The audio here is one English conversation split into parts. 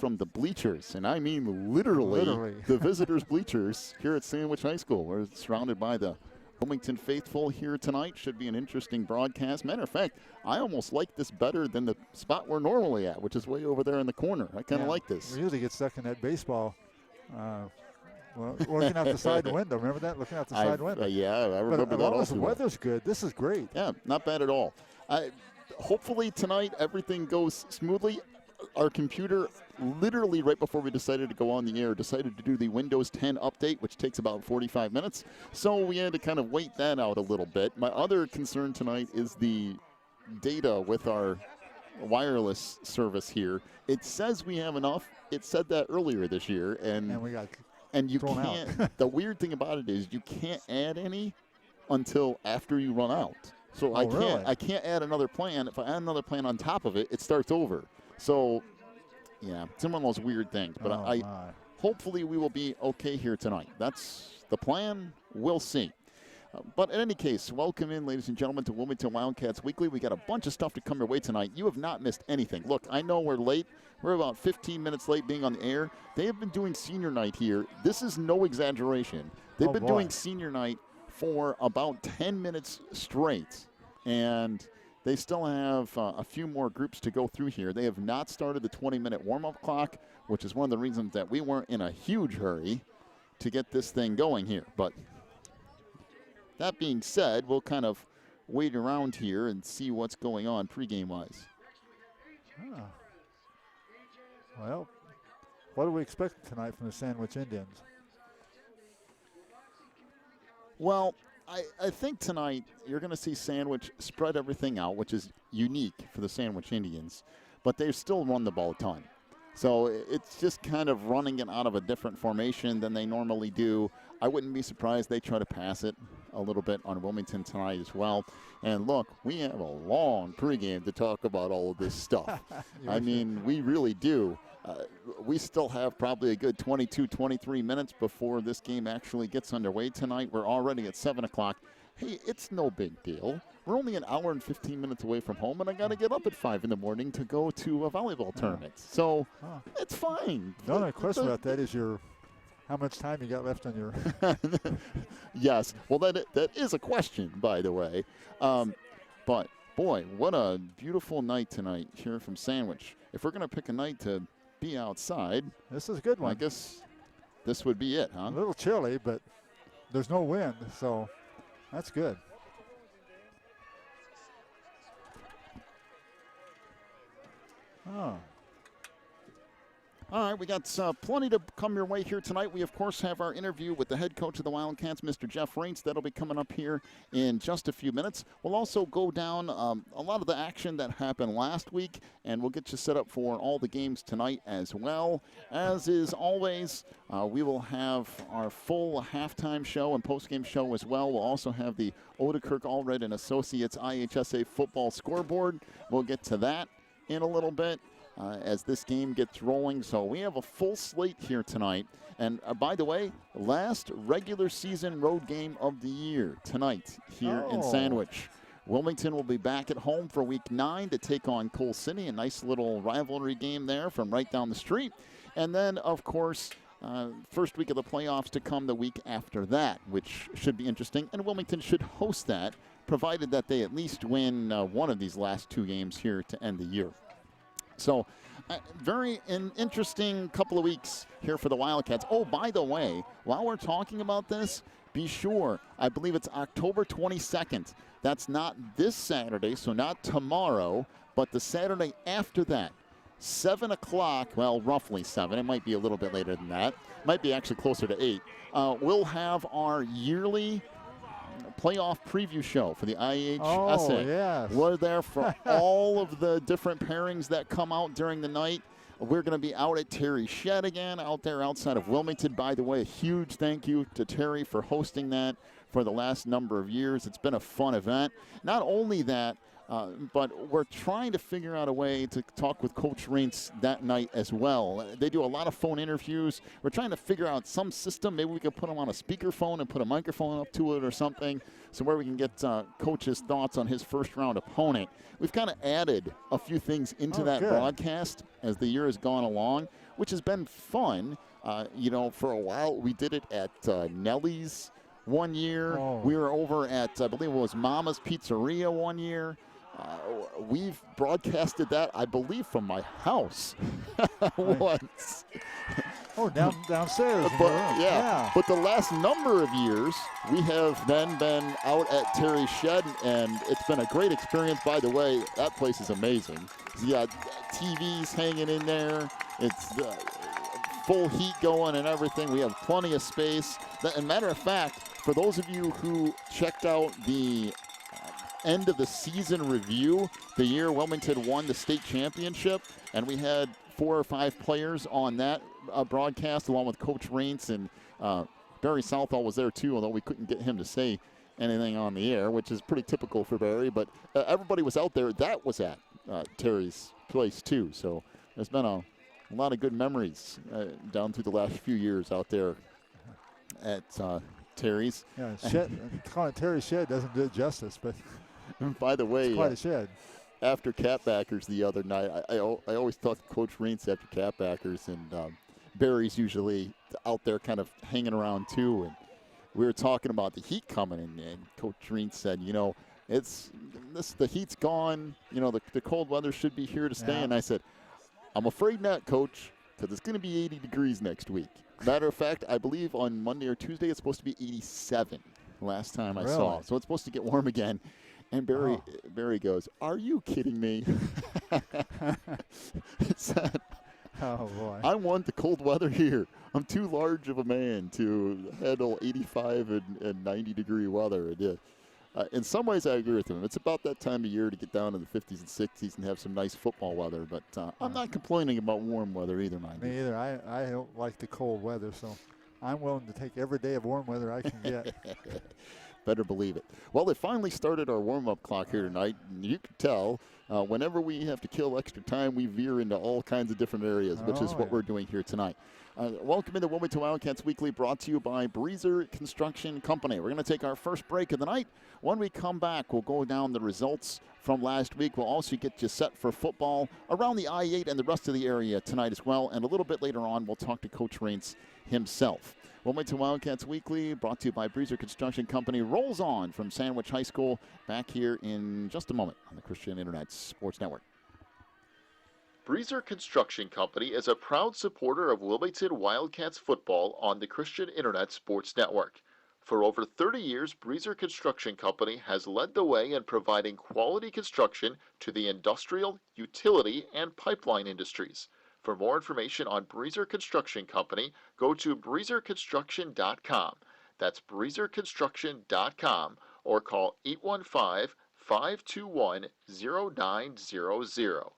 from the bleachers, and I mean literally. The visitors' bleachers here at Sandwich High School. We're surrounded by the Wilmington faithful here tonight. Should be an interesting broadcast. Matter of fact, I almost like this better than the spot we're normally at, which is way over there in the corner. I kind of like this. We usually get stuck in that baseball. Looking out the side window. Remember that? Looking out the side window. Yeah, I remember that also. The weather's good. This is great. Yeah, not bad at all. Hopefully tonight everything goes smoothly. Our computer, literally right before we decided to go on the air, decided to do the Windows 10 update, which takes about 45 minutes. So we had to kind of wait that out a little bit. My other concern tonight is the data with our wireless service here. It says we have enough. It said that earlier this year. And we got you can't. The weird thing about it is you can't add any until after you run out. So I can't add another plan. If I add another plan on top of it, it starts over. So, yeah, it's one of those weird things. But hopefully we will be okay here tonight. That's the plan. We'll see. But in any case, welcome in, ladies and gentlemen, to Wilmington Wildcats Weekly. We got a bunch of stuff to come your way tonight. You have not missed anything. Look, I know we're late. We're about 15 minutes late being on the air. They have been doing senior night here. This is no exaggeration. They've been doing senior night for about 10 minutes straight. And they still have a few more groups to go through here. They have not started the 20-minute warm-up clock, which is one of the reasons that we weren't in a huge hurry to get this thing going here. But that being said, we'll kind of wait around here and see what's going on pregame-wise. Well, what do we expect tonight from the Sandwich Indians? Well, I think tonight you're going to see Sandwich spread everything out, which is unique for the Sandwich Indians, but they've still run the ball a ton. So it's just kind of running it out of a different formation than they normally do. I wouldn't be surprised they try to pass it a little bit on Wilmington tonight as well. And look, we have a long pregame to talk about all of this stuff. I mean, we really do. We still have probably a good 22, 23 minutes before this game actually gets underway tonight. We're already at 7 o'clock. Hey, it's no big deal. We're only an hour and 15 minutes away from home, and I got to get up at 5 in the morning to go to a volleyball tournament. So it's fine. The only question about that is how much time you got left on your Yes. Well, that is a question, by the way. But, boy, what a beautiful night tonight here from Sandwich. If we're going to pick a night to be outside, this is a good one. I guess this would be it, huh? A little chilly, but there's no wind, so that's good. All right, we got plenty to come your way here tonight. We, of course, have our interview with the head coach of the Wildcats, Mr. Jeff Raints. That'll be coming up here in just a few minutes. We'll also go down a lot of the action that happened last week, and we'll get you set up for all the games tonight as well. As is always, we will have our full halftime show and postgame show as well. We'll also have the Odekirk Allred and Associates IHSA football scoreboard. We'll get to that in a little bit. As this game gets rolling. So we have a full slate here tonight. And by the way, last regular season road game of the year tonight here in Sandwich. Wilmington will be back at home for week 9 to take on Coal City. A nice little rivalry game there from right down the street. And then, of course, first week of the playoffs to come the week after that, which should be interesting. And Wilmington should host that, provided that they at least win one of these last 2 games here to end the year. So, very interesting couple of weeks here for the Wildcats. Oh, by the way, while we're talking about this, be sure, I believe it's October 22nd. That's not this Saturday, so not tomorrow, but the Saturday after that. 7 o'clock, well, roughly 7. It might be a little bit later than that. Might be actually closer to 8. We'll have our yearly playoff preview show for the IHSA. Oh, yes. We're there for all of the different pairings that come out during the night. We're going to be out at Terry Shed again, out there outside of Wilmington. By the way, a huge thank you to Terry for hosting that for the last number of years. It's been a fun event. Not only that, But we're trying to figure out a way to talk with Coach Raints that night as well. They do a lot of phone interviews. We're trying to figure out some system. Maybe we could put him on a speakerphone and put a microphone up to it or something, so where we can get Coach's thoughts on his first-round opponent. We've kind of added a few things into that broadcast as the year has gone along, which has been fun. For a while we did it at Nellie's one year. We were over at, I believe it was Mama's Pizzeria one year. We've broadcasted that, I believe, from my house once. Downstairs. But the last number of years, we have then been out at Terry's Shed, and it's been a great experience. By the way, that place is amazing. You got TVs hanging in there. It's full heat going and everything. We have plenty of space. And matter of fact, for those of you who checked out the end of the season review, the year Wilmington won the state championship, and we had 4 or 5 players on that broadcast, along with Coach Raints, and Barry Southall was there too, although we couldn't get him to say anything on the air, which is pretty typical for Barry. But everybody was out there. That was at Terry's place too. So there's been a lot of good memories down through the last few years out there at Terry's. Yeah, calling it Terry's Shed doesn't do it justice, but by the way, it's quite a shed. After Catbackers the other night, I always talk to Coach Raints after Catbackers, and Barry's usually out there kind of hanging around too. And we were talking about the heat coming in, and Coach Raints said, the heat's gone. The cold weather should be here to stay. Yeah. And I said, I'm afraid not, Coach, because it's going to be 80 degrees next week. Matter of fact, I believe on Monday or Tuesday it's supposed to be 87 last time I saw. So it's supposed to get warm again. And Barry goes, "Are you kidding me?" He said, "Oh boy, I want the cold weather here. I'm too large of a man to handle 85 and 90 degree weather." In some ways, I agree with him. It's about that time of year to get down to the 50s and 60s and have some nice football weather. But I'm not complaining about warm weather either, mind you. Me either. I don't like the cold weather, so I'm willing to take every day of warm weather I can get. Better believe it. Well, they finally started our warm-up clock here tonight, and you can tell whenever we have to kill extra time, we veer into all kinds of different areas, which is what we're doing here tonight. Welcome into Wilmington Wildcats Weekly, brought to you by Breezer Construction Company. We're going to take our first break of the night. When we come back, we'll go down the results from last week. We'll also get you set for football around the I-8 and the rest of the area tonight as well. And a little bit later on, we'll talk to Coach Raints himself. Wilmington Wildcats Weekly, brought to you by Breezer Construction Company, rolls on from Sandwich High School, back here in just a moment on the Christian Internet Sports Network. Breezer Construction Company is a proud supporter of Wilmington Wildcats football on the Christian Internet Sports Network. For over 30 years, Breezer Construction Company has led the way in providing quality construction to the industrial, utility, and pipeline industries. For more information on Breezer Construction Company, go to breezerconstruction.com. That's breezerconstruction.com, or call 815-521-0900.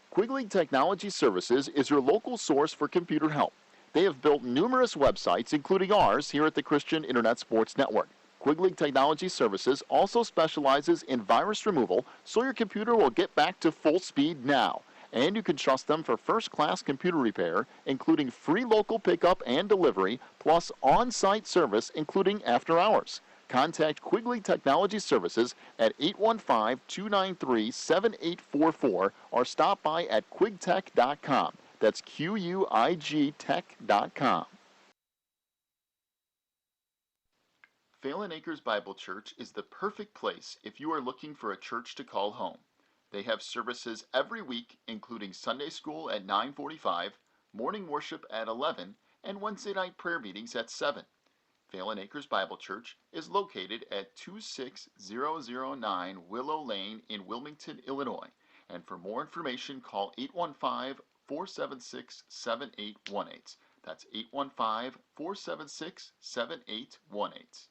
Quigling Technology Services is your local source for computer help. They have built numerous websites, including ours, here at the Christian Internet Sports Network. Quigling Technology Services also specializes in virus removal, so your computer will get back to full speed now. And you can trust them for first-class computer repair, including free local pickup and delivery, plus on-site service, including after hours. Contact Quigling Technology Services at 815-293-7844 or stop by at quigtech.com. That's QUIG tech.com. Phelan Acres Bible Church is the perfect place if you are looking for a church to call home. They have services every week, including Sunday school at 9:45, morning worship at 11, and Wednesday night prayer meetings at 7. Phelan Acres Bible Church is located at 26009 Willow Lane in Wilmington, Illinois. And for more information, call 815-476-7818. That's 815-476-7818.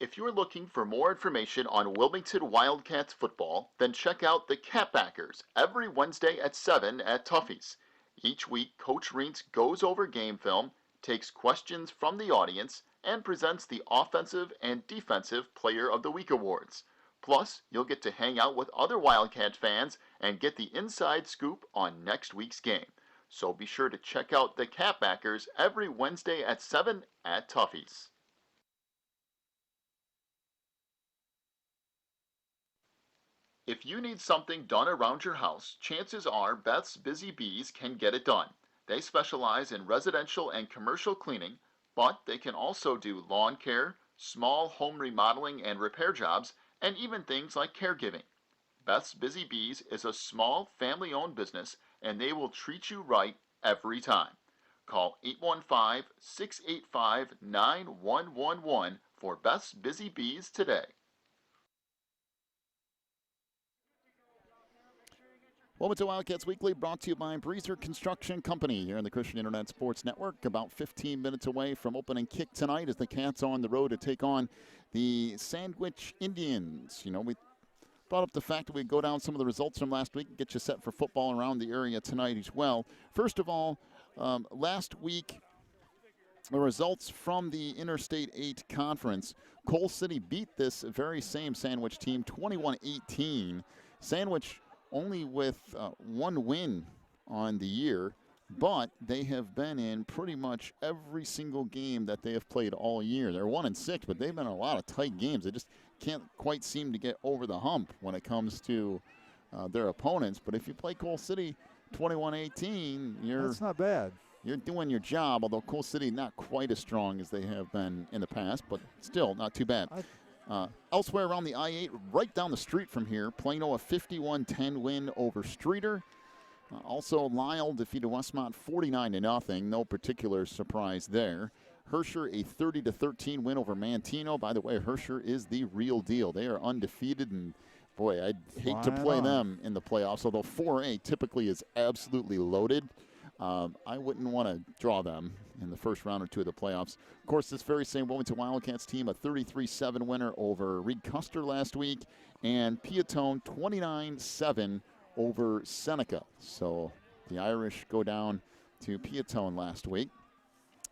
If you're looking for more information on Wilmington Wildcats football, then check out the Catbackers every Wednesday at 7 at Tuffy's. Each week, Coach Raints goes over game film, takes questions from the audience, and presents the Offensive and Defensive Player of the Week awards. Plus, you'll get to hang out with other Wildcat fans and get the inside scoop on next week's game. So be sure to check out the Catbackers every Wednesday at 7 at Tuffy's. If you need something done around your house, chances are Beth's Busy Bees can get it done. They specialize in residential and commercial cleaning, but they can also do lawn care, small home remodeling and repair jobs, and even things like caregiving. Beth's Busy Bees is a small family-owned business, and they will treat you right every time. Call 815-685-9111 for Beth's Busy Bees today. Wilmington Wildcats Weekly brought to you by Breezer Construction Company here on the Christian Internet Sports Network. About 15 minutes away from opening kick tonight as the Cats on the road to take on the Sandwich Indians. You know, we brought up the fact that we go down some of the results from last week and get you set for football around the area tonight as well. First of all, last week, the results from the Interstate 8 Conference. Coal City beat this very same Sandwich team 21-18. Sandwich only with one win on the year, but they have been in pretty much every single game that they have played all year. They're 1-6, but they've been in a lot of tight games. They just can't quite seem to get over the hump when it comes to their opponents. But if you play Coal City 21-18, that's not bad. You're doing your job, although Coal City not quite as strong as they have been in the past, but still not too bad. Elsewhere around the I-8, right down the street from here, Plano a 51-10 win over Streeter. Also, Lyle defeated Westmont 49-0. No particular surprise there. Herscher a 30-13 win over Manteno. By the way, Herscher is the real deal. They are undefeated, and boy, I'd hate to play them in the playoffs, although 4A typically is absolutely loaded. I wouldn't want to draw them in the first round or two of the playoffs. Of course, this very same Wilmington Wildcats team, a 33-7 winner over Reed Custer last week, and Piatone 29-7 over Seneca. So the Irish go down to Piatone last week.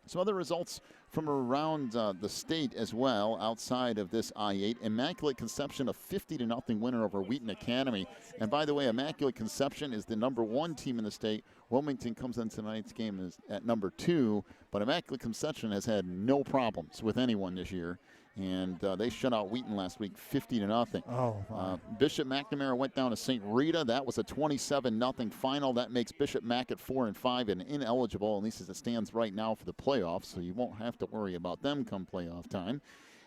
Some other results from around the state as well, outside of this I-8. Immaculate Conception, a 50-0 winner over Wheaton Academy. And by the way, Immaculate Conception is the #1 team in the state. Wilmington comes in tonight's game at #2, but Immaculate Conception has had no problems with anyone this year. And they shut out Wheaton last week 50-0. Oh, Bishop McNamara went down to St. Rita. That was a 27-0 final. That makes Bishop Mac at 4-5 and ineligible, at least as it stands right now, for the playoffs. So you won't have to worry about them come playoff time.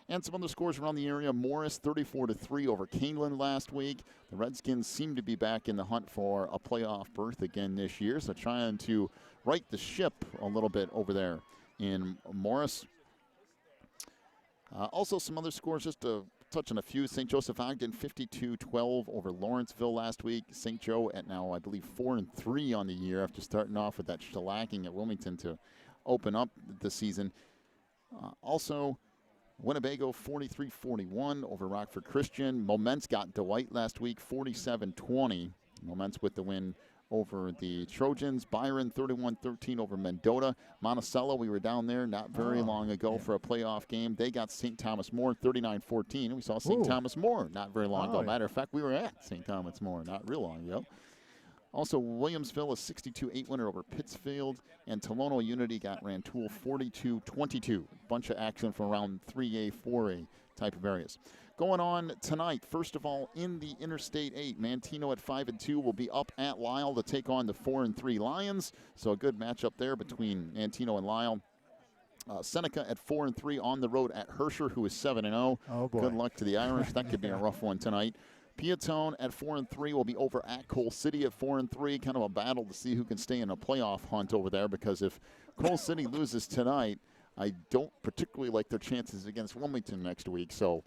And some other scores around the area. Morris 34-3 over Canelan last week. The Redskins seem to be back in the hunt for a playoff berth again this year. So trying to right the ship a little bit over there in Morris. Also, some other scores, just to touch on a few. St. Joseph Ogden 52-12 over Lawrenceville last week. St. Joe at now, I believe, 4-3 on the year after starting off with that shellacking at Wilmington to open up the season. Also, Winnebago 43-41 over Rockford Christian. Moments got Dwight last week 47-20. Moments with the win over the Trojans. Byron 31-13 over Mendota. Monticello, we were down there not very long ago for a playoff game. They got St. Thomas More 39-14. We saw St. Thomas More not very long ago. Matter of fact, we were at St. Thomas More not real long ago. Also, Williamsville, a 62-8 winner over Pittsfield. And Tolono Unity got Rantoul 42-22. Bunch of action from around 3A, 4A type of areas. Going on tonight, first of all, in the Interstate 8, Manteno at 5-2 will be up at Lyle to take on the 4-3 Lions. So a good matchup there between Manteno and Lyle. Seneca at 4-3 on the road at Herscher, who is 7-0. Oh boy. Good luck to the Irish. That could be a rough one tonight. Piatone at 4-3 will be over at Coal City at 4-3. Kind of a battle to see who can stay in a playoff hunt over there, because if Coal City loses tonight, I don't particularly like their chances against Wilmington next week. So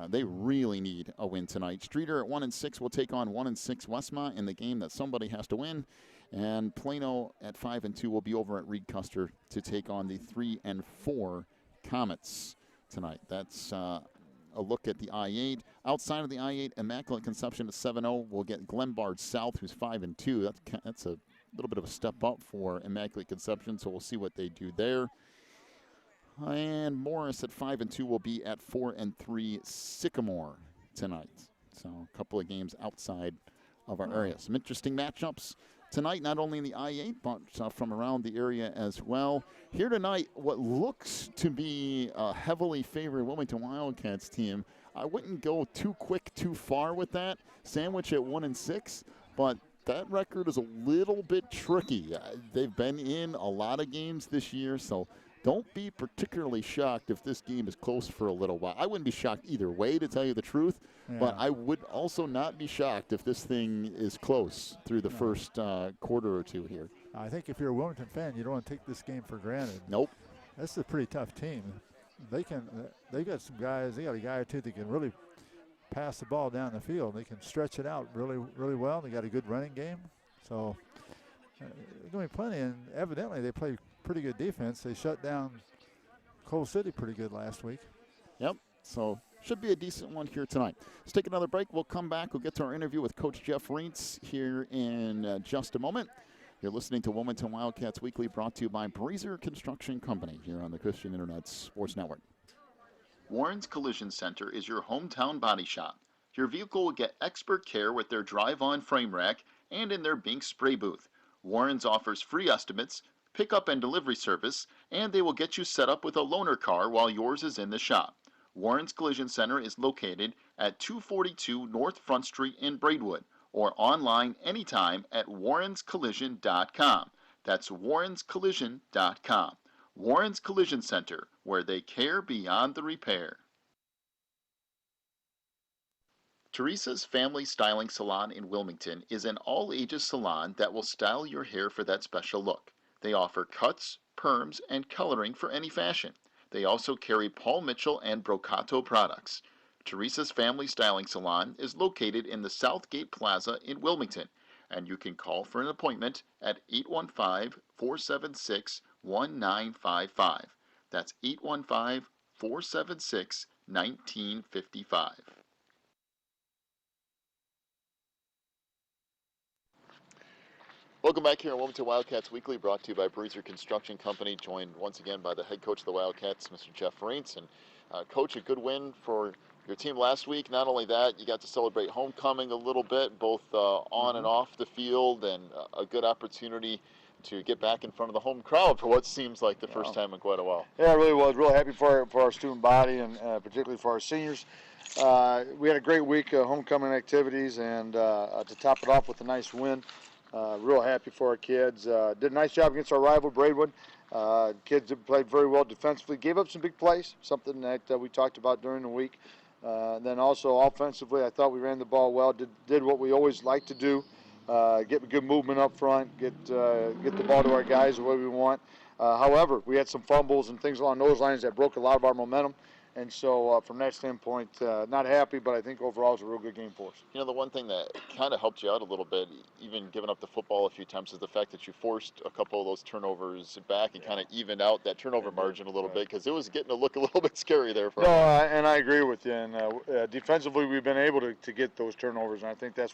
they really need a win tonight. Streeter at 1-6 will take on 1-6 Westmont in the game that somebody has to win. And Plano at 5-2 will be over at Reed Custer to take on the 3-4 Comets tonight. That's a look at the I-8. Outside of the I-8, Immaculate Conception at 7-0 will get Glenbard South, who's 5-2. That's a little bit of a step up for Immaculate Conception, so we'll see what they do there. And Morris at 5-2 will be at 4-3 Sycamore tonight. So a couple of games outside of our area. Some interesting matchups tonight, not only in the I-8, but from around the area as well. Here tonight, what looks to be a heavily favored Wilmington Wildcats team. I wouldn't go too quick, too far with that. Sandwich at 1-6, but that record is a little bit tricky. They've been in a lot of games this year, so don't be particularly shocked if this game is close for a little while. I wouldn't be shocked either way, to tell you the truth, but I would also not be shocked if this thing is close through the first quarter or two here. I think if you're a Wilmington fan, you don't want to take this game for granted. Nope. This is a pretty tough team. They got some guys. They got a guy or two that can really pass the ball down the field. They can stretch it out really, really well. They got a good running game. So there's going to be plenty, and evidently they play pretty good defense. They shut down Coal City pretty good last week. Yep, so should be a decent one here tonight. Let's take another break. We'll come back. We'll get to our interview with Coach Jeff Reintz here in just a moment. You're listening to Wilmington Wildcats Weekly, brought to you by Breezer Construction Company here on the Christian Internet Sports Network. Warren's Collision Center is your hometown body shop. Your vehicle will get expert care with their drive-on frame rack and in their Bink spray booth. Warren's offers free estimates, pickup and delivery service, and they will get you set up with a loaner car while yours is in the shop. Warren's Collision Center is located at 242 North Front Street in Braidwood, or online anytime at warrenscollision.com. That's warrenscollision.com. Warren's Collision Center, where they care beyond the repair. Teresa's Family Styling Salon in Wilmington is an all-ages salon that will style your hair for that special look. They offer cuts, perms, and coloring for any fashion. They also carry Paul Mitchell and Brocato products. Teresa's Family Styling Salon is located in the Southgate Plaza in Wilmington, and you can call for an appointment at 815-476-1955. That's 815-476-1955. Welcome back here on Wilmington Wildcats Weekly, brought to you by Breezer Construction Company, joined once again by the head coach of the Wildcats, Mr. Jeff Reintz. And Coach, a good win for your team last week. Not only that, you got to celebrate homecoming a little bit, both on and off the field, and a good opportunity to get back in front of the home crowd for what seems like the first time in quite a while. Yeah, it really was. Real happy for our student body, and particularly for our seniors. We had a great week of homecoming activities, and to top it off with a nice win. Real happy for our kids. Did a nice job against our rival Braidwood. Kids played very well defensively. Gave up some big plays, something that we talked about during the week. Then also offensively, I thought we ran the ball well. Did what we always like to do. Get good movement up front. Get the ball to our guys the way we want. However, we had some fumbles and things along those lines that broke a lot of our momentum. And so from that standpoint, not happy, but I think overall it's a real good game for us. You know, the one thing that kind of helped you out a little bit, even giving up the football a few times, is the fact that you forced a couple of those turnovers back and kind of evened out that turnover margin a little bit, because it was getting to look a little bit scary there for us. And I agree with you. And defensively, we've been able to get those turnovers, and I think that's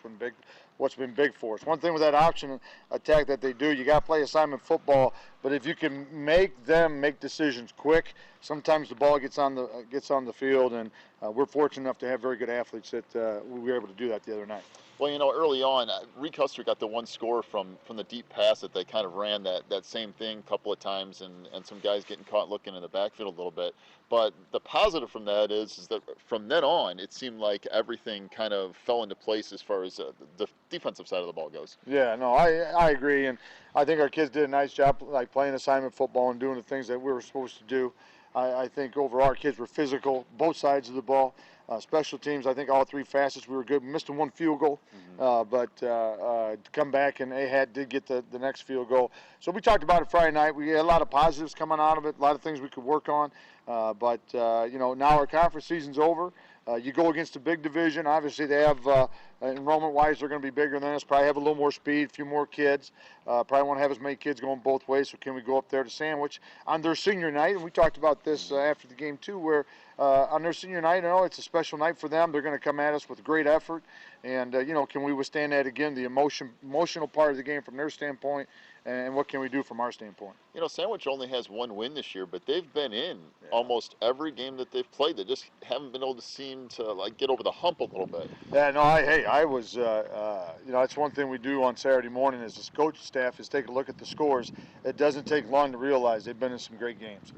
what's been big for us. One thing with that option attack that they do, you got to play assignment football, but if you can make them make decisions quick, sometimes the ball gets on the field, and we're fortunate enough to have very good athletes that we were able to do that the other night. Well, you know, early on, Reed Custer got the one score from the deep pass that they kind of ran that same thing a couple of times, and some guys getting caught looking in the backfield a little bit. But the positive from that is that from then on, it seemed like everything kind of fell into place as far as the defensive side of the ball goes. Yeah, no, I agree, and I think our kids did a nice job, like playing assignment football and doing the things that we were supposed to do. I think overall our kids were physical, both sides of the ball. Special teams, I think all three facets we were good. We missed one field goal, but to come back, and Ahad did get the next field goal. So we talked about it Friday night. We had a lot of positives coming out of it, a lot of things we could work on. But now our conference season's over. You go against a big division. Obviously, they have enrollment-wise, they're going to be bigger than us. Probably have a little more speed, a few more kids. Probably won't have as many kids going both ways. So can we go up there to Sandwich on their senior night? And we talked about this after the game too, where on their senior night. I know it's a special night for them. They're going to come at us with great effort, and can we withstand that again? The emotional part of the game from their standpoint, and what can we do from our standpoint? Sandwich only has one win this year, but they've been in almost every game that they've played. They just haven't been able to seem to get over the hump a little bit. Yeah, no, I was, that's one thing we do on Saturday morning as this coaching staff is take a look at the scores. It doesn't take long to realize they've been in some great games.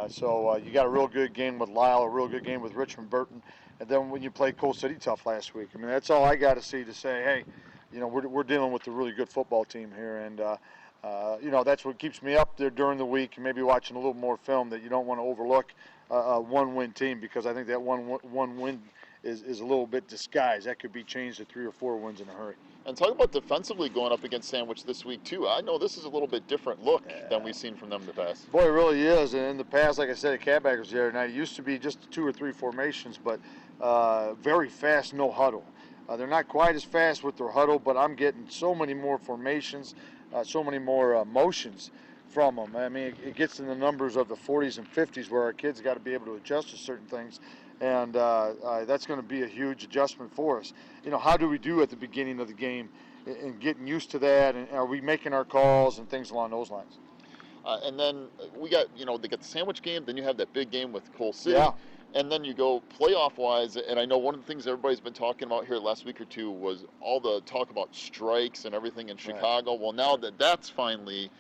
So you got a real good game with Lyle, a real good game with Richmond Burton, and then when you played Coal City tough last week. I mean, that's all I got to see to say, hey, we're dealing with a really good football team here, and that's what keeps me up there during the week, and maybe watching a little more film that you don't want to overlook a one-win team, because I think that one win is a little bit disguised. That could be changed to 3 or 4 wins in a hurry. And talk about defensively going up against Sandwich this week, too. I know this is a little bit different look than we've seen from them in the past. Boy, it really is. And in the past, like I said at Catbackers the other night, it used to be just 2 or 3 formations, but very fast, no huddle. They're not quite as fast with their huddle, but I'm getting so many more formations, so many more motions from them. I mean, it gets in the numbers of the 40s and 50s where our kids got to be able to adjust to certain things. And that's going to be a huge adjustment for us. How do we do at the beginning of the game and getting used to that? And are we making our calls and things along those lines? And then we got, they got the Sandwich game. Then you have that big game with Coal City. Yeah. And then you go playoff-wise. And I know one of the things everybody's been talking about here last week or two was all the talk about strikes and everything in Chicago. Right. Well, now that that's finally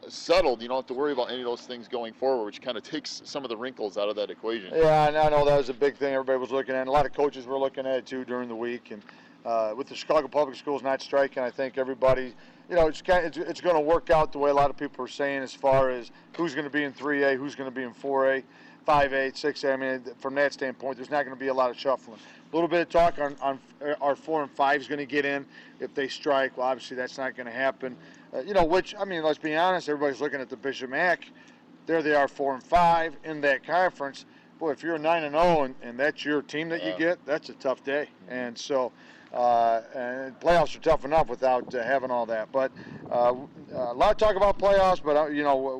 settled, you don't have to worry about any of those things going forward, which kind of takes some of the wrinkles out of that equation. Yeah, and I know that was a big thing everybody was looking at. And a lot of coaches were looking at it too during the week. And with the Chicago Public Schools not striking, I think everybody, it's going to work out the way a lot of people are saying as far as who's going to be in 3A, who's going to be in 4A, 5A, 6A. I mean, from that standpoint, there's not going to be a lot of shuffling. A little bit of talk on our 4 and 5 is going to get in if they strike. Well, obviously that's not going to happen. Let's be honest, everybody's looking at the Bishop Mack. There they are, 4 and 5 in that conference. Boy, if you're 9-0 and that's your team that you get, that's a tough day. And so, and playoffs are tough enough without having all that. But a lot of talk about playoffs, but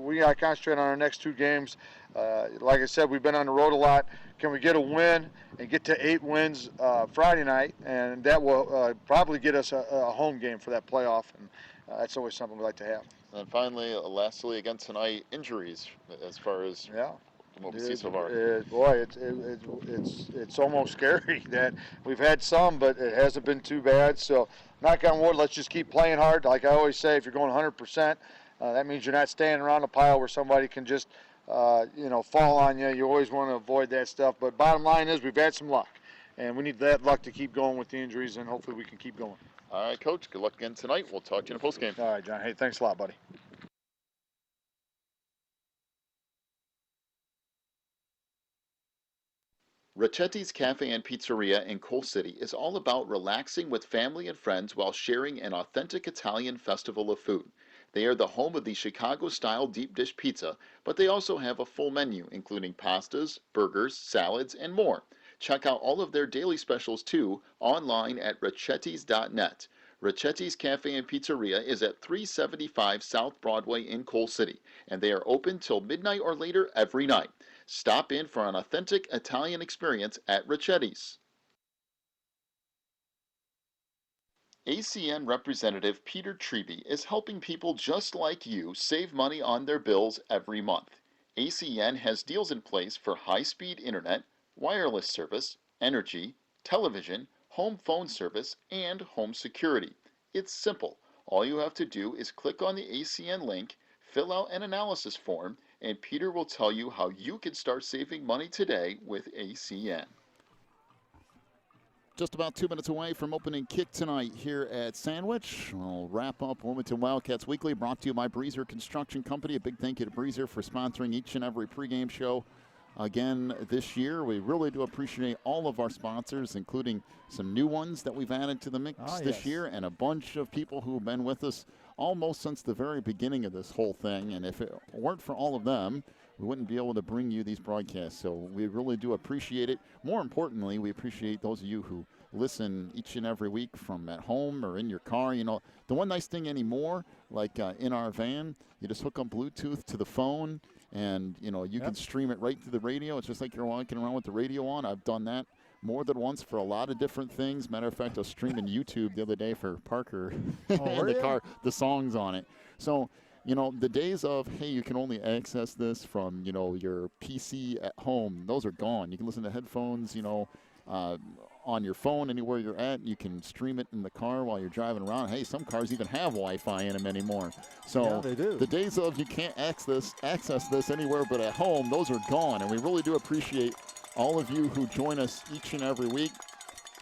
we got to concentrate on our next 2 games. Like I said, we've been on the road a lot. Can we get a win and get to 8 wins Friday night? And that will probably get us a home game for that playoff. And that's always something we like to have. And finally, lastly, again tonight, injuries as far as what we see so far. It's almost scary that we've had some, but it hasn't been too bad. So, knock on wood, let's just keep playing hard. Like I always say, if you're going 100%, that means you're not standing around a pile where somebody can just, fall on you. You always want to avoid that stuff. But bottom line is we've had some luck, and we need that luck to keep going with the injuries, and hopefully we can keep going. All right, Coach. Good luck again tonight. We'll talk to you in a postgame. All right, John. Hey, thanks a lot, buddy. Racchetti's Cafe and Pizzeria in Coal City is all about relaxing with family and friends while sharing an authentic Italian festival of food. They are the home of the Chicago-style deep dish pizza, but they also have a full menu including pastas, burgers, salads, and more. Check out all of their daily specials too online at racchettis.net. Racchetti's Cafe and Pizzeria is at 375 South Broadway in Coal City, and they are open till midnight or later every night. Stop in for an authentic Italian experience at Racchetti's. ACN Representative Peter Treby is helping people just like you save money on their bills every month. ACN has deals in place for high-speed internet, wireless service, energy, television, home phone service, and home security. It's simple. All you have to do is click on the ACN link, fill out an analysis form, and Peter will tell you how you can start saving money today with ACN. Just about 2 minutes away from opening kick tonight here at Sandwich. We'll wrap up Wilmington Wildcats Weekly, brought to you by Breezer Construction Company. A big thank you to Breezer for sponsoring each and every pregame show again this year. We really do appreciate all of our sponsors, including some new ones that we've added to the mix this year, and a bunch of people who have been with us almost since the very beginning of this whole thing. And if it weren't for all of them, we wouldn't be able to bring you these broadcasts. So we really do appreciate it. More importantly, we appreciate those of you who listen each and every week from at home or in your car. The one nice thing anymore, like in our van, you just hook up Bluetooth to the phone, And, you know, you Yep. can stream it right through the radio. It's just like you're walking around with the radio on. I've done that more than once for a lot of different things. Matter of fact, I was streaming YouTube the other day for Parker Oh, in were the you? car, the songs on it. So, you know, the days of, hey, you can only access this from, you know, your PC at home, those are gone. You can listen to headphones, you know, on your phone anywhere you're at. You can stream it in the car while you're driving around. Hey, some cars even have Wi-Fi in them anymore. So Yeah, they do. the days of you can't access this anywhere but at home, those are gone. And we really do appreciate all of you who join us each and every week.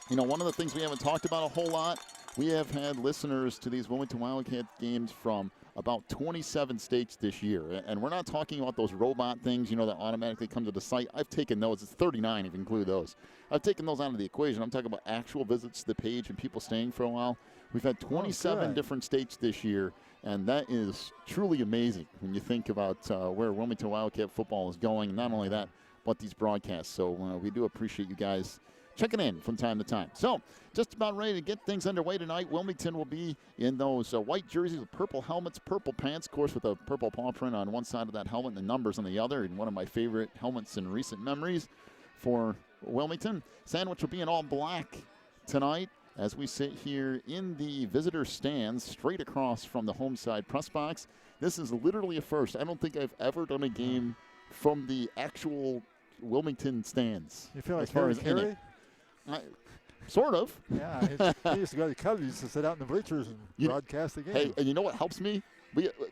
You know, one of the things we haven't talked about a whole lot, we have had listeners to these Wilmington Wildcat games from about 27 states this year. And we're not talking about those robot things, you know, that automatically come to the site. I've taken those. It's 39 if you include those. I've taken those out of the equation. I'm talking about actual visits to the page and people staying for a while. We've had 27 good. different states this year, and that is truly amazing when you think about where Wilmington Wildcat football is going. And not only that, but these broadcasts. So we do appreciate you guys checking in from time to time. So just about ready to get things underway tonight. Wilmington will be in those white jerseys with purple helmets, purple pants, of course, with a purple paw print on one side of that helmet and the numbers on the other. And one of my favorite helmets in recent memories for Wilmington. Sandwich will be in all black tonight as we sit here in the visitor stands straight across from the home side press box. This is literally a first. I don't think I've ever done a game from the actual Wilmington stands. You feel like as far Harry as in Carey? it. Sort of. Yeah, he used to go to the Cubs. He used to sit out in the bleachers and broadcast the game. Hey, and you know what helps me?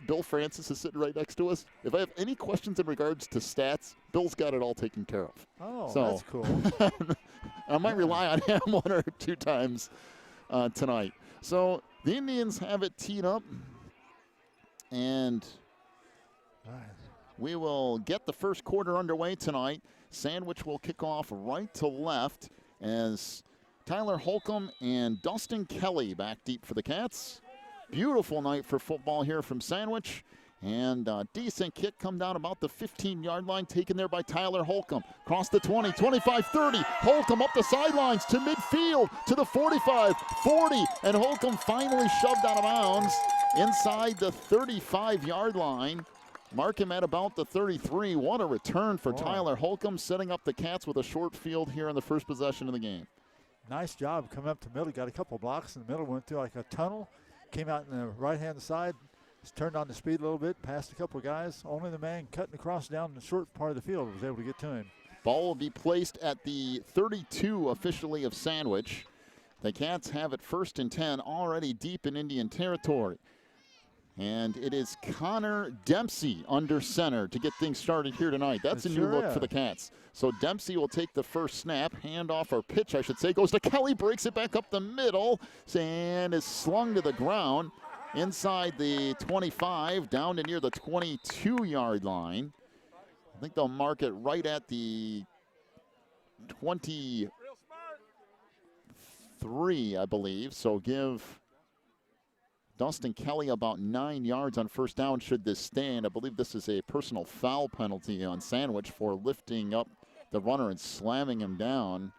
Bill Francis is sitting right next to us. If I have any questions in regards to stats, Bill's got it all taken care of. Oh, So- that's cool. I might rely on him one or two times tonight. So the Indians have it teed up, and Right. we will get the first quarter underway tonight. Sandwich will kick off right to left as Tyler Holcomb and Dustin Kelly back deep for the Cats. Beautiful night for football here from Sandwich. And decent kick come down about the 15-yard line, taken there by Tyler Holcomb. Across the 20, 25, 30. Holcomb up the sidelines to midfield to the 45, 40. And Holcomb finally shoved out of bounds inside the 35-yard line. Mark him at about the 33. What a return for Tyler Holcomb, setting up the Cats with a short field here in the first possession of the game. Nice job coming up the middle. Got a couple blocks in the middle, went through like a tunnel, came out in the right-hand side, just turned on the speed a little bit, passed a couple guys. Only the man cutting across down the short part of the field was able to get to him. Ball will be placed at the 32 officially of Sandwich. The Cats have it 1st and 10, already deep in Indian territory. And it is Connor Dempsey under center to get things started here tonight. That's a new look for the Cats. So Dempsey will take the first snap, handoff or pitch, I should say, goes to Kelly, breaks it back up the middle, and is slung to the ground inside the 25, down to near the 22-yard line. I think they'll mark it right at the 23, I believe. So give Dustin Kelly about 9 yards on first down should this stand. I believe this is a personal foul penalty on Sandwich for lifting up the runner and slamming him down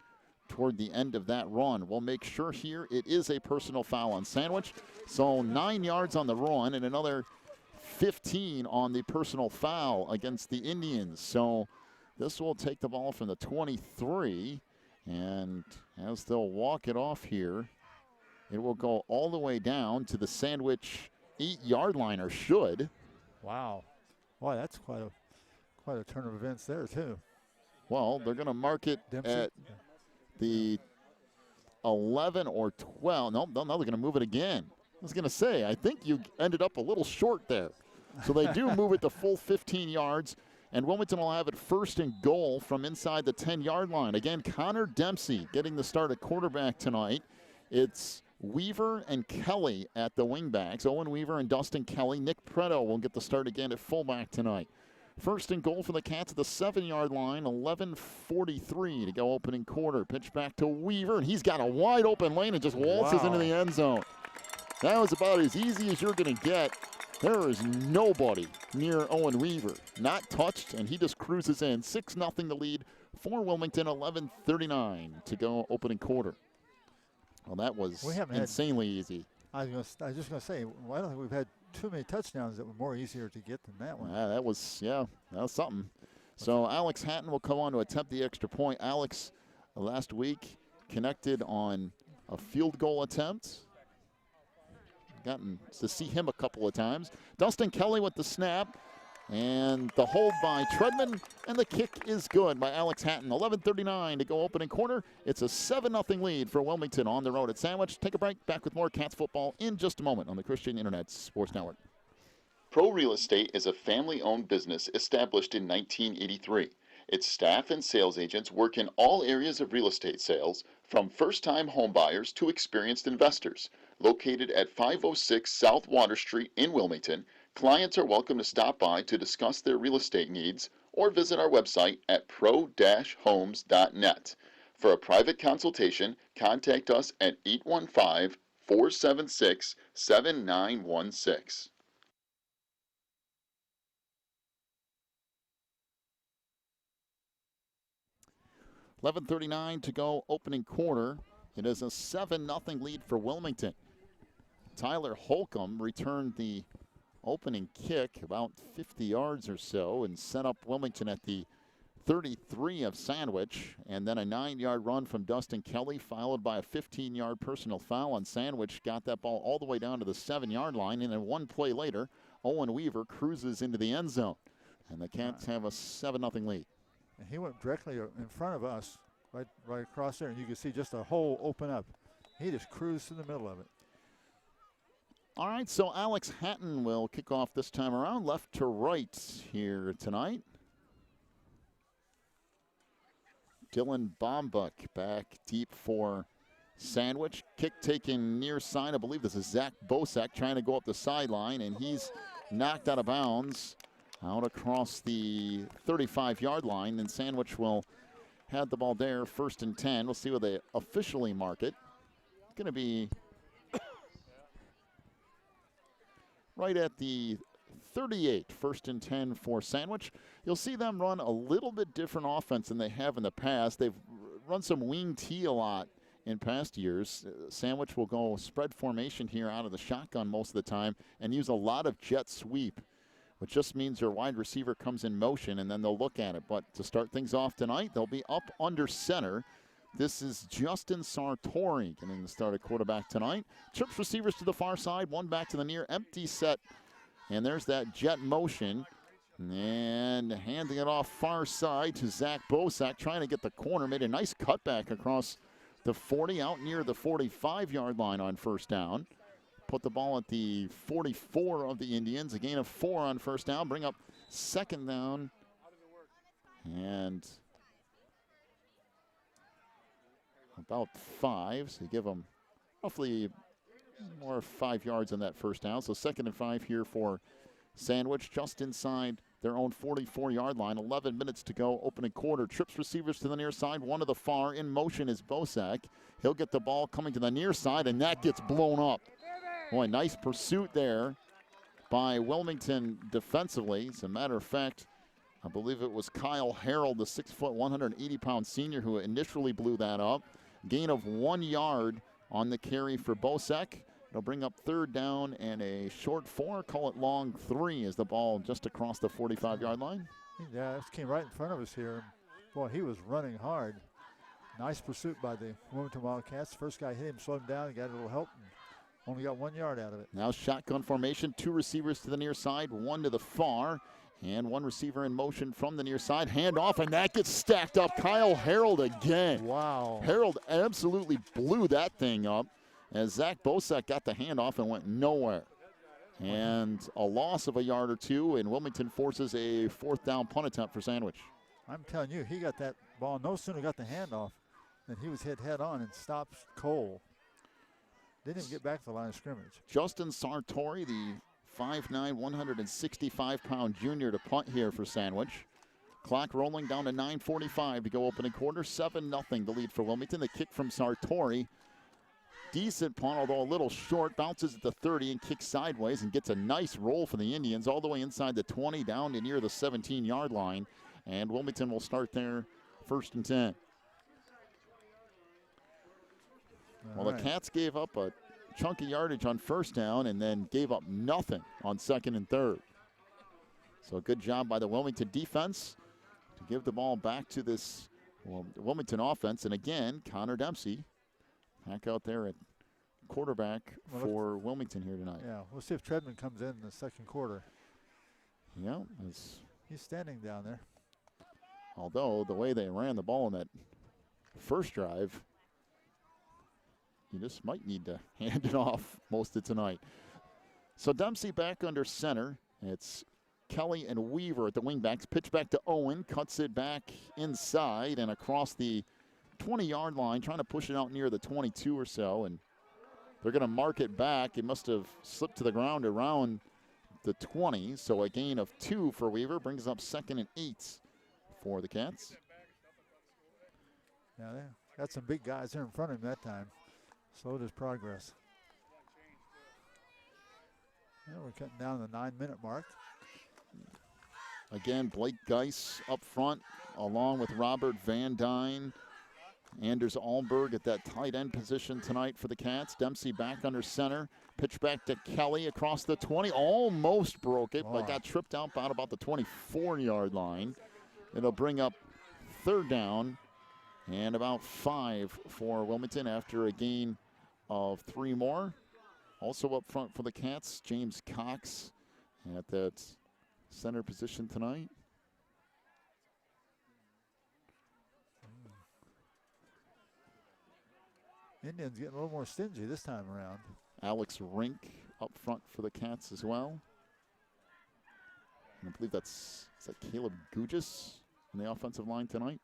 toward the end of that run. We'll make sure here it is a personal foul on Sandwich. So 9 yards on the run and another 15 on the personal foul against the Indians. So this will take the ball from the 23, and as they'll walk it off here, it will go all the way down to the Sandwich 8-yard line, or should. Wow. Boy, that's quite a turn of events there, too. Well, they're going to mark it Dempsey. at the 11 or 12. No, they're going to move it again. I was going to say, I think you ended up a little short there. So they do move it the full 15 yards, and Wilmington will have it 1st and goal from inside the 10-yard line. Again, Connor Dempsey getting the start at quarterback tonight. It's Weaver and Kelly at the wingbacks. Owen Weaver and Dustin Kelly. Nick Preto will get the start again at fullback tonight. 1st and goal for the Cats at the 7-yard line. 11:43 to go opening quarter. Pitch back to Weaver, and he's got a wide open lane and just waltzes into the end zone. That was about as easy as you're going to get. There is nobody near Owen Weaver. Not touched, and he just cruises in. 6-0 the lead for Wilmington. 11:39 to go opening quarter. Well, that was insanely easy. I was just going to say, well, I don't think we've had too many touchdowns that were more easier to get than that one. That was something. So Alex Hatton will come on to attempt the extra point. Alex, last week, connected on a field goal attempt. Gotten to see him a couple of times. Dustin Kelly with the snap. And the hold by Treadman, and the kick is good by Alex Hatton. 11:39 to go opening quarter. It's a 7-0 lead for Wilmington on the road at Sandwich. Take a break. Back with more Cats football in just a moment on the Christian Internet Sports Network. Pro Real Estate is a family-owned business established in 1983. Its staff and sales agents work in all areas of real estate sales, from first-time homebuyers to experienced investors. Located at 506 South Water Street in Wilmington, clients are welcome to stop by to discuss their real estate needs or visit our website at pro-homes.net. For a private consultation, contact us at 815-476-7916. 11:39 to go opening quarter. It is a 7-0 lead for Wilmington. Tyler Holcomb returned the opening kick about 50 yards or so and set up Wilmington at the 33 of Sandwich, and then a 9-yard run from Dustin Kelly, followed by a 15-yard personal foul on Sandwich. Got that ball all the way down to the 7-yard line, and then one play later, Owen Weaver cruises into the end zone, and the Cats have a 7-0 lead. And he went directly in front of us, right across there, and you could see just a hole open up. He just cruised in the middle of it. All right, so Alex Hatton will kick off this time around, left to right here tonight. Dylan Bombuck back deep for Sandwich. Kick taken near side. I believe this is Zach Bosak trying to go up the sideline, and he's knocked out of bounds out across the 35-yard line, and Sandwich will have the ball there, 1st and 10. We'll see where they officially mark it. It's going to be right at the 38, 1st and 10 for Sandwich. You'll see them run a little bit different offense than they have in the past. They've run some wing T a lot in past years. Sandwich will go spread formation here out of the shotgun most of the time and use a lot of jet sweep, which just means their wide receiver comes in motion and then they'll look at it. But to start things off tonight, they'll be up under center. This is Justin Sartori getting the start at quarterback tonight. Trips receivers to the far side, one back to the near, empty set. And there's that jet motion. And handing it off far side to Zach Bosak, trying to get the corner. Made a nice cutback across the 40, out near the 45-yard line on 1st down. Put the ball at the 44 of the Indians. A gain of 4 on 1st down. Bring up 2nd down. And about 5. So you give them roughly more 5 yards on that 1st down. So 2nd and 5 here for Sandwich, just inside their own 44-yard line. 11 minutes to go, opening quarter. Trips receivers to the near side, one to the far. In motion is Bosak. He'll get the ball coming to the near side, and that gets blown up. Boy, nice pursuit there by Wilmington defensively. As a matter of fact, I believe it was Kyle Harold, the 6-foot, 180-pound senior, who initially blew that up. Gain of 1 yard on the carry for Bosak. It'll bring up 3rd down and a short 4. Call it long 3 as the ball just across the 45-yard line. Yeah, this came right in front of us here. Boy, he was running hard. Nice pursuit by the Wilmington Wildcats. First guy hit him, slowed him down, and got a little help. Only got 1 yard out of it. Now shotgun formation, 2 receivers to the near side, 1 to the far, and 1 receiver in motion from the near side. Hand off, and that gets stacked up. Kyle Harold again. Wow. Harold absolutely blew that thing up as Zach Bosak got the handoff and went nowhere. And a loss of a yard or 2, and Wilmington forces a 4th down punt attempt for Sandwich. I'm telling you, he got that ball, no sooner got the handoff than he was hit head on and stops Cole. Didn't even get back to the line of scrimmage. Justin Sartori, the 5'9", 165-pound junior to punt here for Sandwich. Clock rolling down to 9:45 to go opening quarter. 7-0 the lead for Wilmington. The kick from Sartori. Decent punt, although a little short. Bounces at the 30 and kicks sideways and gets a nice roll for the Indians all the way inside the 20 down to near the 17-yard line. And Wilmington will start there 1st and 10. Well, the Cats gave up a chunk of yardage on first down and then gave up nothing on second and third. So a good job by the Wilmington defense to give the ball back to this Wilmington offense. And again, Connor Dempsey back out there at quarterback for Wilmington here tonight. Yeah, we'll see if Treadman comes in the second quarter. Yeah, he's standing down there. Although the way they ran the ball in that first drive, you just might need to hand it off most of tonight. So Dempsey back under center. It's Kelly and Weaver at the wingbacks. Pitch back to Owen, cuts it back inside and across the 20-yard line, trying to push it out near the 22 or so, and they're going to mark it back. It must have slipped to the ground around the 20, so a gain of 2 for Weaver brings up 2nd and 8 for the Cats. Yeah, they got some big guys there in front of him that time. Slowed his progress. Yeah, we're cutting down to the 9-minute mark. Again, Blake Geis up front, along with Robert Van Dyne. Anders Alberg at that tight end position tonight for the Cats. Dempsey back under center. Pitch back to Kelly across the 20. Almost broke it, but got tripped out about the 24-yard line. It'll bring up 3rd down and about 5 for Wilmington after a gain of 3 more. Also up front for the Cats, James Cox at that center position tonight. Indians getting a little more stingy this time around. Alex Rink up front for the Cats as well. And I believe is that Caleb Gugis on the offensive line tonight.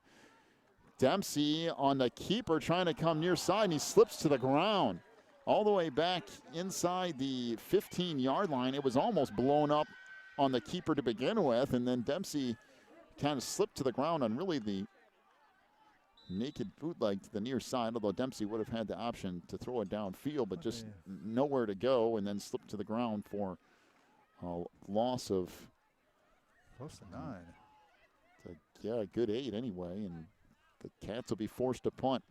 Dempsey on the keeper trying to come near side, and he slips to the ground. All the way back inside the 15-yard line. It was almost blown up on the keeper to begin with, and then Dempsey kind of slipped to the ground on really the naked bootleg to the near side, although Dempsey would have had the option to throw it downfield, but just nowhere to go, and then slipped to the ground for a loss of close to 9. A good 8 anyway, and the Cats will be forced to punt.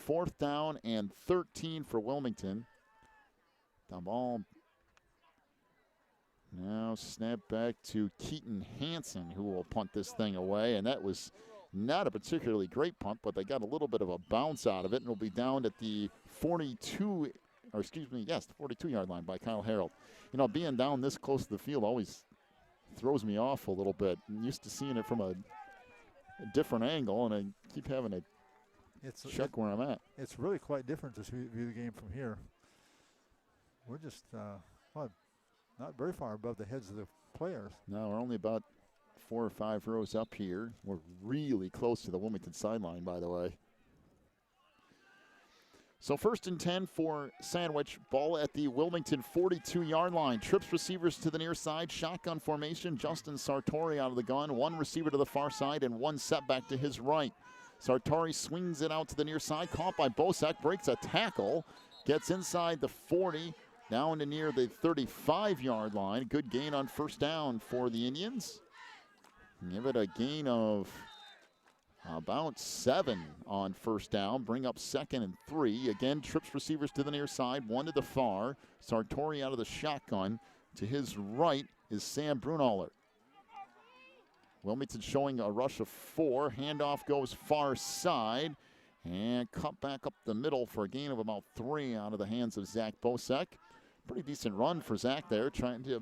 4th down and 13 for Wilmington. The ball now snapped back to Keaton Hansen, who will punt this thing away, and that was not a particularly great punt, but they got a little bit of a bounce out of it, and it'll be down at the 42-yard line by Kyle Harold. You know, being down this close to the field always throws me off a little bit. I'm used to seeing it from a different angle, and I keep having to check where I'm at. It's really quite different to view the game from here. We're just not very far above the heads of the players. No, we're only about 4 or 5 rows up here. We're really close to the Wilmington sideline, by the way. So 1st and 10 for Sandwich. Ball at the Wilmington 42-yard line. Trips receivers to the near side. Shotgun formation. Justin Sartori out of the gun. 1 receiver to the far side and 1 setback to his right. Sartori swings it out to the near side. Caught by Bosek. Breaks a tackle. Gets inside the 40. Down to near the 35-yard line. Good gain on 1st down for the Indians. Give it a gain of about 7 on 1st down. Bring up 2nd and 3. Again, trips receivers to the near side. 1 to the far. Sartori out of the shotgun. To his right is Sam Brunaller. Wilmington showing a rush of 4. Handoff goes far side. And cut back up the middle for a gain of about 3 out of the hands of Zach Bosek. Pretty decent run for Zach there, trying to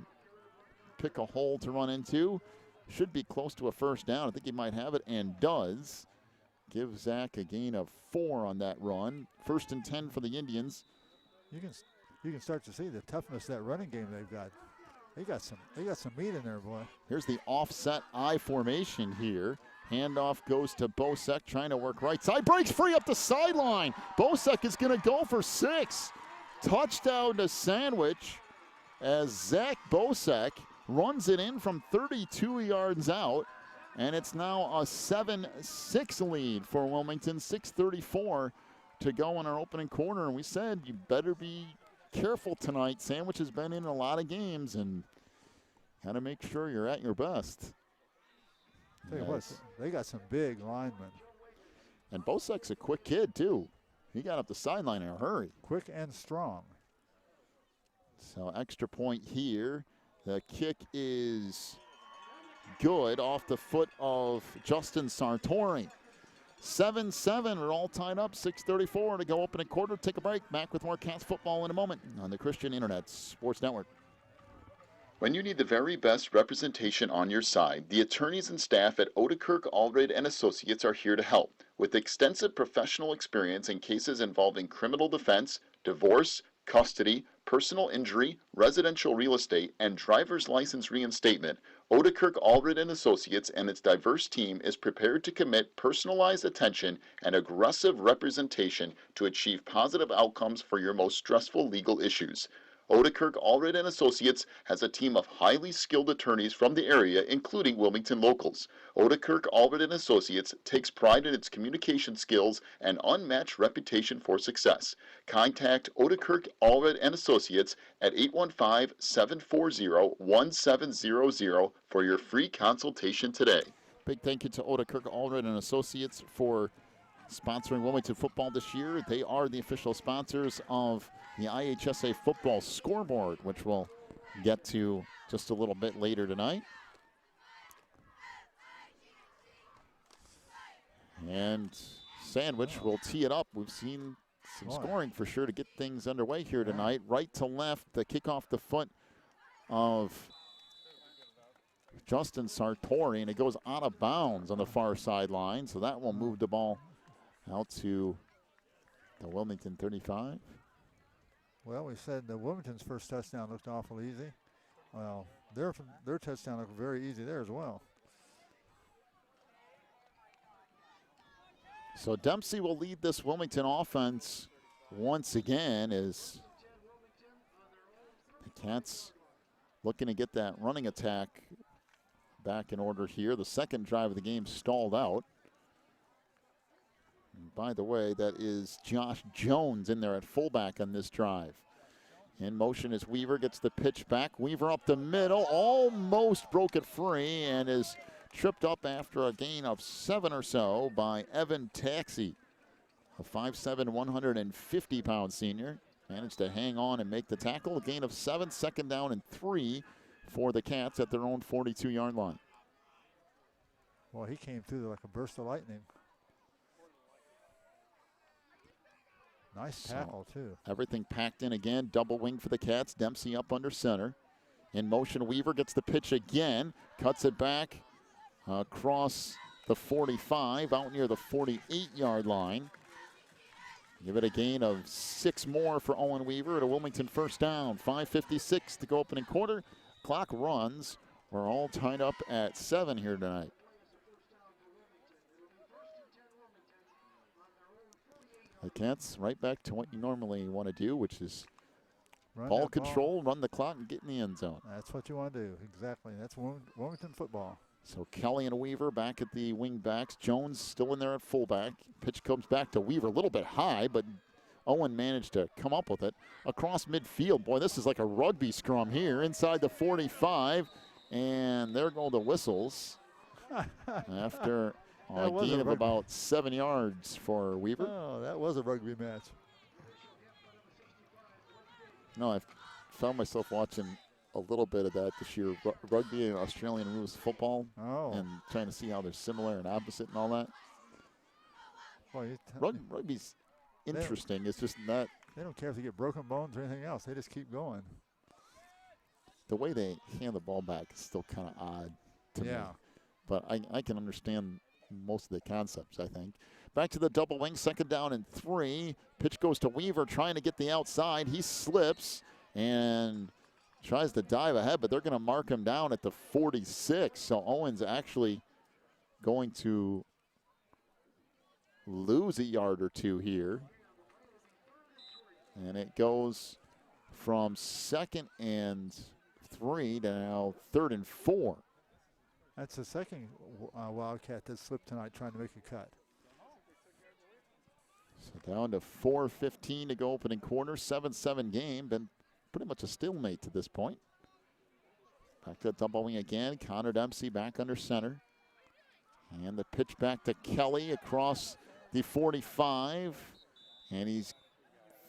pick a hole to run into. Should be close to a 1st down. I think he might have it, and does. Give Zach a gain of 4 on that run. 1st and 10 for the Indians. You can start to see the toughness of that running game they've got. They got some meat in there, boy. Here's the offset I formation here. Handoff goes to Bosek, trying to work right side. Breaks free up the sideline. Bosek is going to go for 6. Touchdown to Sandwich as Zach Bosek runs it in from 32 yards out, and it's now a 7-6 lead for Wilmington. 6:34 to go in our opening quarter, and we said you better be careful tonight. Sandwich has been in a lot of games, and got to make sure you're at your best. Tell you what, they got some big linemen. And Bosek's a quick kid, too. He got up the sideline in a hurry. Quick and strong. So extra point here. The kick is good off the foot of Justin Sartori. 7-7, we're all tied up, 6:34 to go opening quarter. Take a break, back with more Cats football in a moment on the Christian Internet Sports Network. When you need the very best representation on your side, the attorneys and staff at Odekirk, Allred & Associates are here to help. With extensive professional experience in cases involving criminal defense, divorce, custody, personal injury, residential real estate, and driver's license reinstatement, Odekirk, Allred & Associates and its diverse team is prepared to commit personalized attention and aggressive representation to achieve positive outcomes for your most stressful legal issues. Odekirk, Allred & Associates has a team of highly skilled attorneys from the area, including Wilmington locals. Odekirk, Allred & Associates takes pride in its communication skills and unmatched reputation for success. Contact Odekirk, Allred & Associates at 815-740-1700 for your free consultation today. Big thank you to Odekirk, Allred & Associates for sponsoring Wilmington football this year. They are the official sponsors of the IHSA football scoreboard, which we'll get to just a little bit later tonight. And Sandwich will tee it up. We've seen some scoring for sure to get things underway here tonight. Right to left, the kick off the foot of Justin Sartori, and it goes out of bounds on the far sideline, so that will move the ball out to the Wilmington 35. Well, we said the Wilmington's first touchdown looked awful easy. Well, their touchdown looked very easy there as well. So Dempsey will lead this Wilmington offense once again as the Cats looking to get that running attack back in order here. The second drive of the game stalled out. And by the way, that is Josh Jones in there at fullback on this drive. In motion as Weaver gets the pitch back. Weaver up the middle, almost broke it free and is tripped up after a gain of 7 or so by Evan Taxi, a 5'7", 150-pound senior. Managed to hang on and make the tackle. A gain of 7, second down and 3 for the Cats at their own 42-yard line. Well, he came through like a burst of lightning. Nice tackle, too. Everything packed in again. Double wing for the Cats. Dempsey up under center. In motion, Weaver gets the pitch again. Cuts it back across the 45, out near the 48-yard line. Give it a gain of 6 more for Owen Weaver at a Wilmington first down. 5:56 to go opening quarter. Clock runs. We're all tied up at 7 here tonight. The Cats right back to what you normally want to do, which is ball control, run the clock, and get in the end zone. That's what you want to do, exactly. That's Wilmington football. So Kelly and Weaver back at the wing backs. Jones still in there at fullback. Pitch comes back to Weaver, a little bit high, but Owen managed to come up with it. Across midfield, boy, this is like a rugby scrum here. Inside the 45, and there go the whistles after a gain of about 7 yards for Weaver. Oh, that was a rugby match. No, I've found myself watching a little bit of that this year, rugby and Australian rules football, and trying to see how they're similar and opposite and all that. Boy, rugby's interesting. It's just not. They don't care if they get broken bones or anything else. They just keep going. The way they hand the ball back is still kind of odd to me. But I can understand most of the concepts, I think. Back to the double wing, second down and 3. Pitch goes to Weaver trying to get the outside. He slips and tries to dive ahead, but they're going to mark him down at the 46. So Owen's actually going to lose a yard or 2 here. And it goes from 2nd and 3 to now 3rd and 4. That's the second Wildcat that slipped tonight trying to make a cut. So down to 4:15 to go opening quarter. 7-7 game. Been pretty much a stalemate to this point. Back to the double wing again. Connor Dempsey back under center. And the pitch back to Kelly across the 45. And I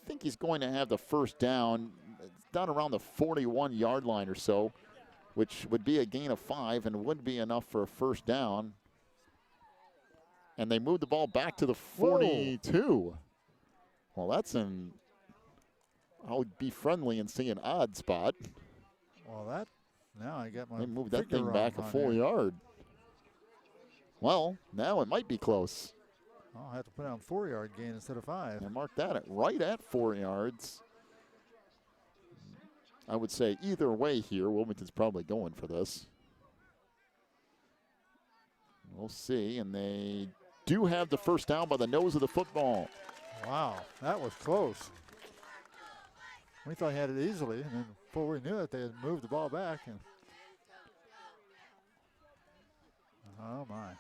think he's going to have the first down. down around the 41-yard line or so, which would be a gain of 5 and would be enough for a first down. And they moved the ball back to the 42. Whoa. Well, that's an, I'll be friendly and say an odd spot. Well, now I got my They moved that figure thing wrong back a on full there. yard. Well, now it might be close. I'll have to put down 4-yard gain instead of 5. And mark that right at 4 yards. I would say either way here, Wilmington's probably going for this. We'll see, and they do have the first down by the nose of the football. Wow, that was close. We thought he had it easily, and then before we knew it, they had moved the ball back. And oh, my.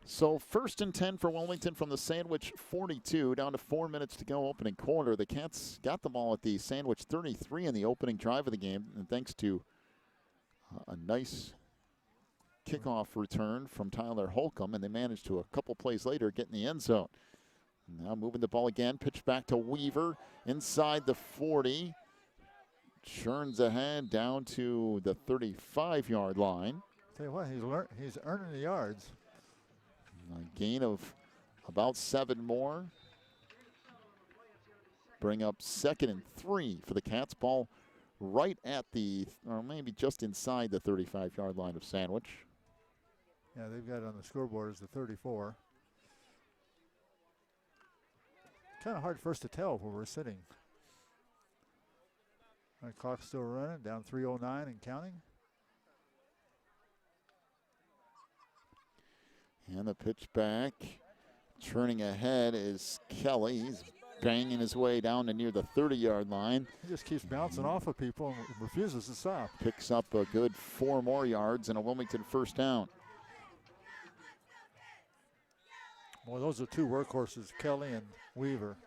So 1st and 10 for Wilmington from the Sandwich 42, down to 4 minutes to go, opening quarter. The Cats got the ball at the Sandwich 33 in the opening drive of the game, and thanks to a nice kickoff return from Tyler Holcomb, and they managed to, a couple plays later, get in the end zone. Now moving the ball again, pitch back to Weaver inside the 40. Churns ahead down to the 35-yard line. Tell you what, he's earning the yards. A gain of about 7 more. Bring up 2nd and 3 for the Cats. Ball right at the, or maybe just inside the 35-yard line of Sandwich. Yeah, they've got it on the scoreboard as the 34. Kind of hard for us to tell where we're sitting. Our clock's still running, down 3:09 and counting. And the pitch back, churning ahead is Kelly. He's banging his way down to near the 30-yard line. He just keeps bouncing off of people and refuses to stop. Picks up a good 4 more yards and a Wilmington first down. Well, those are 2 workhorses, Kelly and Weaver.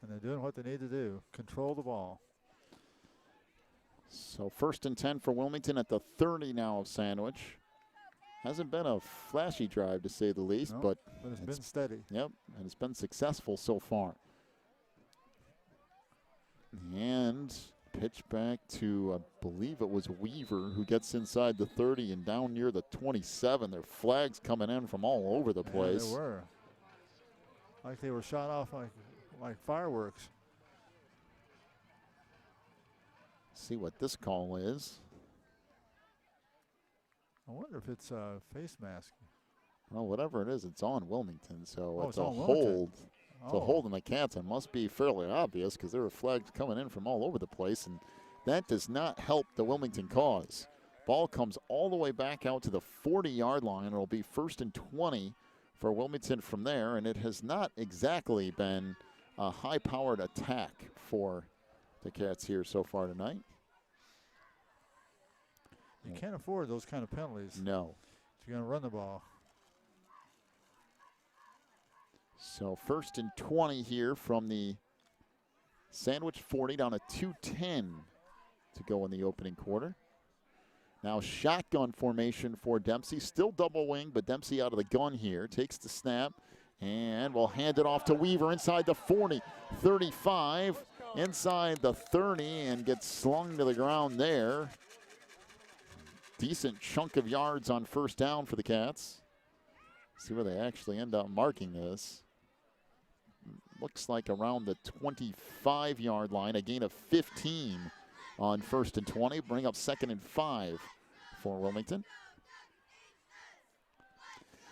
And they're doing what they need to do, control the ball. So 1st and 10 for Wilmington at the 30 now of Sandwich. Hasn't been a flashy drive to say the least, No, but it's been steady. Yep, and it's been successful so far. And pitch back to, I believe it was Weaver, who gets inside the 30 and down near the 27. There are flags coming in from all over the place. Yeah, they were. Like they were shot off like fireworks. See what this call is. I wonder if it's a face mask. Well, whatever it is, it's on Wilmington, so it's a on hold. Wilmington. It's a hold on the Cats. It must be fairly obvious because there are flags coming in from all over the place, and that does not help the Wilmington cause. Ball comes all the way back out to the 40-yard line. It'll be 1st and 20 for Wilmington from there, and it has not exactly been a high-powered attack for the Cats here so far tonight. You can't afford those kind of penalties. No. If you're going to run the ball. So 1st and 20 here from the Sandwich 40 down to 2:10 to go in the opening quarter. Now shotgun formation for Dempsey. Still double wing, but Dempsey out of the gun here. Takes the snap and will hand it off to Weaver inside the 40, 35, inside the 30, and gets slung to the ground there. Decent chunk of yards on first down for the Cats. See where they actually end up marking this. Looks like around the 25-yard line, a gain of 15 on 1st and 20. Bring up 2nd and 5 for Wilmington.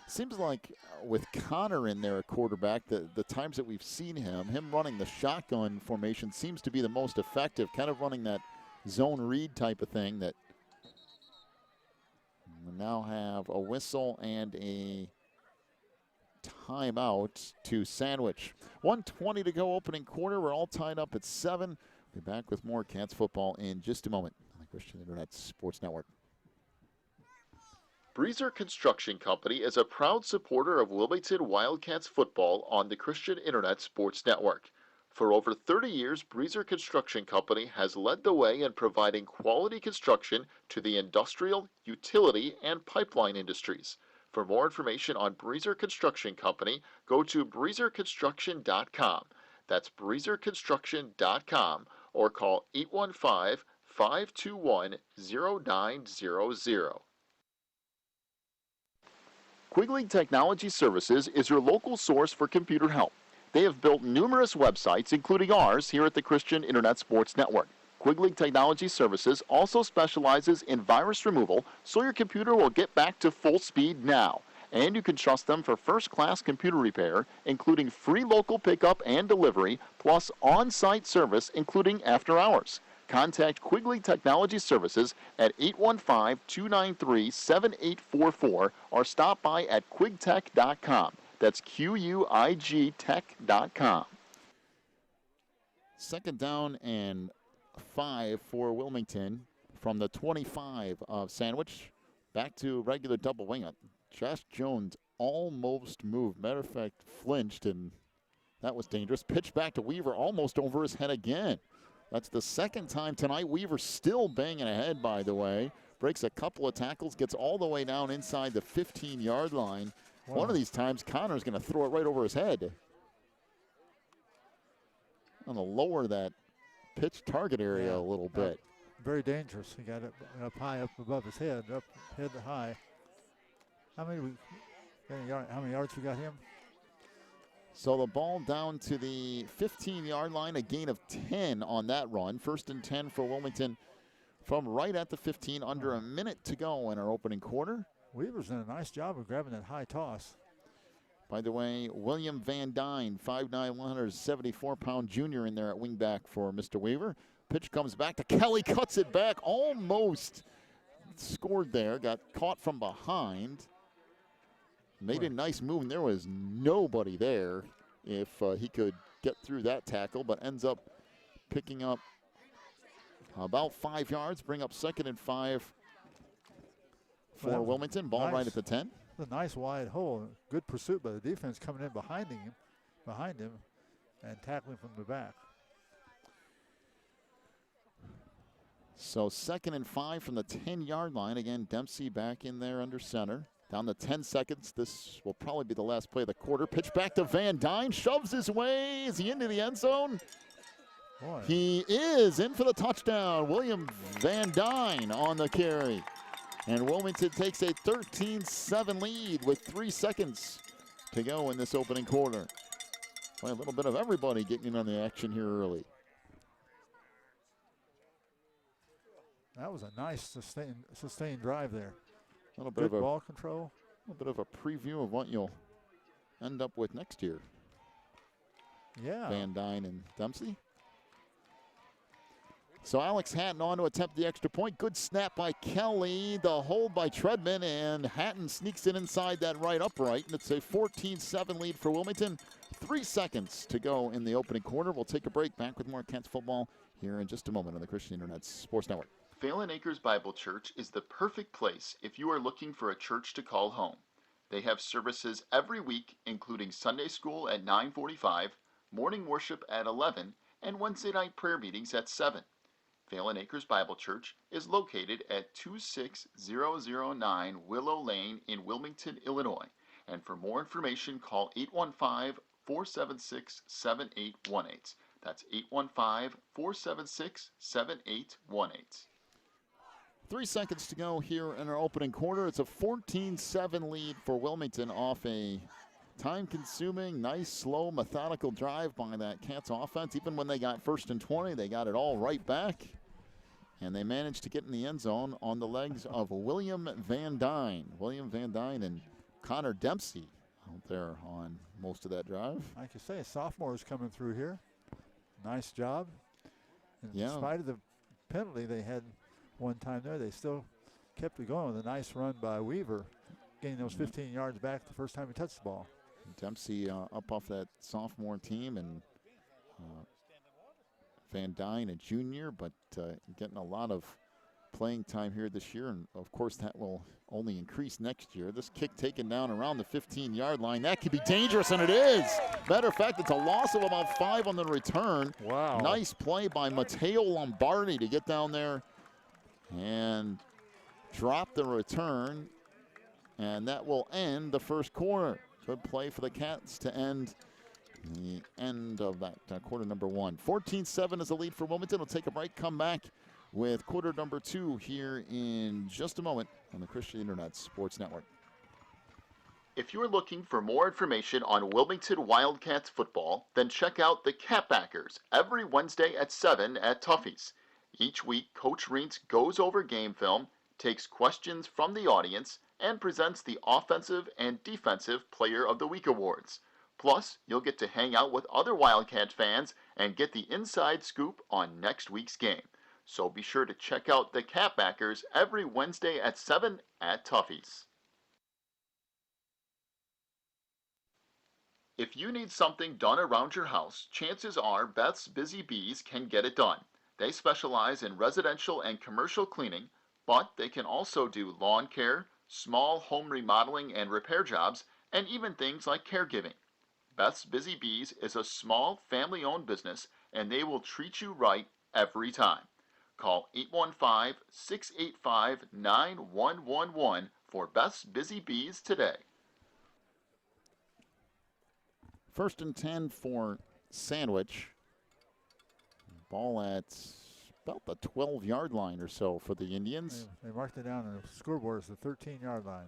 Seems like with Connor in there at quarterback, the times that we've seen him running the shotgun formation seems to be the most effective, kind of running that zone read type of thing. That we now have a whistle and a timeout to Sandwich. 1:20 to go opening quarter. We're all tied up at 7. We'll be back with more Cats football in just a moment on the Christian Internet Sports Network. Breezer Construction Company is a proud supporter of Wilmington Wildcats football on the Christian Internet Sports Network. For over 30 years, Breezer Construction Company has led the way in providing quality construction to the industrial, utility, and pipeline industries. For more information on Breezer Construction Company, go to breezerconstruction.com. That's breezerconstruction.com or call 815-521-0900. Quigley Technology Services is your local source for computer help. They have built numerous websites, including ours, here at the Christian Internet Sports Network. Quigley Technology Services also specializes in virus removal, so your computer will get back to full speed now. And you can trust them for first-class computer repair, including free local pickup and delivery, plus on-site service, including after hours. Contact Quigley Technology Services at 815-293-7844 or stop by at quigtech.com. That's QUIG tech.com. Second down and 5 for Wilmington from the 25 of Sandwich. Back to regular double wing. Josh Jones almost moved. Matter of fact, flinched, and that was dangerous. Pitch back to Weaver, almost over his head again. That's the second time tonight. Weaver still banging ahead, by the way. Breaks a couple of tackles, gets all the way down inside the 15-yard line. Wow. One of these times, Connor's going to throw it right over his head. On the lower that pitch target area a little bit. Very dangerous. He got it up high, up above his head, up head high. How many yards we got him? So the ball down to the 15-yard line, a gain of 10 on that run. 1st and 10 for Wilmington from right at the 15, under a minute to go in our opening quarter. Weaver's done a nice job of grabbing that high toss. By the way, William Van Dyne, 5'9", 174-pound junior in there at wingback for Mr. Weaver. Pitch comes back to Kelly, cuts it back, almost scored there, got caught from behind. Made a nice move, and there was nobody there if he could get through that tackle, but ends up picking up about 5 yards, bring up 2nd and 5 for Wilmington. Ball right at the 10. A nice wide hole. Good pursuit by the defense coming in behind him, and tackling from the back. So 2nd and 5 from the 10-yard line. Again, Dempsey back in there under center. Down to 10 seconds. This will probably be the last play of the quarter. Pitch back to Van Dyne. Shoves his way. Is he into the end zone? Boy. He is in for the touchdown. William Van Dyne on the carry. And Wilmington takes a 13-7 lead with 3 seconds to go in this opening quarter. Well, a little bit of everybody getting in on the action here early. That was a nice sustained drive there. A little bit of ball control. A little bit of a preview of what you'll end up with next year. Yeah. Van Dyne and Dempsey. So Alex Hatton on to attempt the extra point. Good snap by Kelly. The hold by Treadman, and Hatton sneaks it inside that right upright. And it's a 14-7 lead for Wilmington. 3 seconds to go in the opening quarter. We'll take a break. Back with more Cats football here in just a moment on the Christian Internet Sports Network. Phelan Acres Bible Church is the perfect place if you are looking for a church to call home. They have services every week, including Sunday school at 9:45, morning worship at 11, and Wednesday night prayer meetings at 7. Phelan Acres Bible Church is located at 26009 Willow Lane in Wilmington, Illinois. And for more information, call 815-476-7818. That's 815-476-7818. 3 seconds to go here in our opening quarter. It's a 14-7 lead for Wilmington off a time-consuming, nice, slow, methodical drive by that Cats offense. Even when they got 1st and 20, they got it all right back. And they managed to get in the end zone on the legs of William Van Dyne. William Van Dyne and Connor Dempsey out there on most of that drive. Like you say, sophomores coming through here. Nice job. In spite of the penalty they had one time there, they still kept it going with a nice run by Weaver, getting those 15 yards back the first time he touched the ball. Dempsey up off that sophomore team, and Van Dyne, a junior, but getting a lot of playing time here this year, and of course that will only increase next year. This kick taken down around the 15-yard line. That could be dangerous, and it is. Matter of fact, it's a loss of about 5 on the return. Wow. Nice play by Matteo Lombardi to get down there and drop the return. And that will end the first quarter. Good play for the Cats to end the end of that quarter number 1. 14-7 is the lead for Wilmington. We'll take a break, come back with quarter number 2 here in just a moment on the Christian Internet Sports Network. If you're looking for more information on Wilmington Wildcats football, then check out the Catbackers every Wednesday at 7 at Tuffy's. Each week, Coach Reentz goes over game film, takes questions from the audience, and presents the Offensive and Defensive Player of the Week awards. Plus, you'll get to hang out with other Wildcat fans and get the inside scoop on next week's game. So be sure to check out the Catbackers every Wednesday at 7 at Tuffy's. If you need something done around your house, chances are Beth's Busy Bees can get it done. They specialize in residential and commercial cleaning, but they can also do lawn care, small home remodeling and repair jobs, and even things like caregiving. Beth's Busy Bees is a small family-owned business, and they will treat you right every time. Call 815-685-9111 for Beth's Busy Bees today. 1st and 10 for Sandwich. Ball at about the 12-yard line or so for the Indians. They marked it down on the scoreboard as the 13-yard line.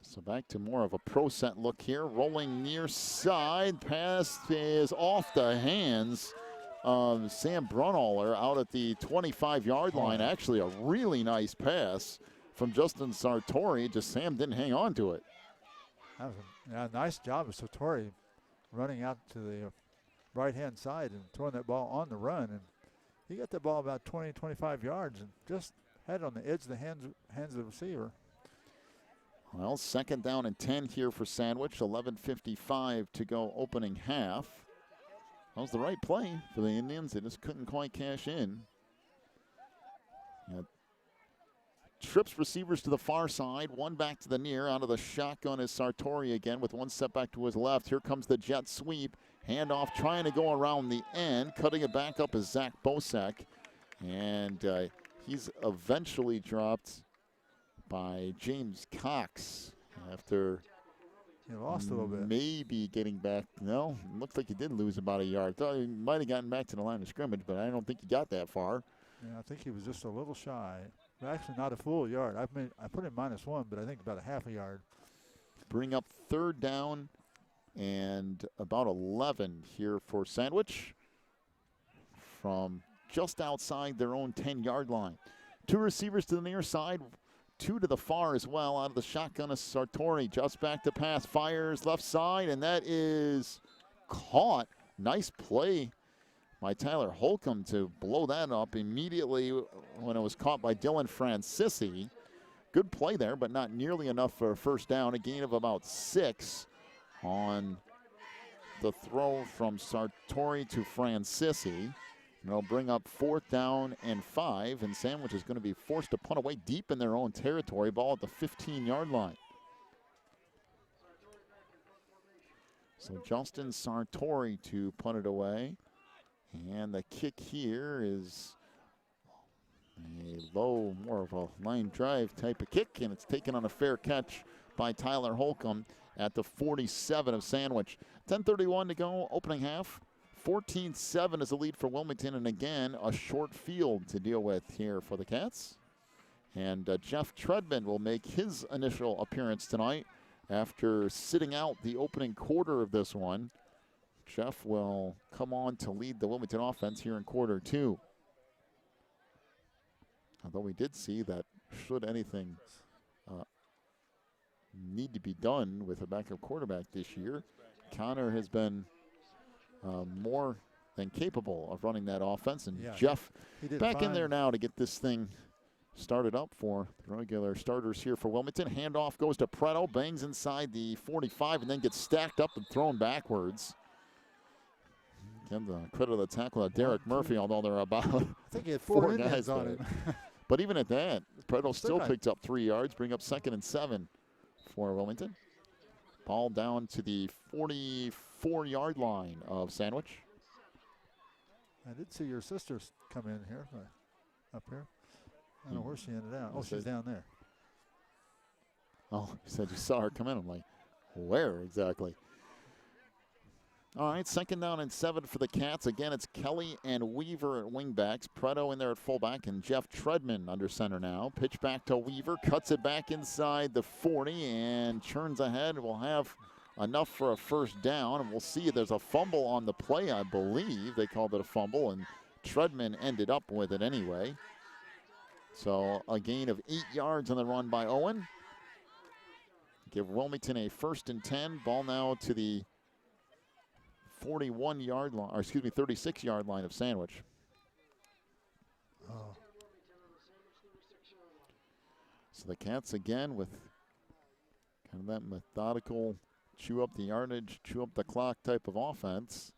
So back to more of a pro set look here. Rolling near side. Pass is off the hands of Sam Brunholler out at the 25-yard line. Actually, a really nice pass from Justin Sartori. Just Sam didn't hang on to it. That was a nice job of Sartori running out to the right-hand side and throwing that ball on the run. And he got the ball about 20, 25 yards and just had it on the edge of the hands of the receiver. Well, 2nd down and 10 here for Sandwich. 11:55 to go opening half. That was the right play for the Indians. They just couldn't quite cash in. Trips receivers to the far side, one back to the near. Out of the shotgun is Sartori again with one step back to his left. Here comes the jet sweep. Handoff trying to go around the end. Cutting it back up is Zach Bosek. And he's eventually dropped by James Cox after he lost a little bit. Maybe getting back. No, it looks like he did lose about a yard. Thought he might have gotten back to the line of scrimmage, but I don't think he got that far. Yeah, I think he was just a little shy. Actually, not a full yard. I put him -1, but I think about a half a yard. Bring up 3rd down and about 11 here for Sandwich from just outside their own 10-yard line. 2 receivers to the near side, 2 to the far as well. Out of the shotgun is Sartori. Just back to pass, fires left side, and that is caught. Nice play by Tyler Holcomb to blow that up immediately when it was caught by Dylan Francisci. Good play there, but not nearly enough for a 1st down. A gain of about 6 on the throw from Sartori to Francisci. And it'll bring up 4th down and 5, and Sandwich is going to be forced to punt away deep in their own territory. Ball at the 15-yard line. So Justin Sartori to punt it away. And the kick here is a low, more of a line drive type of kick, and it's taken on a fair catch by Tyler Holcomb at the 47 of Sandwich. 10:31 to go, opening half. 14-7 is the lead for Wilmington, and again, a short field to deal with here for the Cats. And Jeff Treadman will make his initial appearance tonight after sitting out the opening quarter of this one. Jeff will come on to lead the Wilmington offense here in quarter 2. Although we did see that should anything need to be done with a backup quarterback this year, Connor has been more than capable of running that offense. And Jeff back in there now to get this thing started up for the regular starters here for Wilmington. Handoff goes to Preto, bangs inside the 45, and then gets stacked up and thrown backwards. Give the credit of the tackle of Derek Murphy, although there are about I think he had 4 guys on it. But even at that, Preto still picked up 3 yards, bring up 2nd and 7 for Wilmington. Ball down to the 44-yard line of Sandwich. I did see your sister come in here, up here. I don't know where she ended up. Oh, she's down there. Oh, he said you saw her come in. I'm like, where exactly? All right, 2nd down and 7 for the Cats. Again, it's Kelly and Weaver at wingbacks. Preto in there at fullback, and Jeff Treadman under center now. Pitch back to Weaver, cuts it back inside the 40 and churns ahead. We'll have enough for a 1st down, and we'll see there's a fumble on the play, I believe. They called it a fumble, and Treadman ended up with it anyway. So a gain of 8 yards on the run by Owen. Give Wilmington a 1st and 10. Ball now to the 41-yard line, or excuse me, 36-yard line of Sandwich. Oh. So the Cats again with kind of that methodical chew up the yardage, chew up the clock type of offense.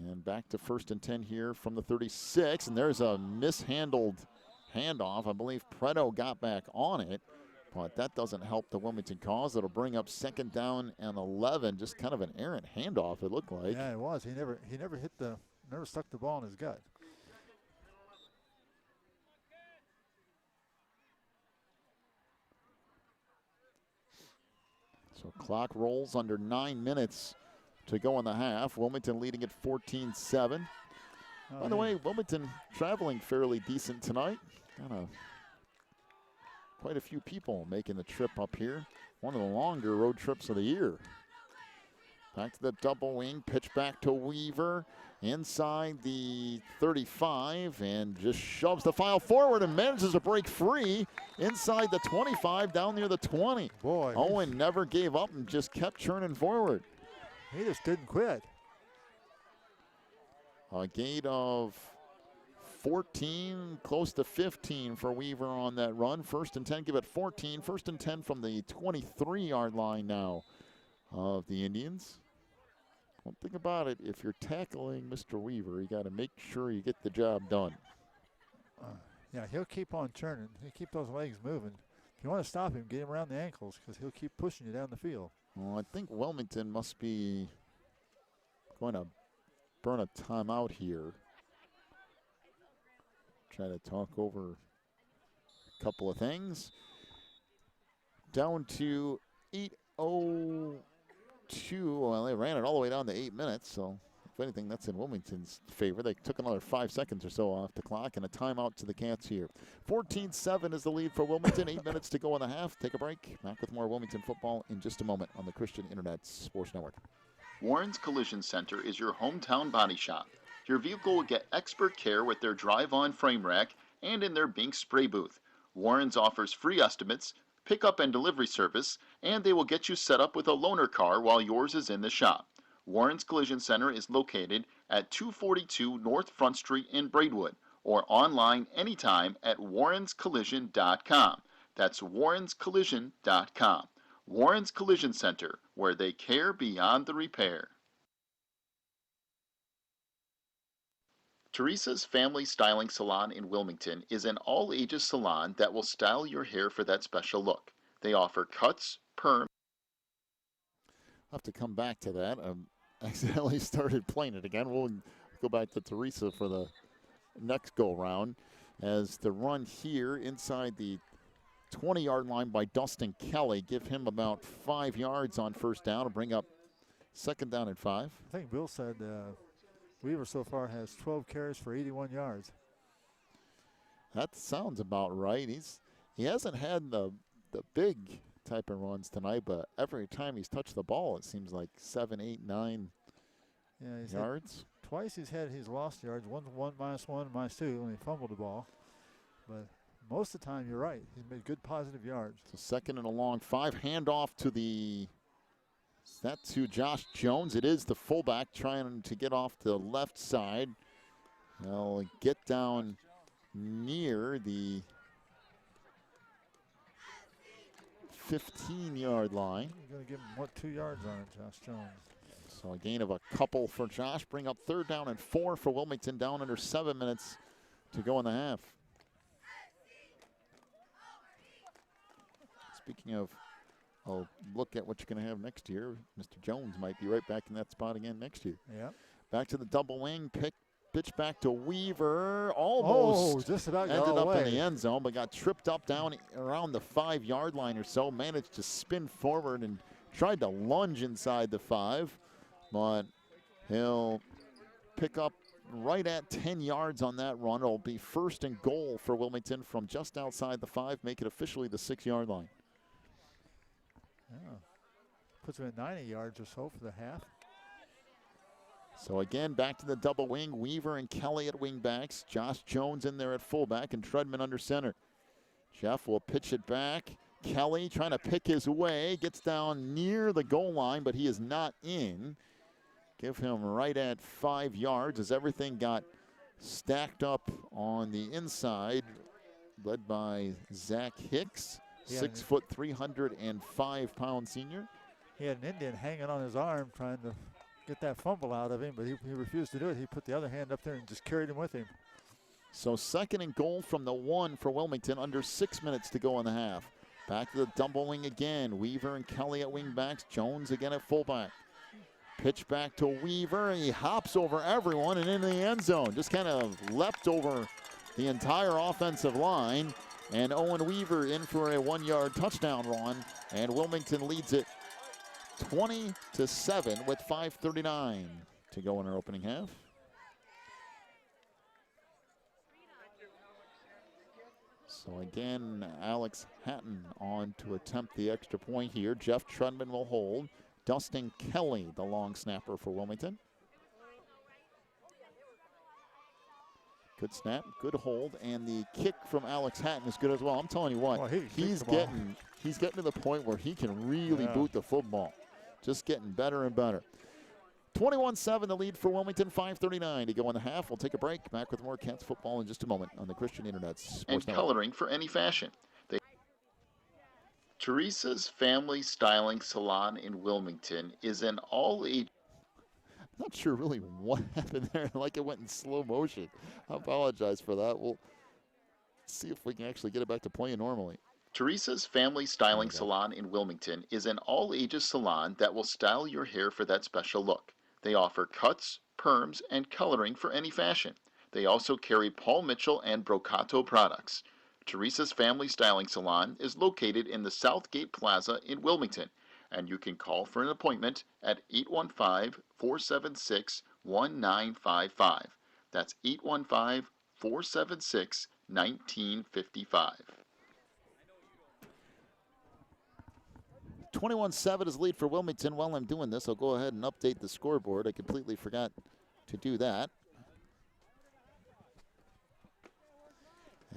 And back to 1st and 10 here from the 36. And there's a mishandled handoff. I believe Preto got back on it, but that doesn't help the Wilmington cause. It'll bring up 2nd down and 11. Just kind of an errant handoff, it looked like. Yeah, it was. He never stuck the ball in his gut. So clock rolls under 9 minutes to go in the half. Wilmington leading at 14-7. By the way, Wilmington traveling fairly decent tonight. Quite a few people making the trip up here. One of the longer road trips of the year. Back to the double wing, pitch back to Weaver. Inside the 35 and just shoves the file forward and manages to break free inside the 25 down near the 20. Boy. Owen never gave up and just kept churning forward. He just didn't quit. A gain of 14, close to 15 for Weaver on that run. 1st and 10, give it 14. 1st and 10 from the 23-yard line now of the Indians. One thing about it, if you're tackling Mr. Weaver, you got to make sure you get the job done. Yeah, he'll keep on churning. He'll keep those legs moving. If you want to stop him, get him around the ankles because he'll keep pushing you down the field. Well, I think Wilmington must be going to burn a timeout here. Try to talk over a couple of things. Down to 8:02. Well, they ran it all the way down to 8 minutes, so if anything, that's in Wilmington's favor. They took another 5 seconds or so off the clock, and a timeout to the Cats here. 14-7 is the lead for Wilmington. 8 minutes to go in the half. Take a break. Back with more Wilmington football in just a moment on the Christian Internet Sports Network. Warren's Collision Center is your hometown body shop. Your vehicle will get expert care with their drive-on frame rack and in their Bink spray booth. Warren's offers free estimates, pickup and delivery service, and they will get you set up with a loaner car while yours is in the shop. Warren's Collision Center is located at 242 North Front Street in Braidwood, or online anytime at warrenscollision.com. That's warrenscollision.com. Warren's Collision Center, where they care beyond the repair. Teresa's Family Styling Salon in Wilmington is an all-ages salon that will style your hair for that special look. They offer cuts, perm. I'll have to come back to that. I accidentally started playing it again. We'll go back to Teresa for the next go-round as the run here inside the 20-yard line by Dustin Kelly. Give him about 5 yards on 1st down to bring up 2nd down and 5. I think Bill said Weaver so far has 12 carries for 81 yards. That sounds about right. He hasn't had the big type of runs tonight, but every time he's touched the ball, it seems like 7, 8, 9 yards. Twice he's lost yards. One -1, -2 when he fumbled the ball. But most of the time, you're right. He's made good positive yards. So 2nd and a long 5. Handoff to Josh Jones. It is the fullback trying to get off the left side. He'll get down near the 15-yard line. You're going to give him, 2 yards on it, Josh Jones. So a gain of a couple for Josh. Bring up 3rd down and 4 for Wilmington, down under 7 minutes to go in the half. Speaking of, I'll look at what you're going to have next year. Mr. Jones might be right back in that spot again next year. Yeah. Back to the double wing, Pitch back to Weaver. Almost just about got ended all up the way. in the end zone, but got tripped up down around the 5-yard line or so. Managed to spin forward and tried to lunge inside the 5, but he'll pick up right at 10 yards on that run. It'll be 1st and goal for Wilmington from just outside the 5, make it officially the 6-yard line. Yeah. Puts him at 90 yards or so for the half. So again, back to the double wing. Weaver and Kelly at wing backs. Josh Jones in there at fullback and Treadman under center. Jeff will pitch it back. Kelly trying to pick his way. Gets down near the goal line, but he is not in. Give him right at 5 yards as everything got stacked up on the inside, led by Zach Hicks, Yeah, 6 foot, 305-pound senior. He had an Indian hanging on his arm trying to get that fumble out of him, but he refused to do it. He put the other hand up there and just carried him with him. So 2nd and goal from the 1 for Wilmington, under 6 minutes to go in the half. Back to the double wing again. Weaver and Kelly at wing backs. Jones again at fullback. Pitch back to Weaver, and he hops over everyone and into the end zone. Just kind of leapt over the entire offensive line. And Owen Weaver in for a 1-yard touchdown run. And Wilmington leads it 20-7 with 5:39 to go in our opening half. So again, Alex Hatton on to attempt the extra point here. Jeff Trudman will hold. Dustin Kelly, the long snapper for Wilmington. Good snap, good hold, and the kick from Alex Hatton is good as well. I'm telling you what, Well, he's getting to the point where he can really boot the football. Just getting better and better. 21-7 the lead for Wilmington, 5:39 to go in the half. We'll take a break. Back with more Cats football in just a moment on the Christian Internet Sports And Network. coloring for any fashion. Teresa's Family Styling Salon in Wilmington is an all-age. Not sure really what happened there. Like it went in slow motion. I apologize for that. We'll see if we can actually get it back to playing normally. Teresa's Family Styling Salon in Wilmington is an all-ages salon that will style your hair for that special look. They offer cuts, perms, and coloring for any fashion. They also carry Paul Mitchell and Brocato products. Teresa's Family Styling Salon is located in the Southgate Plaza in Wilmington, and you can call for an appointment at 815-476-1955. That's 815-476-1955. 21-7 is lead for Wilmington. While I'm doing this, I'll go ahead and update the scoreboard. I completely forgot to do that.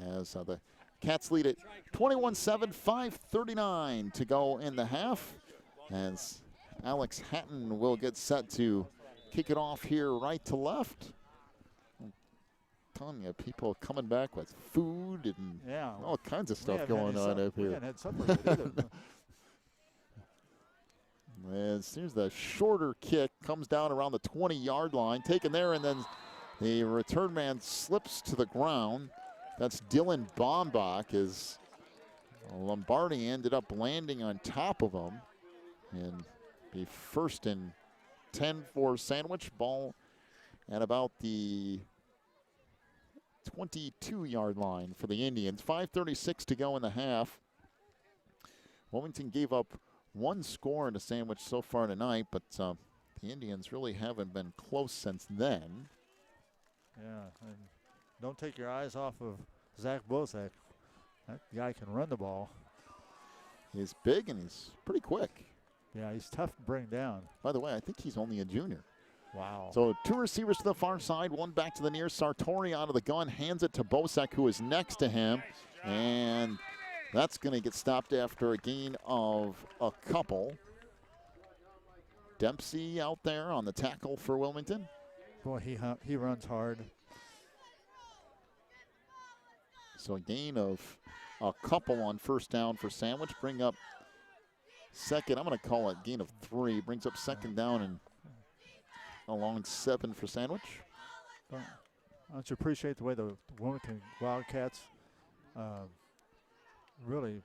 As the Cats lead it 21-7, 5:39 to go in the half. As Alex Hatton will get set to kick it off here right to left. I'm telling you, people coming back with food and all kinds of stuff going on up here. We haven't had supper yet either. As here's the shorter kick, comes down around the 20-yard line, taken there, and then the return man slips to the ground. That's Dylan Bombach, as Lombardi ended up landing on top of him. And be 1st and 10 for Sandwich. Ball at about the 22-yard line for the Indians. 5:36 to go in the half. Wilmington gave up 1 score in the Sandwich so far tonight, but the Indians really haven't been close since then. Yeah, and don't take your eyes off of Zach Bozak. That guy can run the ball. He's big and he's pretty quick. Yeah, he's tough to bring down. By the way, I think he's only a junior. Wow. So 2 receivers to the far side, 1 back to the near. Sartori out of the gun, hands it to Bozak, who is next to him. And that's going to get stopped after a gain of a couple. Dempsey out there on the tackle for Wilmington. Boy, he runs hard. So a gain of a couple on 1st down for Sandwich. Bring up 2nd. I'm going to call it gain of 3. Brings up 2nd down and along 7 for Sandwich. Don't you appreciate the way the Wilmington Wildcats really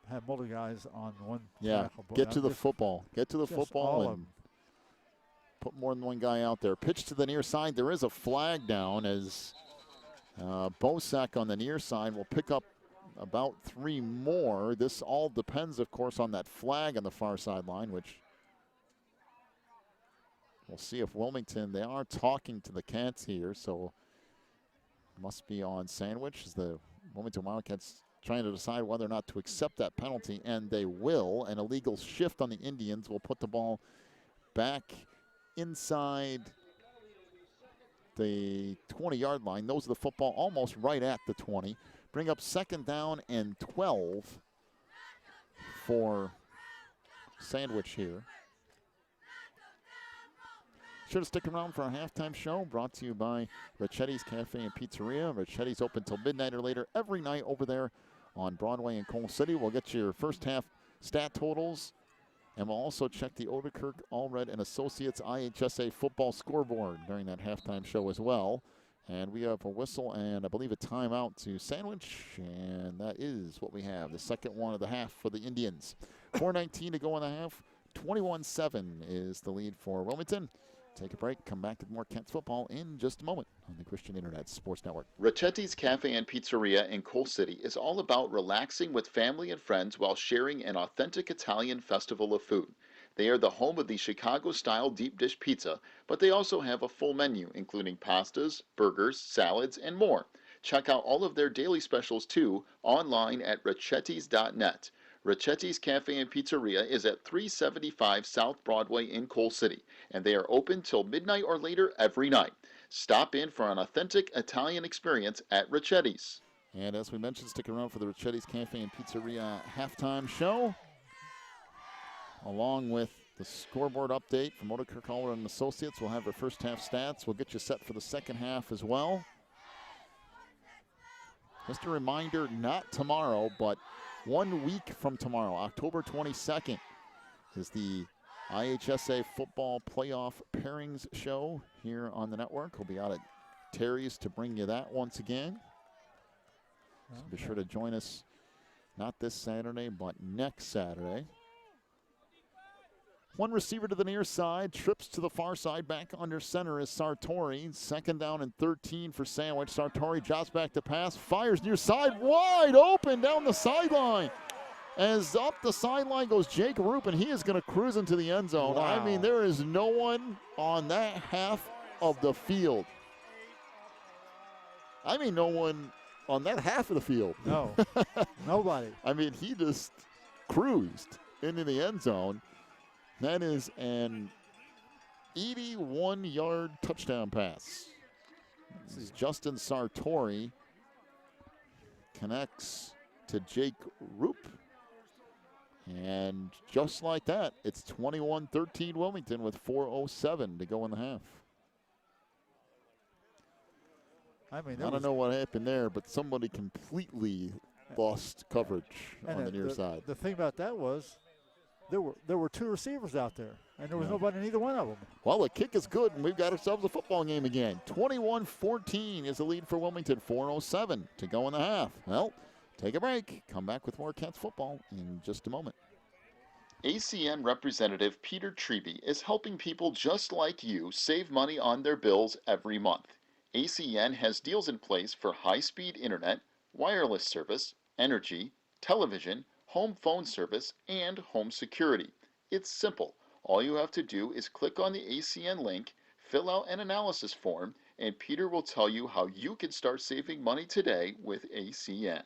have multiple guys on one tackle. Get to the football. Get to the football. And put more than one guy out there. Pitch to the near side. There is a flag down as Bosak on the near side will pick up about 3 more. This all depends, of course, on that flag on the far sideline, which we'll see if Wilmington, they are talking to the Cats here, so must be on Sandwich as the Wilmington Wildcats trying to decide whether or not to accept that penalty, and they will. An illegal shift on the Indians will put the ball back inside the 20-yard line. Those are the football almost right at the 20. Bring up 2nd down and 12 for Sandwich here. Sure to stick around for our halftime show, brought to you by Ricchetti's Cafe and Pizzeria. Ricchetti's open till midnight or later every night over there on Broadway in Coal City. We'll get your first half stat totals, and we'll also check the Odekirk Allred and Associates IHSA football scoreboard during that halftime show as well. And we have a whistle and I believe a timeout to Sandwich, and that is what we have. The second one of the half for the Indians. 4:19 to go in the half. 21-7 is the lead for Wilmington. Take a break, come back to more Kents football in just a moment on the Christian Internet Sports Network. Ricchetti's Cafe and Pizzeria in Coal City is all about relaxing with family and friends while sharing an authentic Italian festival of food. They are the home of the Chicago-style deep dish pizza, but they also have a full menu, including pastas, burgers, salads, and more. Check out all of their daily specials, too, online at ricchettis.net. Ricchetti's Cafe and Pizzeria is at 375 South Broadway in Coal City, and they are open till midnight or later every night. Stop in for an authentic Italian experience at Ricchetti's. And as we mentioned, stick around for the Ricchetti's Cafe and Pizzeria halftime show, along with the scoreboard update from Odekirk Allred and Associates. We'll have our first half stats. We'll get you set for the second half as well. Just a reminder, not tomorrow, but 1 week from tomorrow, October 22nd, is the IHSA Football Playoff Pairings Show here on the network. We'll be out at Terry's to bring you that once again. So be sure to join us, not this Saturday, but next Saturday. One receiver to the near side, trips to the far side, back under center is Sartori. 2nd down and 13 for Sandwich. Sartori drops back to pass, fires near side, wide open down the sideline. As up the sideline goes Jake Roop, and he is going to cruise into the end zone. Wow. I mean, there is no one on that half of the field. I mean, no one on that half of the field. No, nobody. I mean, he just cruised into the end zone. That is an 81-yard touchdown pass. This is Justin Sartori connects to Jake Roop. And just like that, it's 21-13 Wilmington with 4:07 to go in the half. I mean, I don't know what happened there, but somebody completely lost coverage on the near side. The thing about that was there were 2 receivers out there, and there was nobody in either one of them. Well, the kick is good, and we've got ourselves a football game again. 21-14 is the lead for Wilmington, 4:07 to go in the half. Well, take a break. Come back with more Cats football in just a moment. ACN Representative Peter Treby is helping people just like you save money on their bills every month. ACN has deals in place for high-speed internet, wireless service, energy, television, home phone service, and home security. It's simple. All you have to do is click on the ACN link, fill out an analysis form, and Peter will tell you how you can start saving money today with ACN.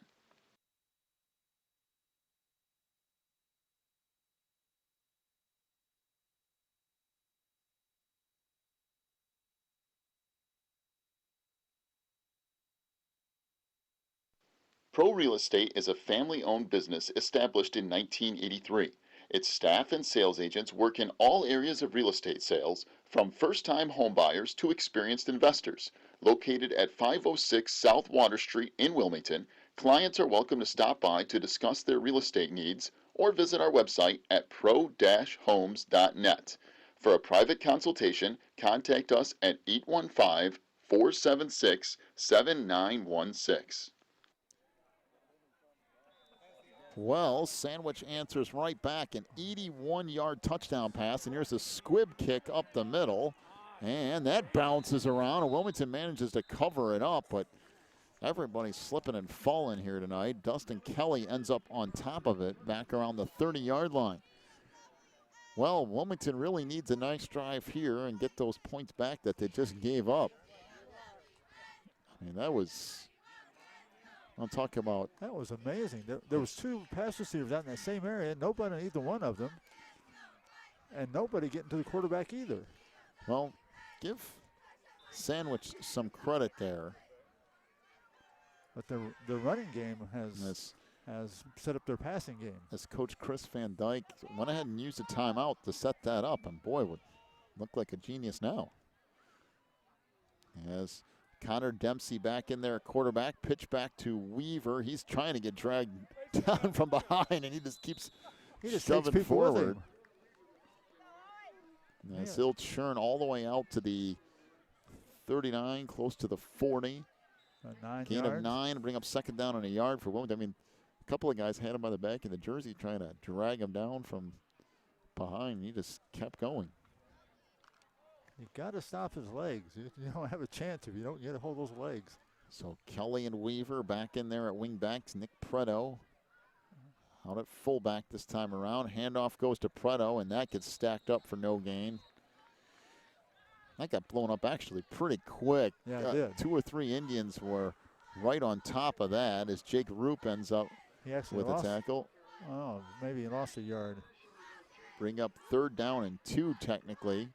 Pro Real Estate is a family-owned business established in 1983. Its staff and sales agents work in all areas of real estate sales, from first-time homebuyers to experienced investors. Located at 506 South Water Street in Wilmington, clients are welcome to stop by to discuss their real estate needs or visit our website at pro-homes.net. For a private consultation, contact us at 815-476-7916. Well, Sandwich answers right back, an 81-yard touchdown pass, and here's a squib kick up the middle, and that bounces around, and Wilmington manages to cover it up, but everybody's slipping and falling here tonight. Dustin Kelly ends up on top of it, back around the 30-yard line. Well, Wilmington really needs a nice drive here and get those points back that they just gave up. I mean, that was... I'll talk about. That was amazing. There was 2 pass receivers out in that same area, nobody on either one of them, and nobody getting to the quarterback either. Well, give Sandwich some credit there. But the running game has set up their passing game. As Coach Chris Van Dyke went ahead and used a timeout to set that up, and boy, would look like a genius now. As Connor Dempsey back in there, quarterback, pitch back to Weaver. He's trying to get dragged down from behind, and he just keeps shoving forward. As he'll churn all the way out to the 39, close to the 40. 9 Gain yards. of 9, bring up second down and a yard for Wilmington. I mean, a couple of guys had him by the back in the jersey trying to drag him down from behind. He just kept going. You got to stop his legs. You don't have a chance if you don't get a hold of those legs. So Kelly and Weaver back in there at wing backs. Nick Preto out at fullback this time around. Handoff goes to Preto, and that gets stacked up for no gain. That got blown up actually pretty quick. Yeah, it did. 2 or 3 Indians were right on top of that as Jake Roop ends up with a tackle. Oh, maybe he lost a yard. Bring up third down and 2 technically.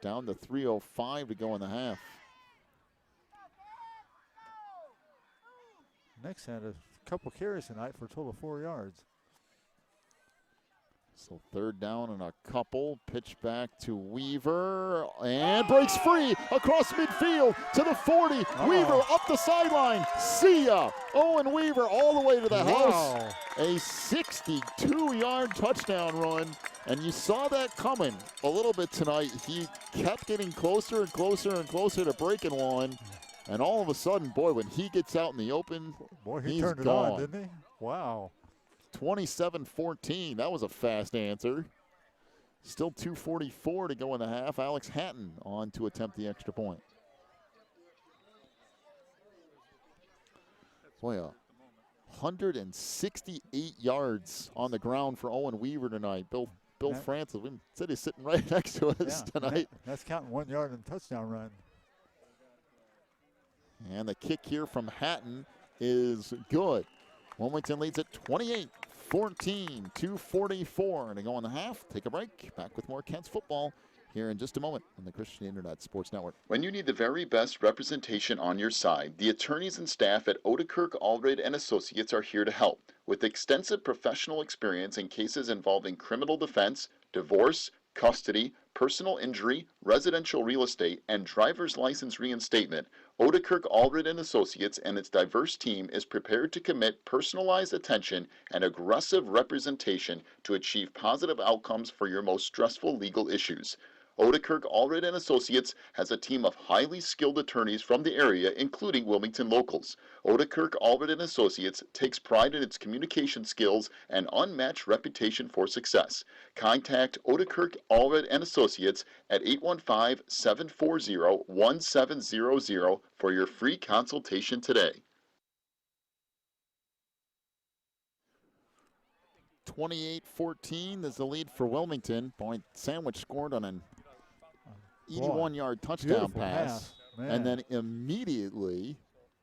Down to 3:05 to go in the half. Next had a couple carries tonight for a total of 4 yards. So third down and a couple. Pitch back to Weaver and breaks free across midfield to the 40. Weaver up the sideline. See ya. Owen Weaver all the way to the house. A 62-yard touchdown run. And you saw that coming a little bit tonight. He kept getting closer and closer and closer to breaking one. And all of a sudden, boy, when he gets out in the open, boy, he he's turned it gone. on, didn't he? Wow. 27-14. That was a fast answer. Still 2:44 to go in the half. Alex Hatton on to attempt the extra point. Boy, 168 yards on the ground for Owen Weaver tonight. Bill Francis said he's sitting right next to us tonight. That's counting 1 yard and touchdown run. And the kick here from Hatton is good. Wilmington leads at 28-14, 2:44 to go in the half. Take a break. Back with more Kent's football here in just a moment on the Christian Internet Sports Network. When you need the very best representation on your side, the attorneys and staff at Odekirk, Allred & Associates are here to help. With extensive professional experience in cases involving criminal defense, divorce, custody, personal injury, residential real estate, and driver's license reinstatement, Odekirk, Allred & Associates and its diverse team is prepared to commit personalized attention and aggressive representation to achieve positive outcomes for your most stressful legal issues. Odekirk, Allred & Associates has a team of highly skilled attorneys from the area, including Wilmington locals. Odekirk, Allred & Associates takes pride in its communication skills and unmatched reputation for success. Contact Odekirk, Allred & Associates at 815-740-1700 for your free consultation today. 28-14 is the lead for Wilmington. Point Sandwich scored on an 81-yard touchdown pass. And then immediately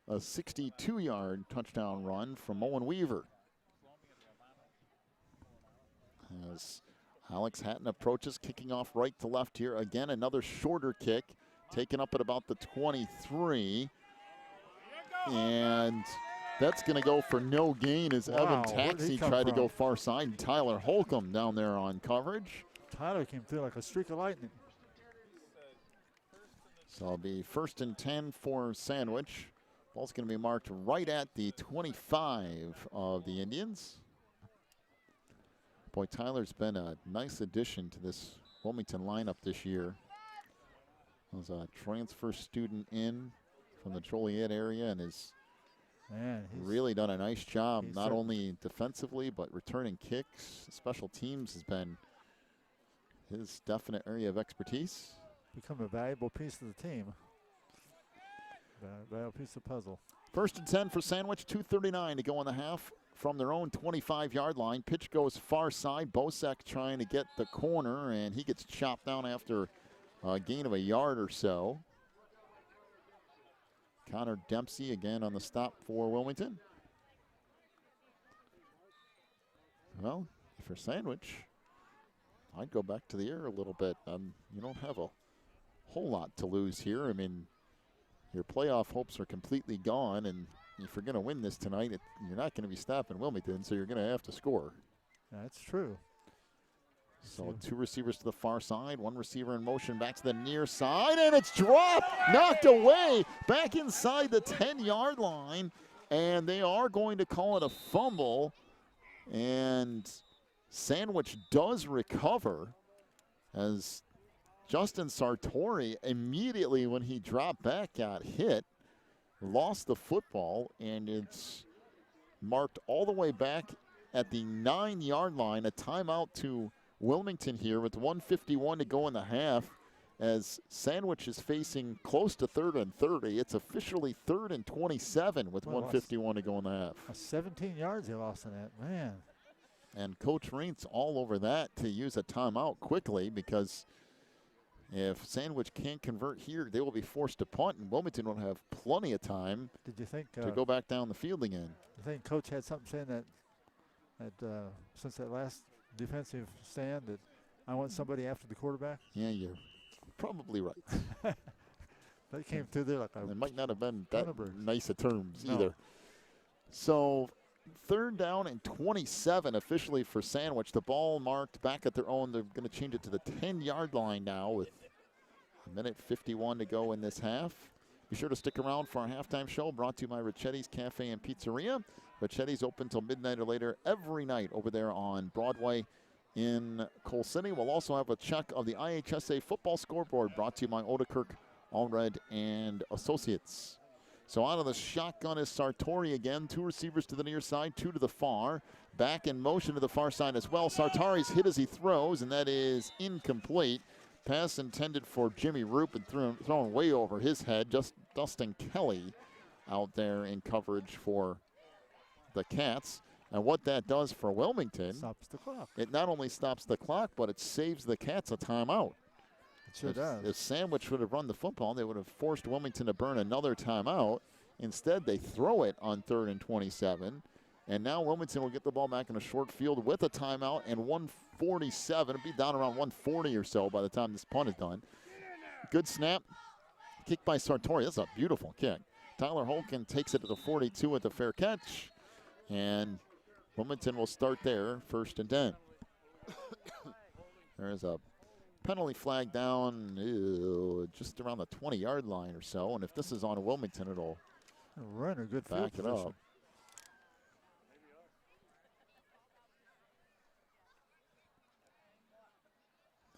a 62-yard touchdown run from Owen Weaver. As Alex Hatton approaches, kicking off right to left here. Again, another shorter kick, taken up at about the 23. And that's going to go for no gain as Evan Taxi tried to go far side. And Tyler Holcomb down there on coverage. Tyler came through like a streak of lightning. So it'll be 1st and 10 for Sandwich. Ball's going to be marked right at the 25 of the Indians. Boy, Tyler's been a nice addition to this Wilmington lineup this year. Was a transfer student in from the Joliet area and has Man, he's really done a nice job, he's not certain- only defensively, but returning kicks. Special teams has been his definite area of expertise. become a valuable piece of the team. Valuable piece of the puzzle. 1st and 10 for Sandwich, 2:39 to go in the half from their own 25-yard line. Pitch goes far side. Bosek trying to get the corner, and he gets chopped down after a gain of a yard or so. Connor Dempsey again on the stop for Wilmington. Well, if you're Sandwich, I'd go back to the air a little bit. You don't have a whole lot to lose here. I mean, your playoff hopes are completely gone, and if you're going to win this tonight, you're not going to be stopping Wilmington, so you're going to have to score. That's true. So 2 receivers to the far side, 1 receiver in motion back to the near side, and it's dropped, knocked away, back inside the 10-yard line, and they are going to call it a fumble, and Sandwich does recover as Justin Sartori immediately when he dropped back got hit, lost the football, and it's marked all the way back at the 9-yard line, a timeout to Wilmington here with 1:51 to go in the half as Sandwich is facing close to 3rd and 30. It's officially 3rd and 27 with 1:51 to go in the half. 17 yards they lost in that, man. And Coach Reince all over that to use a timeout quickly because if Sandwich can't convert here, they will be forced to punt, and Wilmington will have plenty of time Did you think to go back down the field again. I think Coach had something saying that since that last defensive stand that I want somebody after the quarterback? Yeah, you're probably right. That came through there like a It might not have been that Thunderbird. nice of terms No. either. So 3rd down and 27 officially for Sandwich. The ball marked back at their own. They're going to change it to the 10-yard line now with 1:51 to go in this half. Be sure to stick around for our halftime show brought to you by Ricchetti's Cafe and Pizzeria. Ricchetti's open till midnight or later every night over there on Broadway in Coal City. We'll also have a check of the IHSA football scoreboard brought to you by Odekirk, Allred, and Associates. So out of the shotgun is Sartori again. 2 receivers to the near side, 2 to the far. Back in motion to the far side as well. Sartori's hit as he throws, and that is incomplete. Pass intended for Jimmy Roop and thrown way over his head. Just Dustin Kelly out there in coverage for the Cats. And what that does for Wilmington, stops the clock. it not only stops the clock, but it saves the Cats a timeout. It sure does. If Sandwich would have run the football, they would have forced Wilmington to burn another timeout. Instead, they throw it on 3rd and 27. And now Wilmington will get the ball back in a short field with a timeout and 1:47. It'll be down around 1:40 or so by the time this punt is done. Good snap. Kick by Sartori. That's a beautiful kick. Tyler Holken takes it to the 42 with a fair catch. And Wilmington will start there, 1st and 10. There's a penalty flag down just around the 20-yard line or so. And if this is on Wilmington, it'll Runner, good field back it position. up.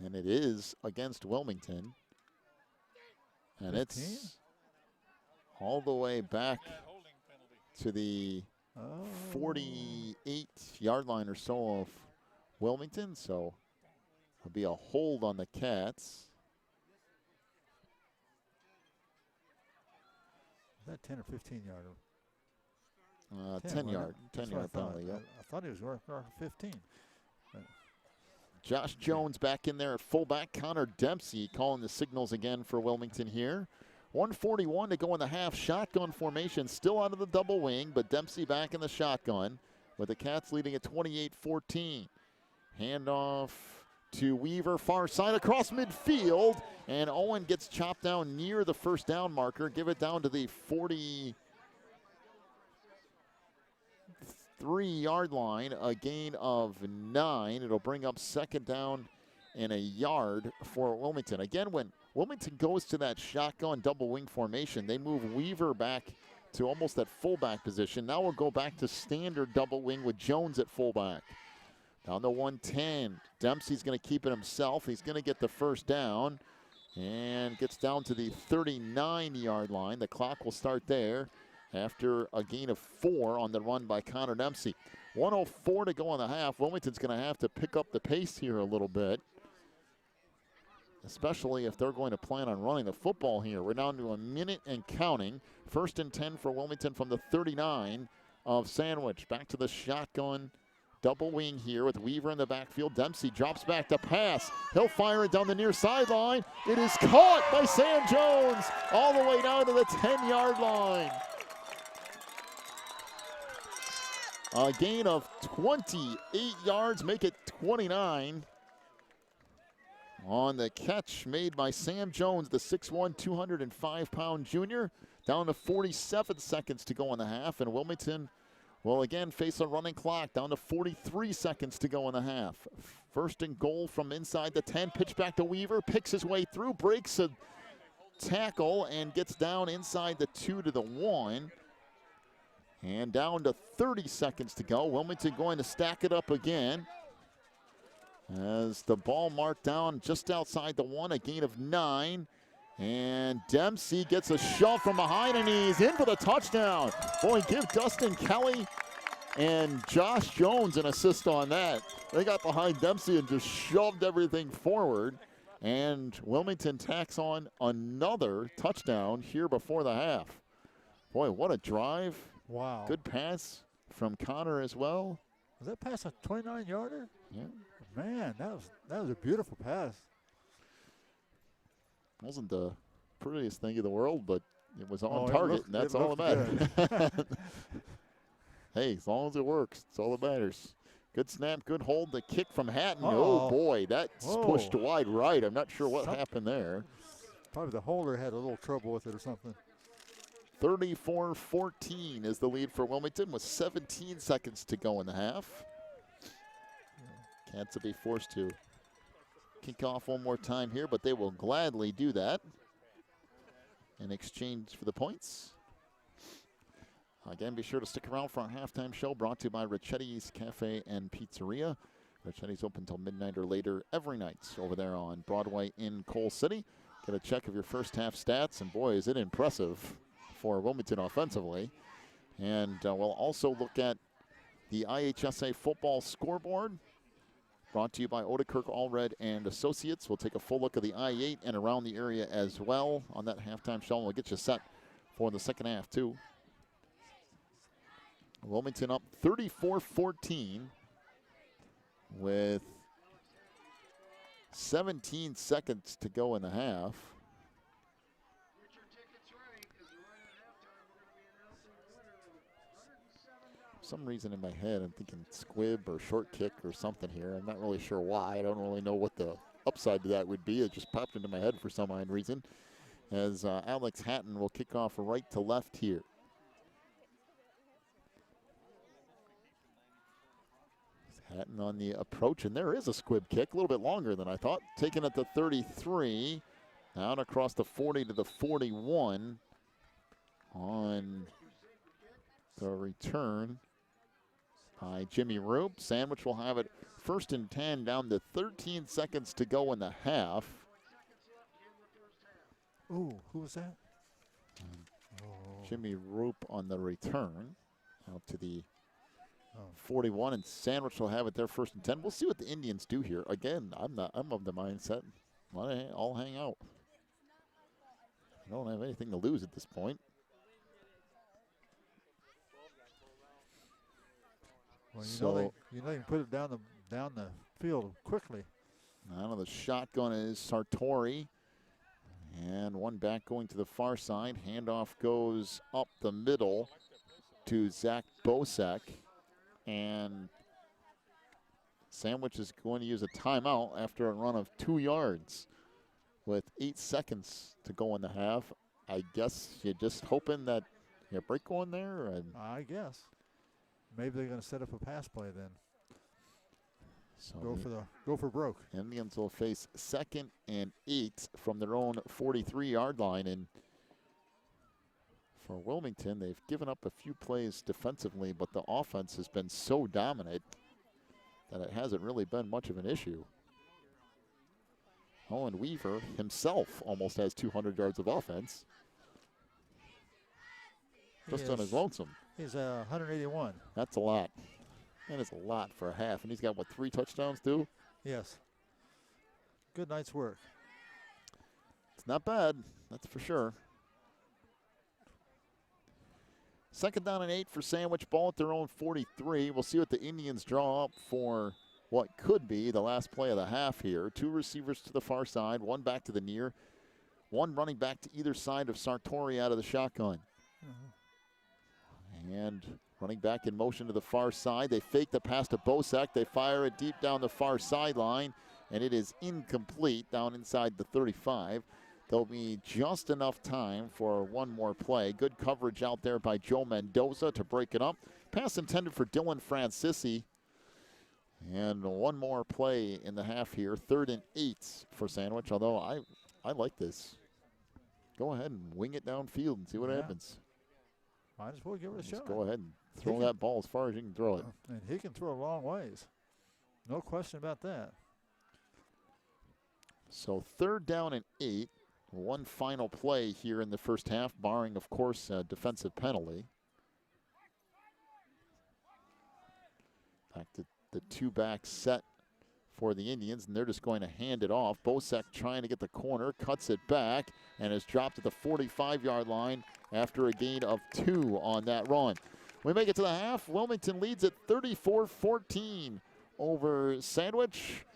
And it is against Wilmington. And 15? it's all the way back to the 48-yard line or so of Wilmington. So it'll be a hold on the Cats. Is that 10 or 15 yarder? 10-yard penalty. Yeah. I thought he was worth 15. Josh Jones back in there at fullback. Connor Dempsey calling the signals again for Wilmington here. 1:41 to go in the half. Shotgun formation still out of the double wing, but Dempsey back in the shotgun with the Cats leading at 28-14. Handoff to Weaver, far side across midfield, and Owen gets chopped down near the 1st down marker. Give it down to the 43-yard line, a gain of 9. It'll bring up 2nd down and a yard for Wilmington. Again, when Wilmington goes to that shotgun double wing formation, they move Weaver back to almost that fullback position. Now we'll go back to standard double wing with Jones at fullback. Down to 110. Dempsey's going to keep it himself. He's going to get the 1st down and gets down to the 39-yard line. The clock will start there after a gain of 4 on the run by Connor Dempsey. 1:04 to go in the half. Wilmington's going to have to pick up the pace here a little bit, especially if they're going to plan on running the football here. We're down to a minute and counting. 1st and 10 for Wilmington from the 39 of Sandwich. Back to the shotgun double wing here with Weaver in the backfield. Dempsey drops back to pass. He'll fire it down the near sideline. It is caught by Sam Jones all the way down to the 10-yard line. A gain of 28 yards, make it 29. On the catch made by Sam Jones, the 6'1", 205-pound junior. Down to 47 seconds to go in the half, and Wilmington will again face a running clock. Down to 43 seconds to go in the half. 1st and goal from inside the 10. Pitch back to Weaver, picks his way through, breaks a tackle, and gets down inside the 2 to the 1. And down to 30 seconds to go. Wilmington going to stack it up again. As the ball marked down just outside the 1, a gain of 9. And Dempsey gets a shove from behind, and he's in for the touchdown. Boy, give Dustin Kelly and Josh Jones an assist on that. They got behind Dempsey and just shoved everything forward. And Wilmington tacks on another touchdown here before the half. Boy, what a drive. Wow. Good pass from Connor as well. Was that pass a 29-yarder? Yeah. Man, that was a beautiful pass. Wasn't the prettiest thing in the world, but it was on it target, looked- and that's it all that looked matters. Hey, as long as it works, it's all that matters. Good snap, good hold. The kick from Hatton. Uh-oh. Oh, boy, that's Whoa. pushed wide right. I'm not sure what happened there. Probably the holder had a little trouble with it or something. 34-14 is the lead for Wilmington with 17 seconds to go in the half. Cats will be forced to kick off one more time here, but they will gladly do that in exchange for the points. Again, be sure to stick around for our halftime show brought to you by Ricchetti's Cafe and Pizzeria. Ricchetti's open until midnight or later every night over there on Broadway in Coal City. Get a check of your first half stats, and boy, is it impressive for Wilmington offensively. And we'll also look at the IHSA football scoreboard brought to you by Odekirk Allred and Associates. We'll take a full look at the I-8 and around the area as well on that halftime show. We'll get you set for the second half too. Wilmington up 34-14 with 17 seconds to go in the half. For some reason in my head, I'm thinking squib or short kick or something here. I'm not really sure why. I don't really know what the upside to that would be. It just popped into my head for some odd reason. As Alex Hatton will kick off right to left here. Hatton on the approach, and there is a squib kick, a little bit longer than I thought. Taken at the 33, out across the 40 to the 41 on the return by Jimmy Roop. Sandwich will have it 1st and 10, down to 13 seconds to go in the half. Ooh, who was that? Jimmy Roop on the return out to the 41, and Sandwich will have it there 1st and 10. We'll see what the Indians do here. Again, I'm of the mindset, I'll hang out. I don't have anything to lose at this point. Well, you know they can put it down the field quickly. Out of the shotgun is Sartori. And one back going to the far side. Handoff goes up the middle to Zach Bosek. And Sandwich is going to use a timeout after a run of 2 yards with 8 seconds to go in the half. I guess you're just hoping that you break one there. And I guess. Maybe they're going to set up a pass play then. so Go for broke. Indians will face 2nd and 8 from their own 43-yard line. And for Wilmington, they've given up a few plays defensively, but the offense has been so dominant that it hasn't really been much of an issue. Owen Weaver himself almost has 200 yards of offense. just on his lonesome. He's 181. That's a lot. That is a lot for a half. And he's got, what, 3 touchdowns, too? Yes. Good night's work. It's not bad, that's for sure. 2nd down and 8 for Sandwich. Ball at their own 43. We'll see what the Indians draw up for what could be the last play of the half here. 2 receivers to the far side, 1 back to the near, 1 running back to either side of Sartori out of the shotgun. And running back in motion to the far side. They fake the pass to Bosak. They fire it deep down the far sideline, and it is incomplete down inside the 35. There'll be just enough time for 1 more play. Good coverage out there by Joe Mendoza to break it up. Pass intended for Dylan Francisci. And 1 more play in the half here. 3rd and 8 for Sandwich, although I like this. Go ahead and wing it downfield and see what happens. Might as well give it a shot. Go ahead and throw that ball as far as you can throw it. And he can throw a long ways. No question about that. So 3rd down and 8. 1 final play here in the first half, barring, of course, a defensive penalty. Back to the 2-back set for the Indians, and they're just going to hand it off. Bosak trying to get the corner, cuts it back, and is dropped at the 45-yard line after a gain of 2 on that run. We make it to the half. Wilmington leads at 34-14 over Sandwich.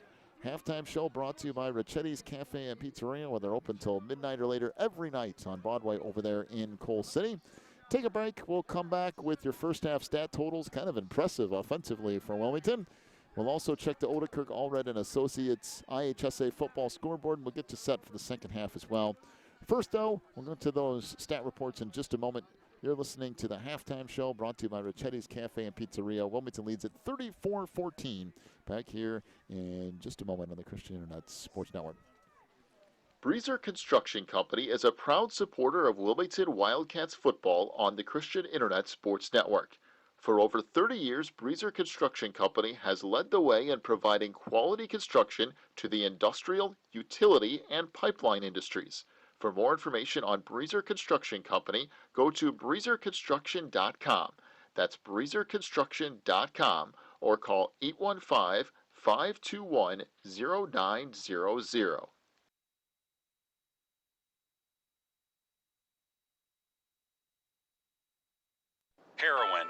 Halftime show brought to you by Ricchetti's Cafe and Pizzeria, where they're open till midnight or later every night on Broadway over there in Coal City. Take a break. We'll come back with your first half stat totals. Kind of impressive offensively for Wilmington. We'll also check the Odekirk Allred and Associates IHSA football scoreboard, and we'll get you set for the second half as well. First, though, we'll go to those stat reports in just a moment. You're listening to the halftime show brought to you by Ricchetti's Cafe and Pizzeria. Wilmington leads at 34-14. Back here in just a moment on the Christian Internet Sports Network. Breezer Construction Company is a proud supporter of Wilmington Wildcats football on the Christian Internet Sports Network. For over 30 years, Breezer Construction Company has led the way in providing quality construction to the industrial, utility, and pipeline industries. For more information on Breezer Construction Company, go to breezerconstruction.com. That's breezerconstruction.com, or call 815-521-0900. Heroin.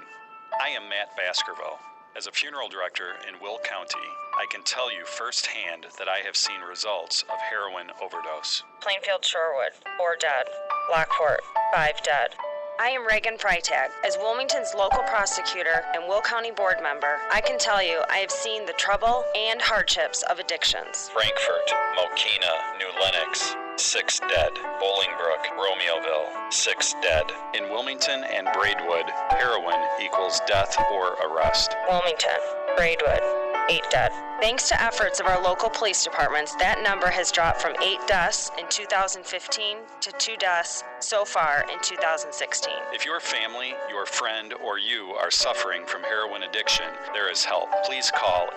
I am Matt Baskerville. As a funeral director in Will County, I can tell you firsthand that I have seen results of heroin overdose. Plainfield Shorewood, 4 dead. Lockport, 5 dead. I am Reagan Freitag. As Wilmington's local prosecutor and Will County board member, I can tell you I have seen the trouble and hardships of addictions. Frankfort, Mokina, New Lenox, 6 dead. Bolingbrook, Romeoville, 6 dead. In Wilmington and Braidwood, heroin equals death or arrest. Wilmington, Braidwood, 8 dead. Thanks to efforts of our local police departments, that number has dropped from 8 deaths in 2015 to 2 deaths so far in 2016. If your family, your friend, or you are suffering from heroin addiction, there is help. Please call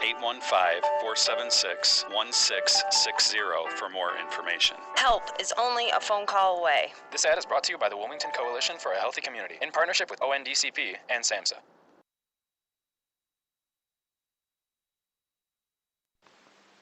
815-476-1660 for more information. Help is only a phone call away. This ad is brought to you by the Wilmington Coalition for a Healthy Community in partnership with ONDCP and SAMHSA.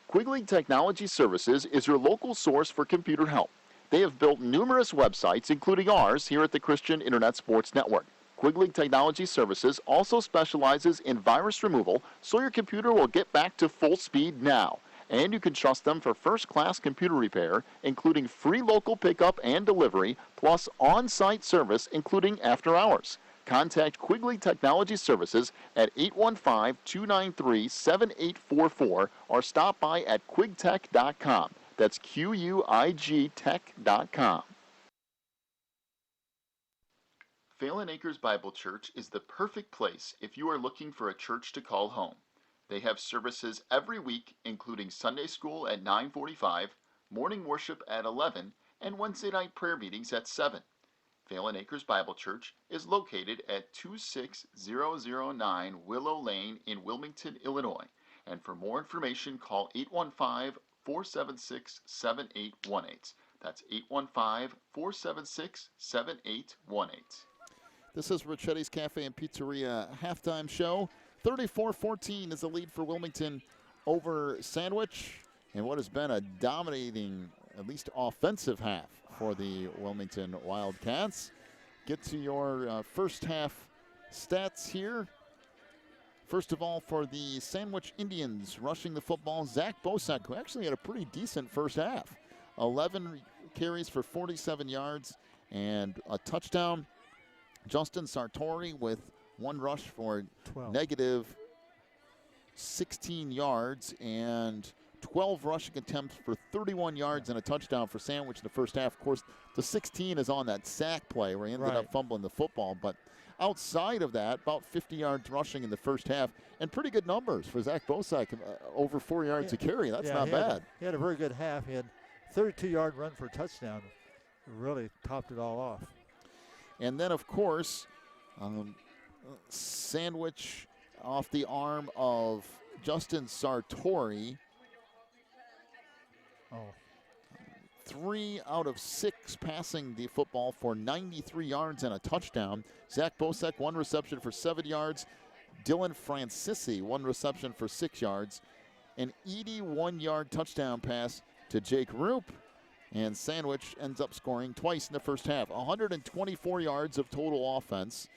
Quigley Technology Services is your local source for computer help. They have built numerous websites, including ours, here at the Christian Internet Sports Network. Quigley Technology Services also specializes in virus removal, so your computer will get back to full speed now. And you can trust them for first-class computer repair, including free local pickup and delivery, plus on-site service, including after hours. Contact Quigley Technology Services at 815-293-7844 or stop by at quigtech.com. That's QUIG tech.com. Phelan Acres Bible Church is the perfect place if you are looking for a church to call home. They have services every week, including Sunday school at 9:45, morning worship at 11, and Wednesday night prayer meetings at 7. Phelan Acres Bible Church is located at 26009 Willow Lane in Wilmington, Illinois. And for more information, call 815-476-7818. That's 815-476-7818. This is Ricchetti's Cafe and Pizzeria halftime show. 34-14 is the lead for Wilmington over Sandwich, and what has been a dominating, at least offensive half for the Wilmington Wildcats. Get to your first half stats here. First of all, for the Sandwich Indians, rushing the football, Zach Bosek, who actually had a pretty decent first half. 11 carries for 47 yards and a touchdown. Justin Sartori with one rush for 12. negative 16 yards and 12 rushing attempts for 31 yards and a touchdown for Sandwich in the first half. Of course, the 16 is on that sack play where he ended up fumbling the football. But outside of that, about 50 yards rushing in the first half, and pretty good numbers for Zach Bosek, over 4 yards a carry. That's not bad. He had a very good half. He had a 32-yard run for a touchdown. Really topped it all off. And then, of course, Sandwich off the arm of Justin Sartori. 3 out of 6 passing the football for 93 yards and a touchdown. Zach Bosek, 1 reception for 7 yards. Dylan Francisci, 1 reception for 6 yards. An 81-yard touchdown pass to Jake Roop. And Sandwich ends up scoring twice in the first half. 124 yards of total offense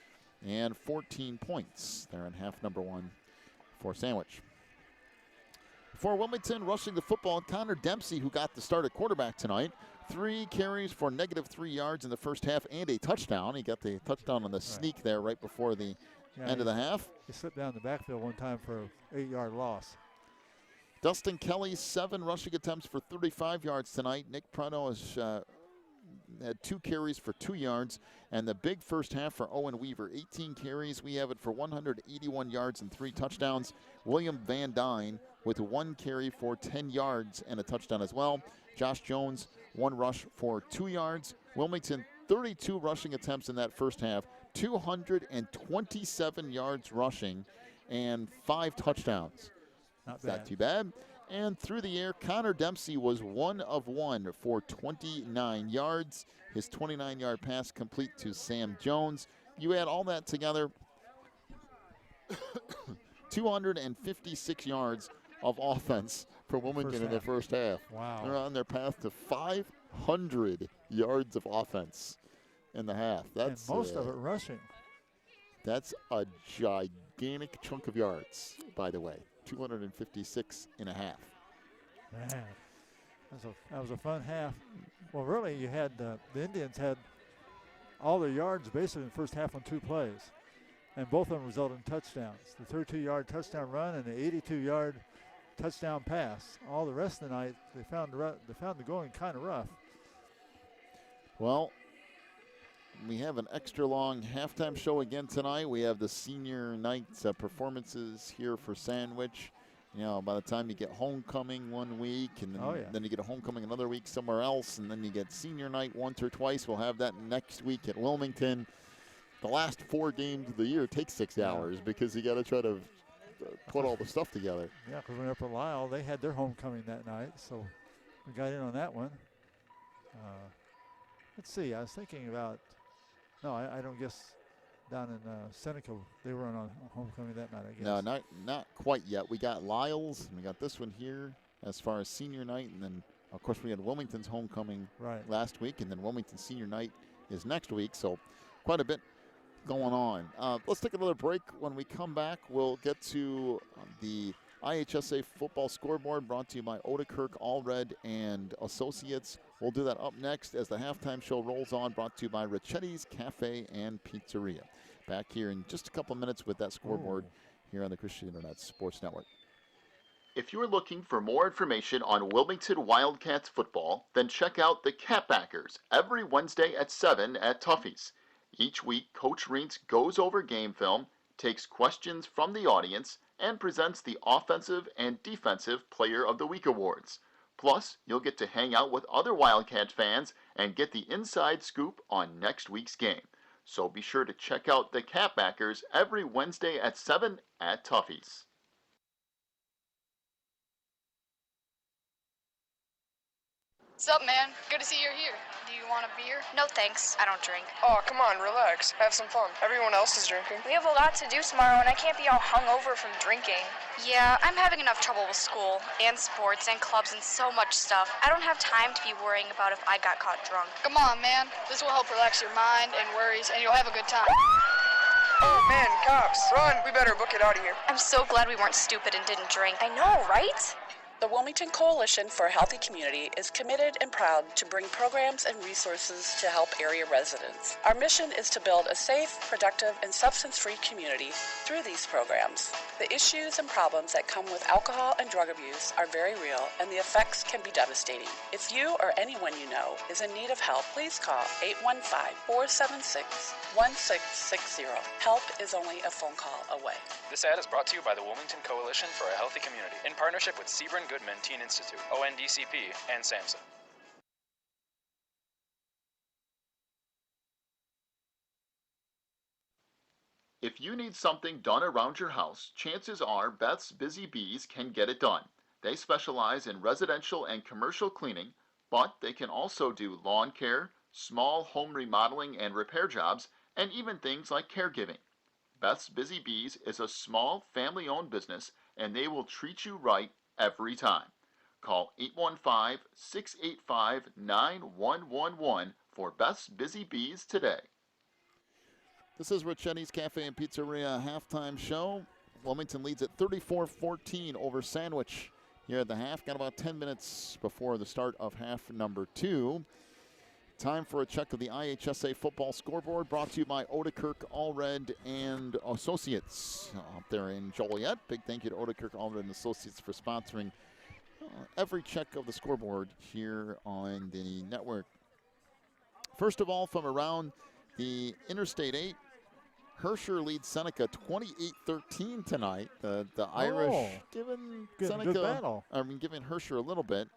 and 14 points there in half number 1 for Sandwich. For Wilmington, rushing the football, Connor Dempsey, who got the start at quarterback tonight. 3 carries for negative 3 yards in the first half and a touchdown. He got the touchdown on the sneak there right before the end of the half. He slipped down the backfield one time for an 8-yard loss. Dustin Kelly, 7 rushing attempts for 35 yards tonight. Nick Prado has had 2 carries for 2 yards. And the big first half for Owen Weaver, 18 carries. We have it for 181 yards and 3 touchdowns. William Van Dyne with 1 carry for 10 yards and a touchdown as well. Josh Jones, 1 rush for 2 yards. Wilmington, 32 rushing attempts in that first half, 227 yards rushing, and 5 touchdowns. Not too bad. And through the air, Connor Dempsey was 1 of 1 for 29 yards. His 29-yard pass complete to Sam Jones. You add all that together, 256 yards of offense for Wilmington in the first half. Wow. They're on their path to 500 yards of offense in the half. That's and most of it rushing. That's a gigantic chunk of yards, by the way. 256 and a half. Man, that was a fun half. Well, really, you had the Indians had all their yards basically in the first half on 2 plays, and both of them resulted in touchdowns. The 32-yard touchdown run and the 82-yard touchdown pass. All the rest of the night, they found the going kind of rough. Well, we have an extra long halftime show again tonight. We have the senior night performances here for Sandwich. You know, by the time you get homecoming one week, and then you get a homecoming another week somewhere else, and then you get senior night once or twice. We'll have that next week at Wilmington. The last 4 games of the year take 6 hours because you got to try to put all the stuff together. Yeah, because when up at Lyle, they had their homecoming that night, so we got in on that one. Let's see. I was thinking about. No, I don't guess down in Seneca they were on homecoming that night, I guess. No, not quite yet. We got Lyle's, and we got this one here as far as senior night, and then, of course, we had Wilmington's homecoming last week, and then Wilmington's senior night is next week, so quite a bit going on. Let's take another break. When we come back, we'll get to the IHSA football scoreboard brought to you by Odekirk, Allred, and Associates. We'll do that up next as the halftime show rolls on, brought to you by Ricchetti's Cafe and Pizzeria. Back here in just a couple minutes with that scoreboard here on the Christian Internet Sports Network. If you're looking for more information on Wilmington Wildcats football, then check out the Catbackers every Wednesday at 7 at Tuffy's. Each week, Coach Reentz goes over game film, takes questions from the audience, and presents the Offensive and Defensive Player of the Week awards. Plus, you'll get to hang out with other Wildcat fans and get the inside scoop on next week's game. So be sure to check out the Catbackers every Wednesday at 7 at Tuffy's. What's up, man? Good to see you're here. Do you want a beer? No thanks, I don't drink. Oh, come on, relax. Have some fun. Everyone else is drinking. We have a lot to do tomorrow and I can't be all hungover from drinking. Yeah, I'm having enough trouble with school and sports and clubs and so much stuff. I don't have time to be worrying about if I got caught drunk. Come on, man. This will help relax your mind and worries, and you'll have a good time. Oh, man, cops. Run. We better book it out of here. I'm so glad we weren't stupid and didn't drink. I know, right? The Wilmington Coalition for a Healthy Community is committed and proud to bring programs and resources to help area residents. Our mission is to build a safe, productive, and substance-free community through these programs. The issues and problems that come with alcohol and drug abuse are very real, and the effects can be devastating. If you or anyone you know is in need of help, please call 815-476-1660. Help is only a phone call away. This ad is brought to you by the Wilmington Coalition for a Healthy Community in partnership with Sebring Goodman Teen Institute, ONDCP, and SAMHSA. If you need something done around your house, chances are Beth's Busy Bees can get it done. They specialize in residential and commercial cleaning, but they can also do lawn care, small home remodeling and repair jobs, and even things like caregiving. Beth's Busy Bees is a small family-owned business, and they will treat you right every time. Call 815-685-9111 for Beth's Busy Bees today. This is Ricetti's Cafe and Pizzeria halftime show. Wilmington leads at 34-14 over Sandwich here at the half. Got about 10 minutes before the start of half number 2. Time for a check of the IHSA football scoreboard, brought to you by Odekirk, Allred, and Associates up there in Joliet. Big thank you to Odekirk, Allred, and Associates for sponsoring every check of the scoreboard here on the network. First of all, from around the Interstate 8, Herscher leads Seneca 28-13 tonight. The Irish giving Seneca, good battle. Giving Herscher a little bit,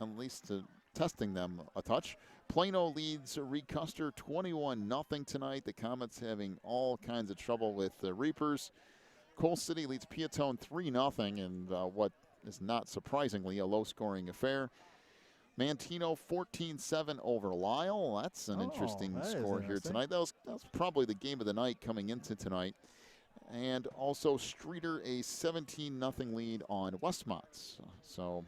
at least testing them a touch. Plano leads Reed Custer 21-0 tonight. The Comets having all kinds of trouble with the Reapers. Coal City leads Piatone 3-0 in what is not surprisingly a low-scoring affair. Mantino 14-7 over Lyle. That's an interesting score here tonight. That was probably the game of the night coming into tonight. And also Streeter a 17-0 lead on Westmont. So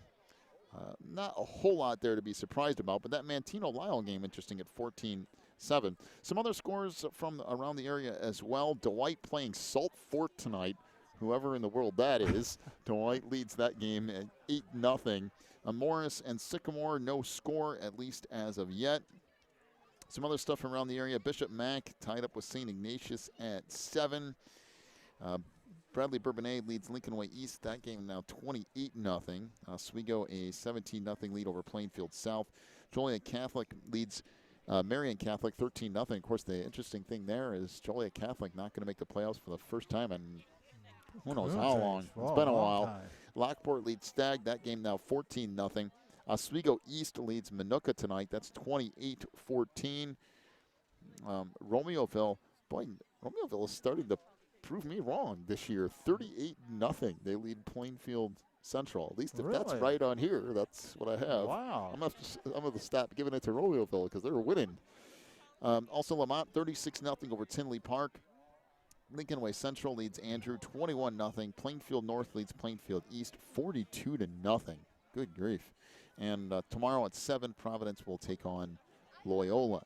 not a whole lot there to be surprised about, but that Mantino-Lyle game interesting at 14-7. Some other scores from around the area as well. Dwight playing Salt Fort tonight. Whoever in the world that is. Dwight leads that game at 8-0. Morris and Sycamore, no score, at least as of yet. Some other stuff around the area. Bishop Mack tied up with St. Ignatius at 7. Bradley Bourbonnais leads Lincoln Way East. That game now 28-0. Oswego a 17-0 lead over Plainfield South. Joliet Catholic leads Marion Catholic 13-0. Of course, the interesting thing there is Joliet Catholic not going to make the playoffs for the first time in who knows how long. It's been a while. Time. Lockport leads Stagg. That game now 14-0. Oswego East leads Minooka tonight. That's 28-14. Romeoville, boy, Romeoville is starting to prove me wrong this year. 38-0. They lead Plainfield Central. At least if that's right on here, that's what I have. Wow. I'm going to stop giving it to Romeoville because they're winning. Also, Lamont 36-0 over Tinley Park. Lincoln Way Central leads Andrew 21-0. Plainfield North leads Plainfield East 42-0. Good grief. And tomorrow at 7, Providence will take on Loyola.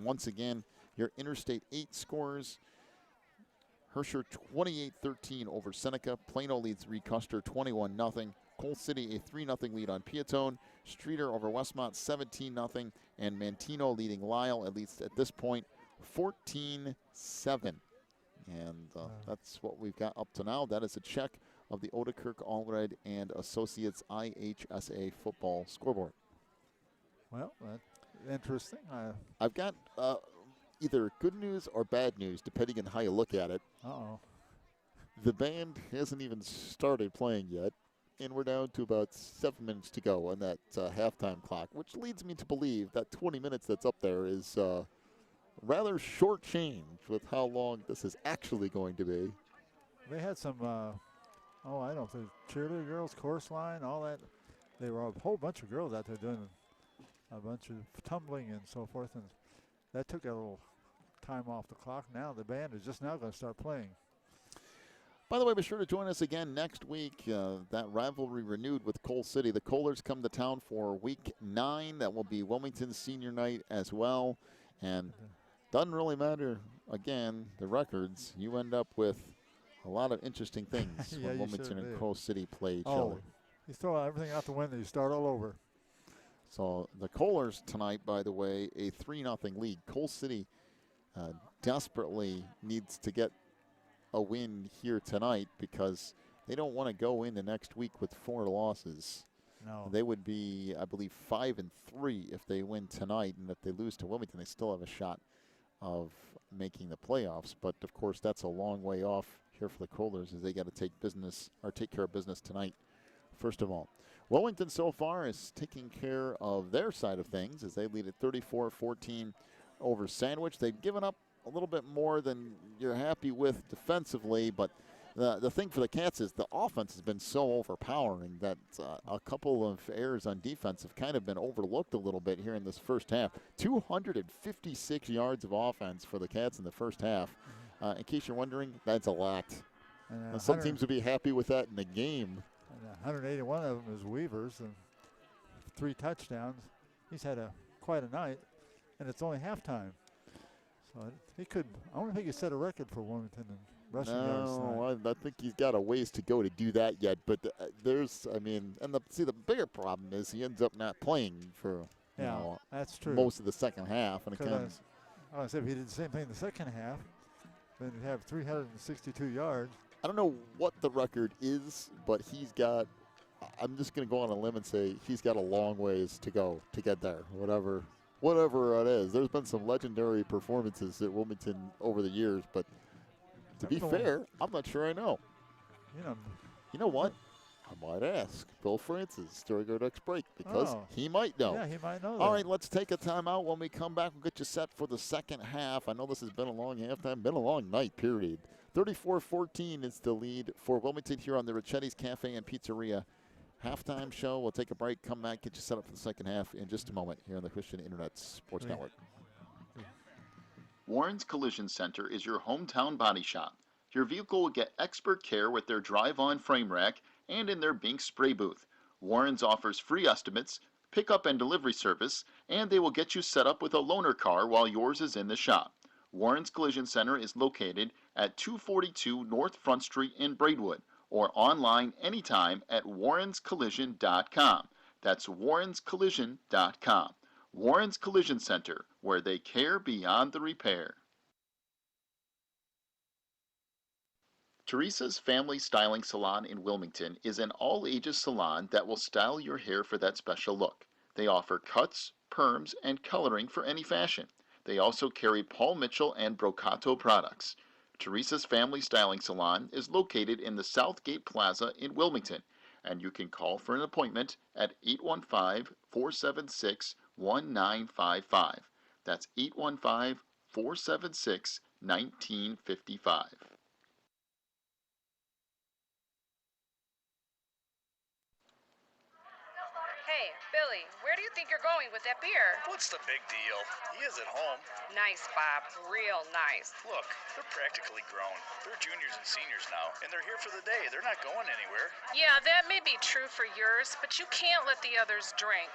Once again, your Interstate 8 scores. Herscher 28-13 over Seneca. Plano leads Reed Custer 21-0. Coal City a 3-0 lead on Piatone. Streeter over Westmont 17-0. And Mantino leading Lyle, at least at this point, 14-7. And that's what we've got up to now. That is a check of the Odekirk, Allred, and Associates IHSA football scoreboard. Well, that's interesting. I've got either good news or bad news, depending on how you look at it. Uh-oh. The band hasn't even started playing yet, and we're down to about 7 minutes to go on that halftime clock, which leads me to believe that 20 minutes that's up there is rather short change with how long this is actually going to be. They had some, I don't know, the cheerleader girls, chorus line, all that. They were a whole bunch of girls out there doing a bunch of tumbling and so forth, and that took a little time off the clock. Now the band is just now going to start playing. By the way, be sure to join us again next week. That rivalry renewed with Coal City. The Kohlers come to town for week 9. That will be Wilmington's senior night as well. And doesn't really matter, again, the records. You end up with a lot of interesting things Yeah, when you Wilmington sure and do. Coal City play each Oh, other. you throw everything out the window, you start all over. So the Kohlers tonight, by the way, a 3-0 lead. Coal City desperately needs to get a win here tonight because they don't want to go into next week with 4 losses. No. They would be, I believe, 5-3 if they win tonight, and if they lose to Wilmington, they still have a shot of making the playoffs. But of course, that's a long way off here for the Kohlers as they got to take care of business tonight. First of all, Wilmington so far is taking care of their side of things as they lead at 34-14 over Sandwich. They've given up a little bit more than you're happy with defensively, but the thing for the Cats is the offense has been so overpowering that a couple of errors on defense have kind of been overlooked a little bit here in this first half. 256 yards of offense for the Cats in the first half. In case you're wondering, that's a lot. And Some teams would be happy with that in the game. And 181 of them is Weavers and 3 touchdowns. He's had quite a night, and it's only halftime. So I don't think he set a record for Wilmington in rushing yards tonight. No, I think he's got a ways to go to do that yet. But the bigger problem is he ends up not playing for that's true. most of the second half. And again, I said if he did the same thing in the second half, then he'd have 362 yards. I don't know what the record is, but he's got. I'm just going to go on a limb and say he's got a long ways to go to get there. Whatever it is. There's been some legendary performances at Wilmington over the years, but to be fair, I'm not sure I know. You know what? I might ask Bill Francis during our next break because he might know. Yeah, he might know. All right, let's take a timeout. When we come back, we'll get you set for the second half. I know this has been a long halftime, been a long night, period. 34-14 is the lead for Wilmington here on the Ricchetti's Cafe and Pizzeria halftime show. We'll take a break, come back, get you set up for the second half in just a moment here on the Christian Internet Sports Network. Warren's Collision Center is your hometown body shop. Your vehicle will get expert care with their drive-on frame rack and in their Bink spray booth. Warren's offers free estimates, pickup and delivery service, and they will get you set up with a loaner car while yours is in the shop. Warren's Collision Center is located at 242 North Front Street in Braidwood, or online anytime at warrenscollision.com. That's warrenscollision.com. Warren's Collision Center, where they care beyond the repair. Teresa's Family Styling Salon in Wilmington is an all-ages salon that will style your hair for that special look. They offer cuts, perms, and coloring for any fashion. They also carry Paul Mitchell and Brocato products. Teresa's Family Styling Salon is located in the Southgate Plaza in Wilmington, and you can call for an appointment at 815-476-1955. That's 815-476-1955. Hey, Billy, where do you think you're going with that beer? What's the big deal? He is at home. Nice, Bob. Real nice. Look, they're practically grown. They're juniors and seniors now, and they're here for the day. They're not going anywhere. Yeah, that may be true for yours, but you can't let the others drink.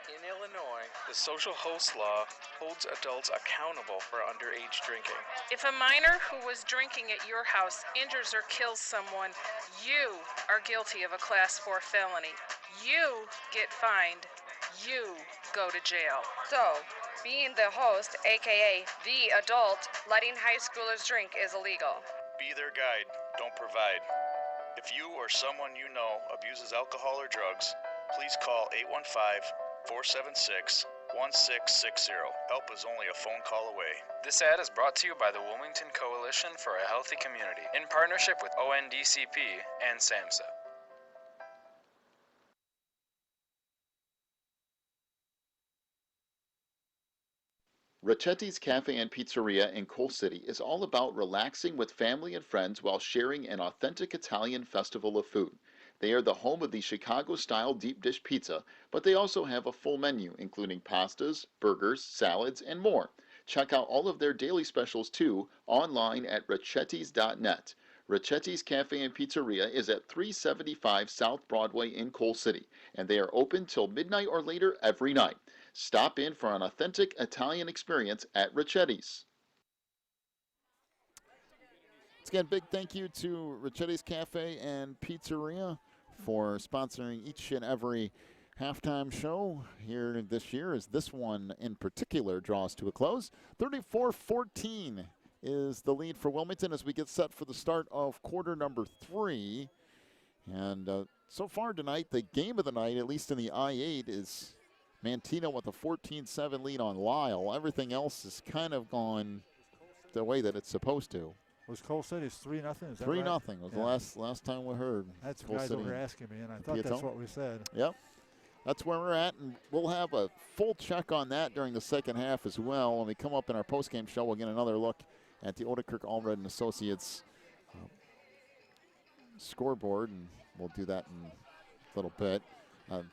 In Illinois, the social host law holds adults accountable for underage drinking. If a minor who was drinking at your house injures or kills someone, you are guilty of a Class 4 felony. You get fined. You go to jail. So, being the host, aka the adult, letting high schoolers drink is illegal. Be their guide, don't provide. If you or someone you know abuses alcohol or drugs, please call 815-476-1660. Help is only a phone call away. This ad is brought to you by the Wilmington Coalition for a Healthy Community in partnership with ONDCP and SAMHSA. Ricchetti's Cafe and Pizzeria in Coal City is all about relaxing with family and friends while sharing an authentic Italian festival of food. They are the home of the Chicago-style deep dish pizza, but they also have a full menu, including pastas, burgers, salads, and more. Check out all of their daily specials, too, online at ricettis.net. Ricetti's Cafe and Pizzeria is at 375 South Broadway in Coal City, and they are open till midnight or later every night. Stop in for an authentic Italian experience at Ricetti's. Once again, big thank you to Ricetti's Cafe and Pizzeria for sponsoring each and every halftime show here this year, as this one in particular draws to a close. 34-14 is the lead for Wilmington as we get set for the start of quarter number 3. And so far tonight, the game of the night, at least in the I-8, is Mantino with a 14-7 lead on Lyle. Everything else has kind of gone the way that it's supposed to. Was Coal City's 3-0? 3-0 was the last time we heard. That's Coal guys City over asking me, and I thought that's what we said. Yep. That's where we're at, and we'll have a full check on that during the second half as well. When we come up in our postgame show, we'll get another look at the Odekirk Allred and Associates scoreboard, and we'll do that in a little bit. The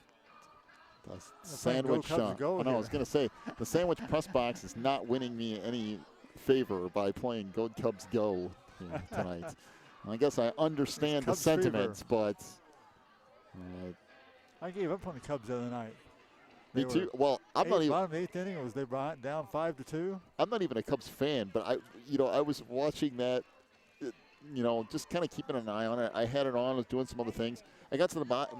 sandwich. I was going to say the sandwich press box is not winning me any favor by playing Go Cubs Go tonight. I guess I understand the sentiments, but I gave up on the Cubs the other night. Me too. Well, I'm not even. Bottom of the 8th inning, was they brought down 5-2. I'm not even a Cubs fan, but I was watching that. Just kind of keeping an eye on it. I had it on. I was doing some other things. I got to the bottom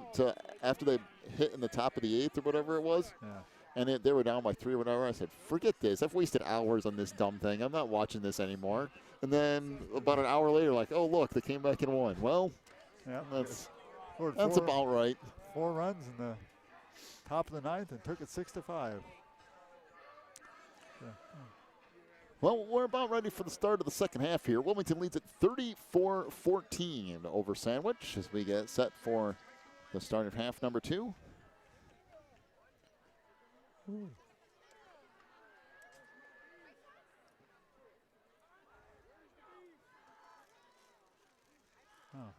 after they hit in the top of the 8th or whatever it was. Yeah. And they were down by 3 or whatever. I said, forget this. I've wasted hours on this dumb thing. I'm not watching this anymore. And then about an hour later, like, oh, look, they came back and won. Well, that's about right. 4 runs in the top of the 9th and took it 6-5. Yeah. Well, we're about ready for the start of the second half here. Wilmington leads at 34-14 over Sandwich as we get set for the start of half number 2. Ooh. Oh.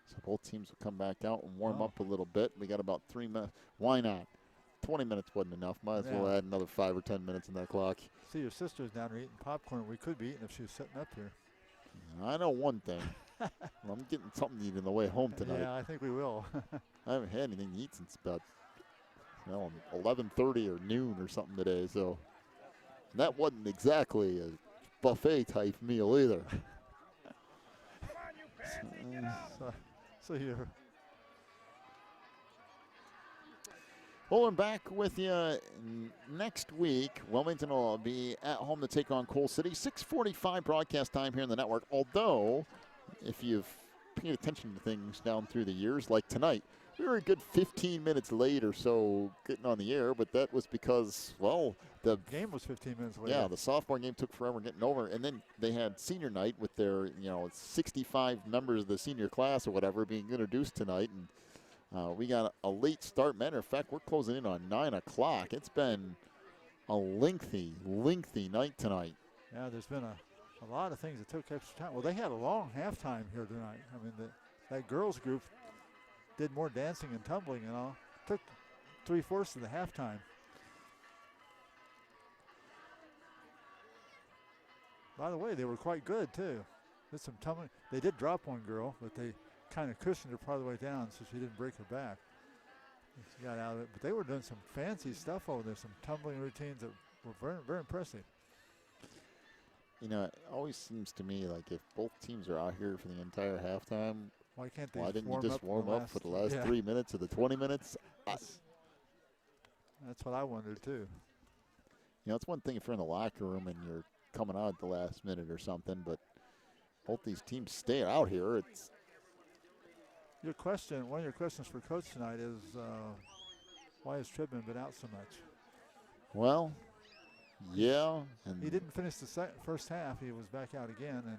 So both teams will come back out and warm up a little bit. We got about 3 minutes. Why not? 20 minutes wasn't enough. Might as well add another 5 or 10 minutes in that clock. See, your sister's down there eating popcorn. We could be eating if she was sitting up here. I know one thing. I'm getting something to eat on the way home tonight. Yeah, I think we will. I haven't had anything to eat since about 11:30 or noon or something today. So that wasn't exactly a buffet type meal either. So you're. Well, we're back with you next week. Wilmington will be at home to take on Coal City. 6:45 broadcast time here in the network. Although, if you've paid attention to things down through the years, like tonight, we were a good 15 minutes late or so getting on the air, but that was because, well, the game was 15 minutes late. Yeah, the sophomore game took forever getting over, and then they had senior night with their 65 members of the senior class or whatever being introduced tonight, and we got a late start. Matter of fact, we're closing in on 9 o'clock. It's been a lengthy night tonight. Yeah, there's been a lot of things that took extra time. Well, they had a long halftime here tonight. I mean, that girls group did more dancing and tumbling and all. Took 3/4 of the halftime. By the way, they were quite good, too. Did some tumbling. They did drop one girl, but they kind of cushioned her part of the way down so she didn't break her back. She got out of it. But they were doing some fancy stuff over there, some tumbling routines that were very, very impressive. It always seems to me like if both teams are out here for the entire halftime, why can't they didn't you just warm up for the last 3 minutes of the 20 minutes? That's what I wondered, too. It's one thing if you're in the locker room and you're coming out at the last minute or something, but both these teams stay out here. It's one of your questions for Coach tonight is why has Tribman been out so much? Well, yeah. And he didn't finish the first half. He was back out again.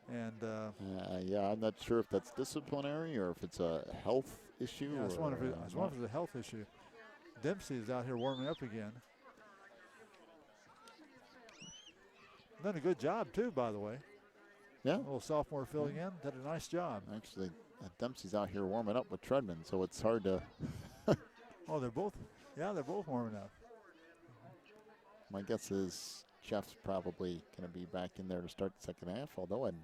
I'm not sure if that's disciplinary or if it's a health issue. Yeah, I was wondering if it's a health issue. Dempsey is out here warming up again. Done a good job, too, by the way. Yeah. A little sophomore filling in, did a nice job. Actually, Dempsey's out here warming up with Treadman, so it's hard to. Oh, they're both warming up. My guess is Jeff's probably going to be back in there to start the second half, although I'm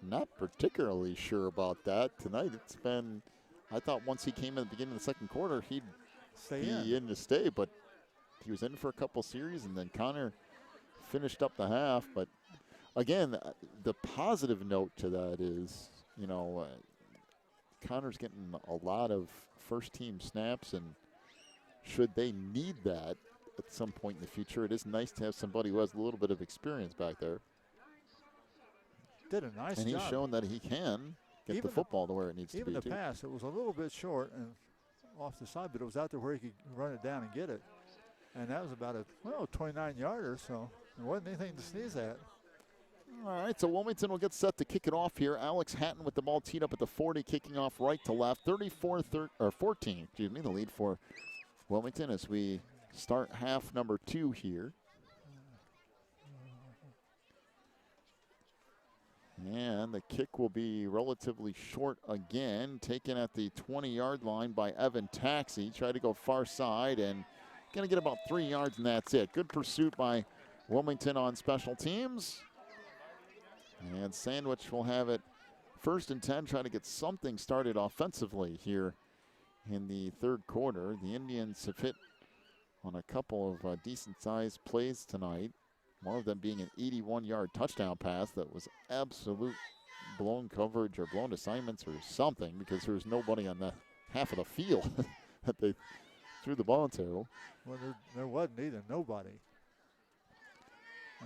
not particularly sure about that. Tonight it's been, I thought once he came in at the beginning of the second quarter, he'd be in to stay, but he was in for a couple series, and then Connor finished up the half. But again, the positive note to that is, you know, Connor's getting a lot of first-team snaps, and should they need that at some point in the future, it is nice to have somebody who has a little bit of experience back there. Did a nice job. And he's shown that he can get the football to where it needs to be. Even the pass, it was a little bit short and off the side, but it was out there where he could run it down and get it. And that was about a 29-yarder, so it wasn't anything to sneeze at. All right, so Wilmington will get set to kick it off here. Alex Hatton with the ball teed up at the 40, kicking off right to left. 14, the lead for Wilmington as we start half number 2 here. And the kick will be relatively short again, taken at the 20-yard line by Evan Taxi. Try to go far side and going to get about 3 yards, and that's it. Good pursuit by Wilmington on special teams. And Sandwich will have it 1st and 10, trying to get something started offensively here in the third quarter. The Indians have hit on a couple of decent-sized plays tonight. One of them being an 81-yard touchdown pass that was absolute blown coverage or blown assignments or something, because there was nobody on the half of the field that they threw the ball to. Well, there wasn't either, nobody.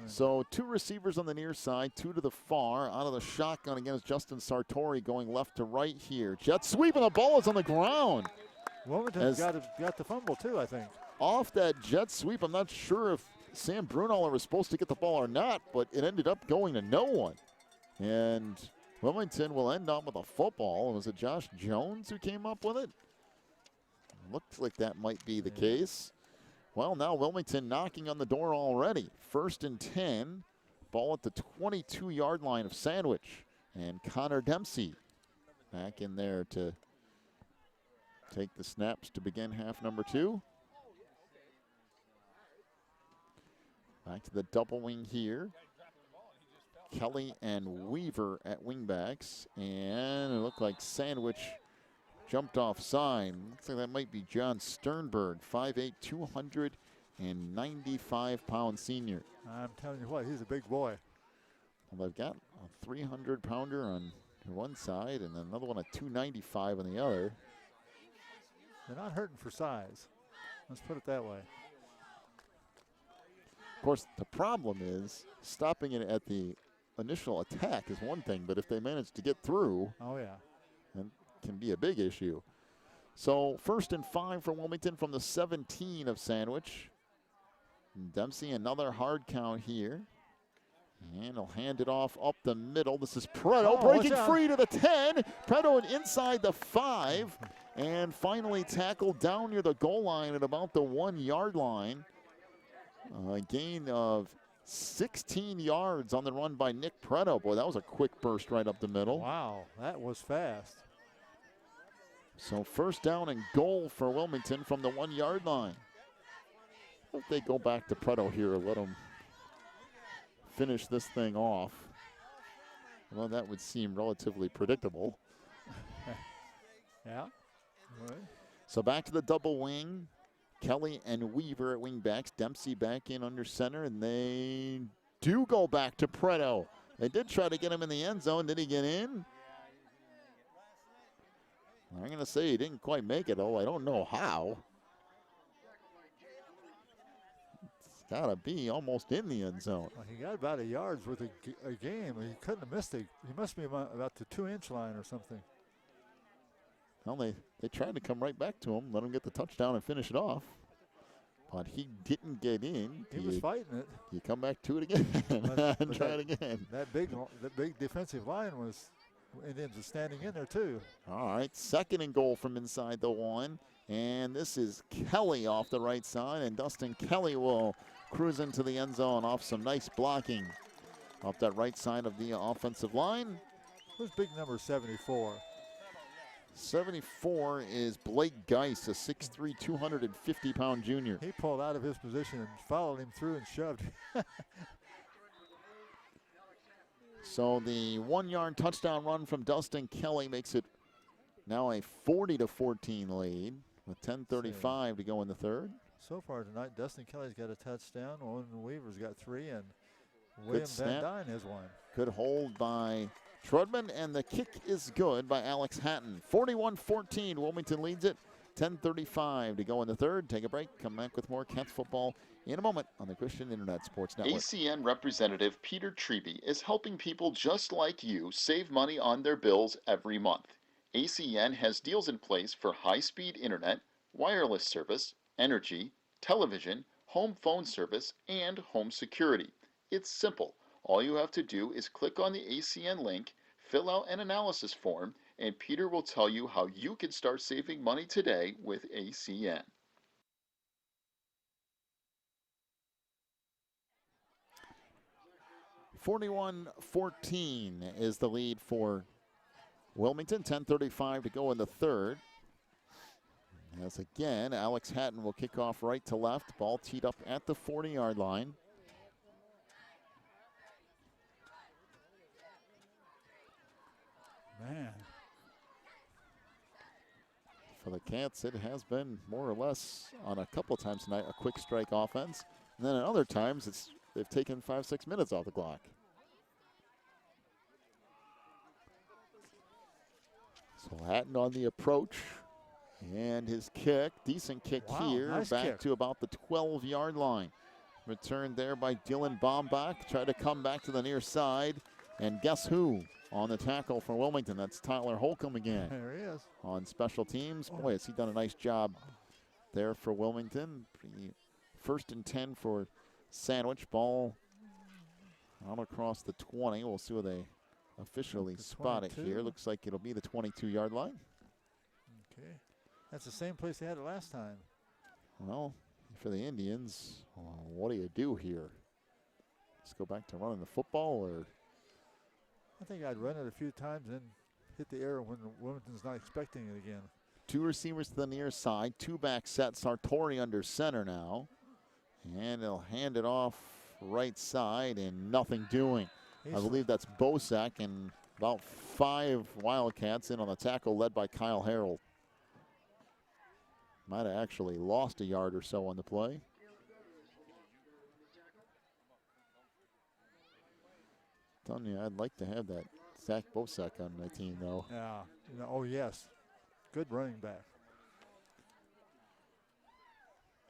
So 2 receivers on the near side, 2 to the far. Out of the shotgun against Justin Sartori, going left to right here. Jet sweep, and the ball is on the ground. Wilmington's got the fumble too, I think. Off that jet sweep, I'm not sure if Sam Brunoller was supposed to get the ball or not, but it ended up going to no one. And Wilmington will end up with a football. Was it Josh Jones who came up with it? Looks like that might be the case. Well, now Wilmington knocking on the door already. 1st and 10. Ball at the 22-yard line of Sandwich. And Connor Dempsey back in there to take the snaps to begin half number 2. Back to the double wing here. Kelly and Weaver at wingbacks. And it looked like Sandwich jumped offside. Looks like that might be John Sternberg, 5'8", 295-pound senior. I'm telling you what, he's a big boy. Well, they've got a 300-pounder on one side and another one at 295 on the other. They're not hurting for size. Let's put it that way. Of course, the problem is stopping it at the initial attack is one thing, but if they manage to get through, then can be a big issue. So 1st and 5 for Wilmington from the 17 of Sandwich. Dempsey, another hard count here. And he'll hand it off up the middle. This is Preto breaking free to the 10. Preto inside the 5. And finally tackled down near the goal line at about the 1-yard line. A gain of 16 yards on the run by Nick Preto. Boy, that was a quick burst right up the middle. Wow, that was fast. So 1st down and goal for Wilmington from the 1-yard line. Hope they go back to Preto here and let him finish this thing off. Well, that would seem relatively predictable. Yeah. Right. So back to the double wing. Kelly and Weaver at wingbacks. Dempsey back in under center, and they do go back to Preto. They did try to get him in the end zone. Did he get in? I'm going to say he didn't quite make it, though. I don't know how. It's got to be almost in the end zone. Well, he got about a yard's worth of a game. He couldn't have missed it. He must be about the 2-inch line or something. Well, they tried to come right back to him, let him get the touchdown and finish it off. But he didn't get in. He was fighting it. You come back to it again and try it again. That big defensive line was, Indians are standing in there too. All right, 2nd and goal from inside the 1. And this is Kelly off the right side, and Dustin Kelly will cruise into the end zone off some nice blocking off that right side of the offensive line. Who's big number 74? 74 is Blake Geis, a 6'3", 250-pound junior. He pulled out of his position and followed him through and shoved. So the 1-yard touchdown run from Dustin Kelly makes it now a 40-14 lead with 10:35 to go in the third. So far tonight, Dustin Kelly's got a touchdown. Owen Weaver's got 3, and William Van Dyne has 1. Good hold by Trudman, and the kick is good by Alex Hatton. 41-14, Wilmington leads it. 10:35 to go in the third. Take a break, come back with more Cats football in a moment on the Christian Internet Sports Network. ACN Representative Peter Treby is helping people just like you save money on their bills every month. ACN has deals in place for high-speed internet, wireless service, energy, television, home phone service, and home security. It's simple. All you have to do is click on the ACN link, fill out an analysis form, and Peter will tell you how you can start saving money today with ACN. (41-14) is the lead for Wilmington. 10:35 to go in the third. As again, Alex Hatton will kick off right to left. Ball teed up at the 40-yard line. Man. For the Cats, it has been more or less on a couple of times tonight a quick strike offense. And then at other times, they've taken 5-6 minutes off the clock. So Hatton on the approach. And his kick, decent kick here, nice back kick. to about the 12-yard line. Returned there by Dylan Bombach. Tried to come back to the near side. And guess who on the tackle for Wilmington? That's Tyler Holcomb again. There he is. On special teams. Boy, has he done a nice job there for Wilmington. First and 10 for Sandwich. Ball out across the 20. We'll see where they officially spot it here. Looks like it'll be the 22-yard line. Okay. That's the same place they had it last time. Well, for the Indians, what do you do here? Let's go back to running the football, or? I think I'd run it a few times and hit the air when Wilmington's not expecting it again. Two receivers to the near side, two back set. Sartori under center now. And they'll hand it off right side and nothing doing. I believe that's Bosak and about 5 Wildcats in on the tackle led by Kyle Harold. Might have actually lost a yard or so on the play. Telling you, I'd like to have that Zach Bosak on my team, though. Yeah. Oh, yes. Good running back.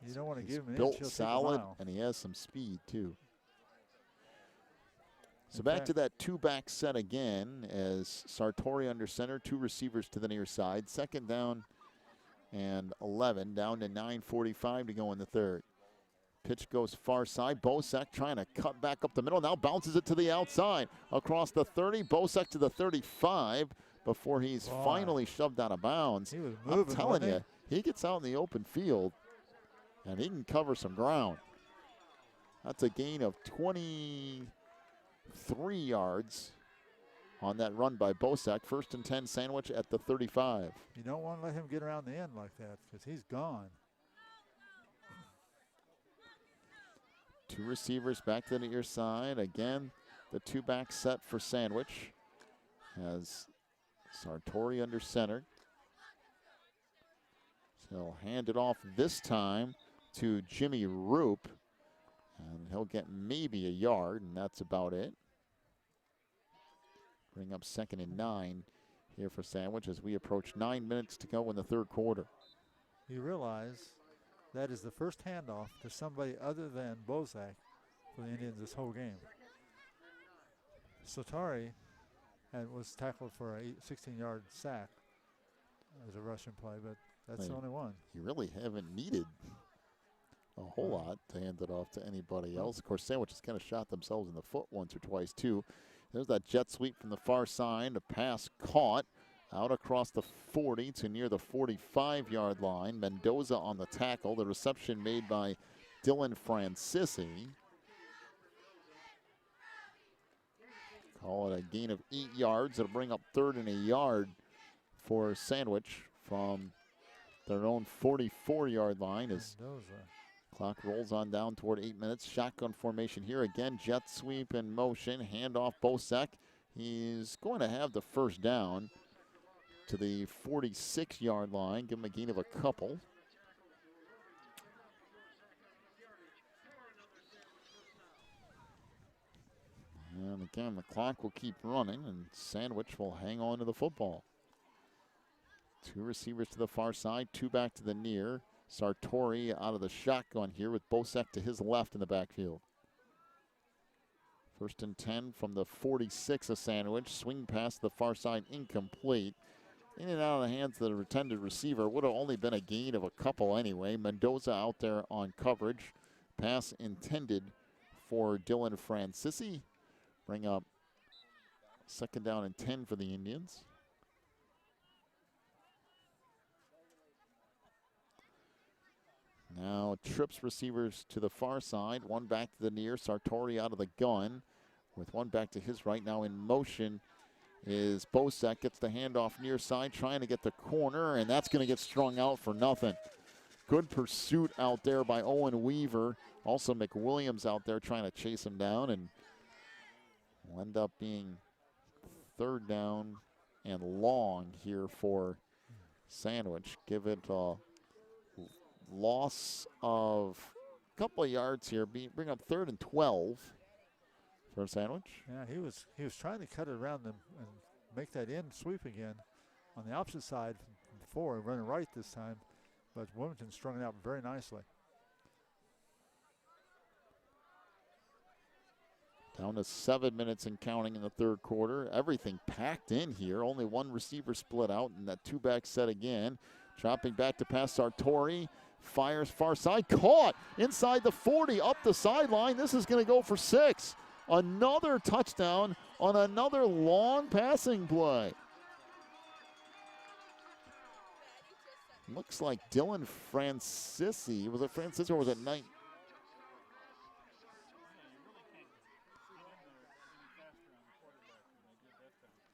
You don't want to give him an inch, built solid, and he has some speed, too. So back to that two-back set again as Sartori under center, two receivers to the near side. Second down and 11, down to 9:45 to go in the third. Pitch goes far side. Bosak trying to cut back up the middle. Now bounces it to the outside across the 30. Bosak to the 35 before he's finally shoved out of bounds. He was moving, I'm telling you, he gets out in the open field and he can cover some ground. That's a gain of 23 yards on that run by Bosak. First and 10, Sandwich at the 35. You don't want to let him get around the end like that because he's gone. Two receivers back to the near side. Again, the two-back set for Sandwich. Has Sartori under center. So he'll hand it off this time to Jimmy Roop. And he'll get maybe a yard, and that's about it. Bring up 2nd and 9 here for Sandwich as we approach 9 minutes to go in the third quarter. You realize that is the first handoff to somebody other than Bosak for the Indians this whole game. Sartori was tackled for a 16-yard sack as a rushing play, but that's the only one. You really haven't needed a whole lot to hand it off to anybody else. Of course, Sandwich has kind of shot themselves in the foot once or twice, too. There's that jet sweep from the far side. A pass caught out across the 40 to near the 45-yard line. Mendoza on the tackle. The reception made by Dylan Francisci. Call it a gain of 8 yards. It'll bring up 3rd and a yard for Sandwich from their own 44-yard line as clock rolls on down toward 8 minutes. Shotgun formation here again. Jet sweep in motion. Handoff Bosek. He's going to have the first down to the 46-yard line. Give him a gain of a couple. And again, the clock will keep running, and Sandwich will hang on to the football. 2 receivers to the far side, 2 back to the near. Sartori out of the shotgun here with Bosek to his left in the backfield. 1st and 10 from the 46 of Sandwich. Swing pass to the far side, incomplete. In and out of the hands of the intended receiver. Would have only been a gain of a couple anyway. Mendoza out there on coverage. Pass intended for Dylan Francisci. Bring up 2nd down and 10 for the Indians. Now trips receivers to the far side. 1 back to the near. Sartori out of the gun with 1 back to his right. Now in motion is Bosek. Gets the handoff near side, trying to get the corner, and that's going to get strung out for nothing. Good pursuit out there by Owen Weaver. Also McWilliams out there trying to chase him down, and will end up being 3rd down and long here for Sandwich. Give it a loss of a couple of yards here. Bring up 3rd and 12 for Sandwich. Yeah, he was trying to cut it around them and make that in sweep again on the opposite side from before, running right this time, but Wilmington strung it out very nicely. Down to 7 minutes and counting in the 3rd quarter. Everything packed in here. Only 1 receiver split out, and that 2-back set again. Dropping back to pass Sartori. Fires far side. Caught inside the 40, up the sideline. This is going to go for 6. Another touchdown on another long passing play. Looks like Dylan Francisci. Was it Francisci or was it Knight?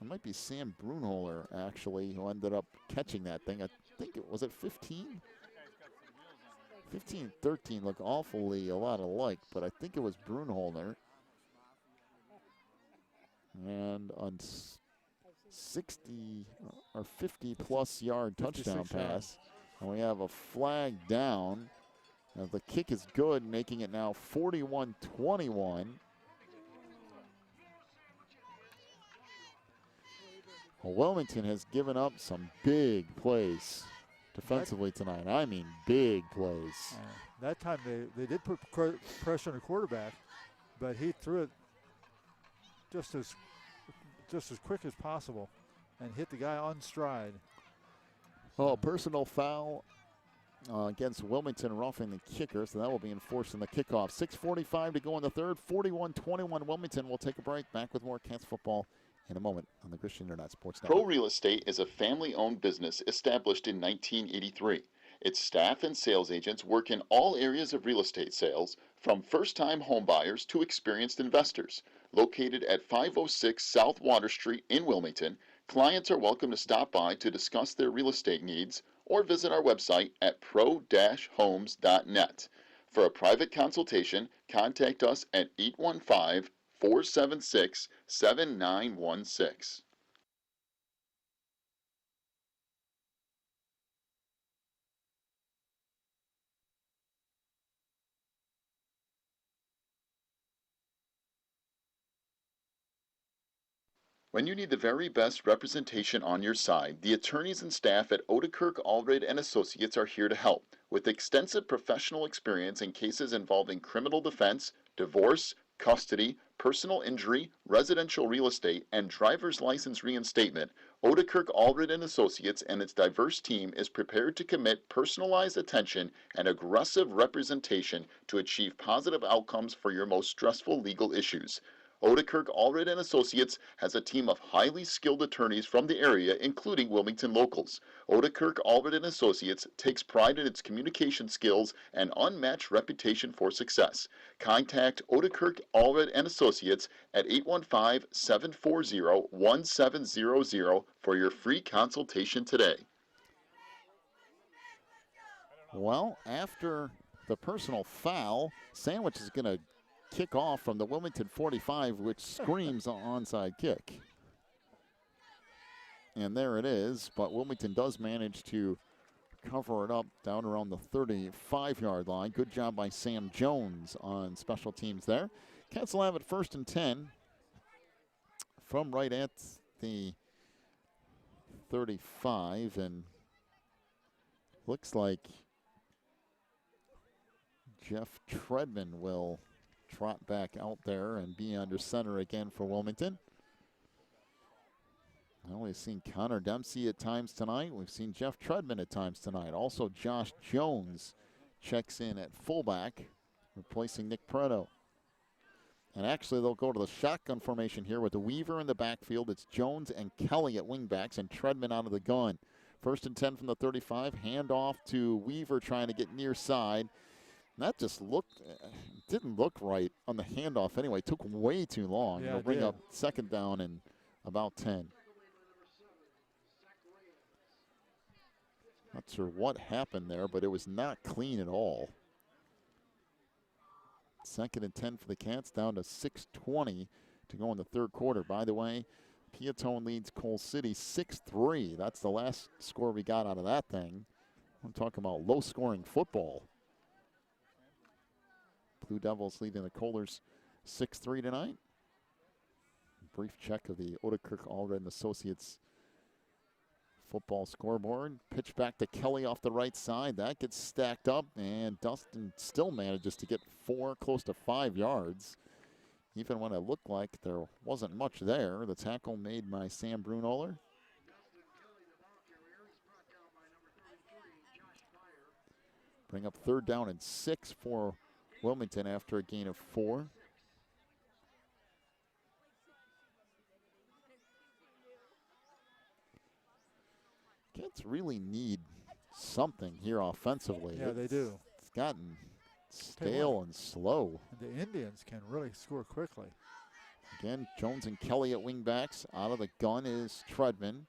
It might be Sam Brunholer, actually, who ended up catching that thing. I think it was 15? 15, 13 look awfully a lot alike, but I think it was Brunholer. And on 60 or 50-plus yard touchdown pass. And we have a flag down. Now the kick is good, making it now 41-21. Well, Wilmington has given up some big plays defensively tonight. I mean big plays. That time they did put pressure on the quarterback, but he threw it just as quick as possible and hit the guy on stride. Oh, personal foul against Wilmington, roughing the kicker, so that will be enforced in the kickoff. 6:45 to go in the 3rd, 41-21 Wilmington. We'll take a break. Back with more Cats football in a moment on the Christian Internet Sports Network. Pro Real Estate is a family-owned business established in 1983. Its staff and sales agents work in all areas of real estate sales, from first-time home buyers to experienced investors. Located at 506 South Water Street in Wilmington, clients are welcome to stop by to discuss their real estate needs or visit our website at pro-homes.net. For a private consultation, contact us at 815-476-7916. When you need the very best representation on your side, the attorneys and staff at Odekirk, Allred & Associates are here to help. With extensive professional experience in cases involving criminal defense, divorce, custody, personal injury, residential real estate, and driver's license reinstatement, Odekirk, Allred & Associates and its diverse team is prepared to commit personalized attention and aggressive representation to achieve positive outcomes for your most stressful legal issues. Odekirk Allred and Associates has a team of highly skilled attorneys from the area, including Wilmington locals. Odekirk Allred and Associates takes pride in its communication skills and unmatched reputation for success. Contact Odekirk Allred and Associates at 815-740-1700 for your free consultation today. Well, after the personal foul, Sandwich is going to kick off from the Wilmington 45, which screams an onside kick. And there it is, but Wilmington does manage to cover it up down around the 35-yard line. Good job by Sam Jones on special teams there. Cats will have it 1st and 10 from right at the 35, and looks like Jeff Treadman will trot back out there and be under center again for Wilmington. Well, we've seen Connor Dempsey at times tonight. We've seen Jeff Treadman at times tonight. Also, Josh Jones checks in at fullback, replacing Nick Preto. And actually, they'll go to the shotgun formation here with the Weaver in the backfield. It's Jones and Kelly at wingbacks and Treadman out of the gun. 1st and 10 from the 35. Handoff to Weaver trying to get near side. That just didn't look right on the handoff anyway. Took way too long. Yeah, It'll bring up 2nd down and about 10. Not sure what happened there, but it was not clean at all. 2nd and 10 for the Cats, down to 6:20 to go in the 3rd quarter. By the way, Piatone leads Coal City 6-3. That's the last score we got out of that thing. I'm talking about low-scoring football. Blue Devils leading the Kohlers 6-3 tonight. Brief check of the Odekirk Allred and Associates football scoreboard. Pitch back to Kelly off the right side. That gets stacked up, and Dustin still manages to get 4, close to 5 yards. Even when it looked like there wasn't much there. The tackle made by Sam Brunohler. Bring up 3rd down and 6 for Wilmington after a gain of 4. Cats really need something here offensively. Yeah, they do. It's gotten stale and slow. The Indians can really score quickly. Again, Jones and Kelly at wingbacks. Out of the gun is Treadman.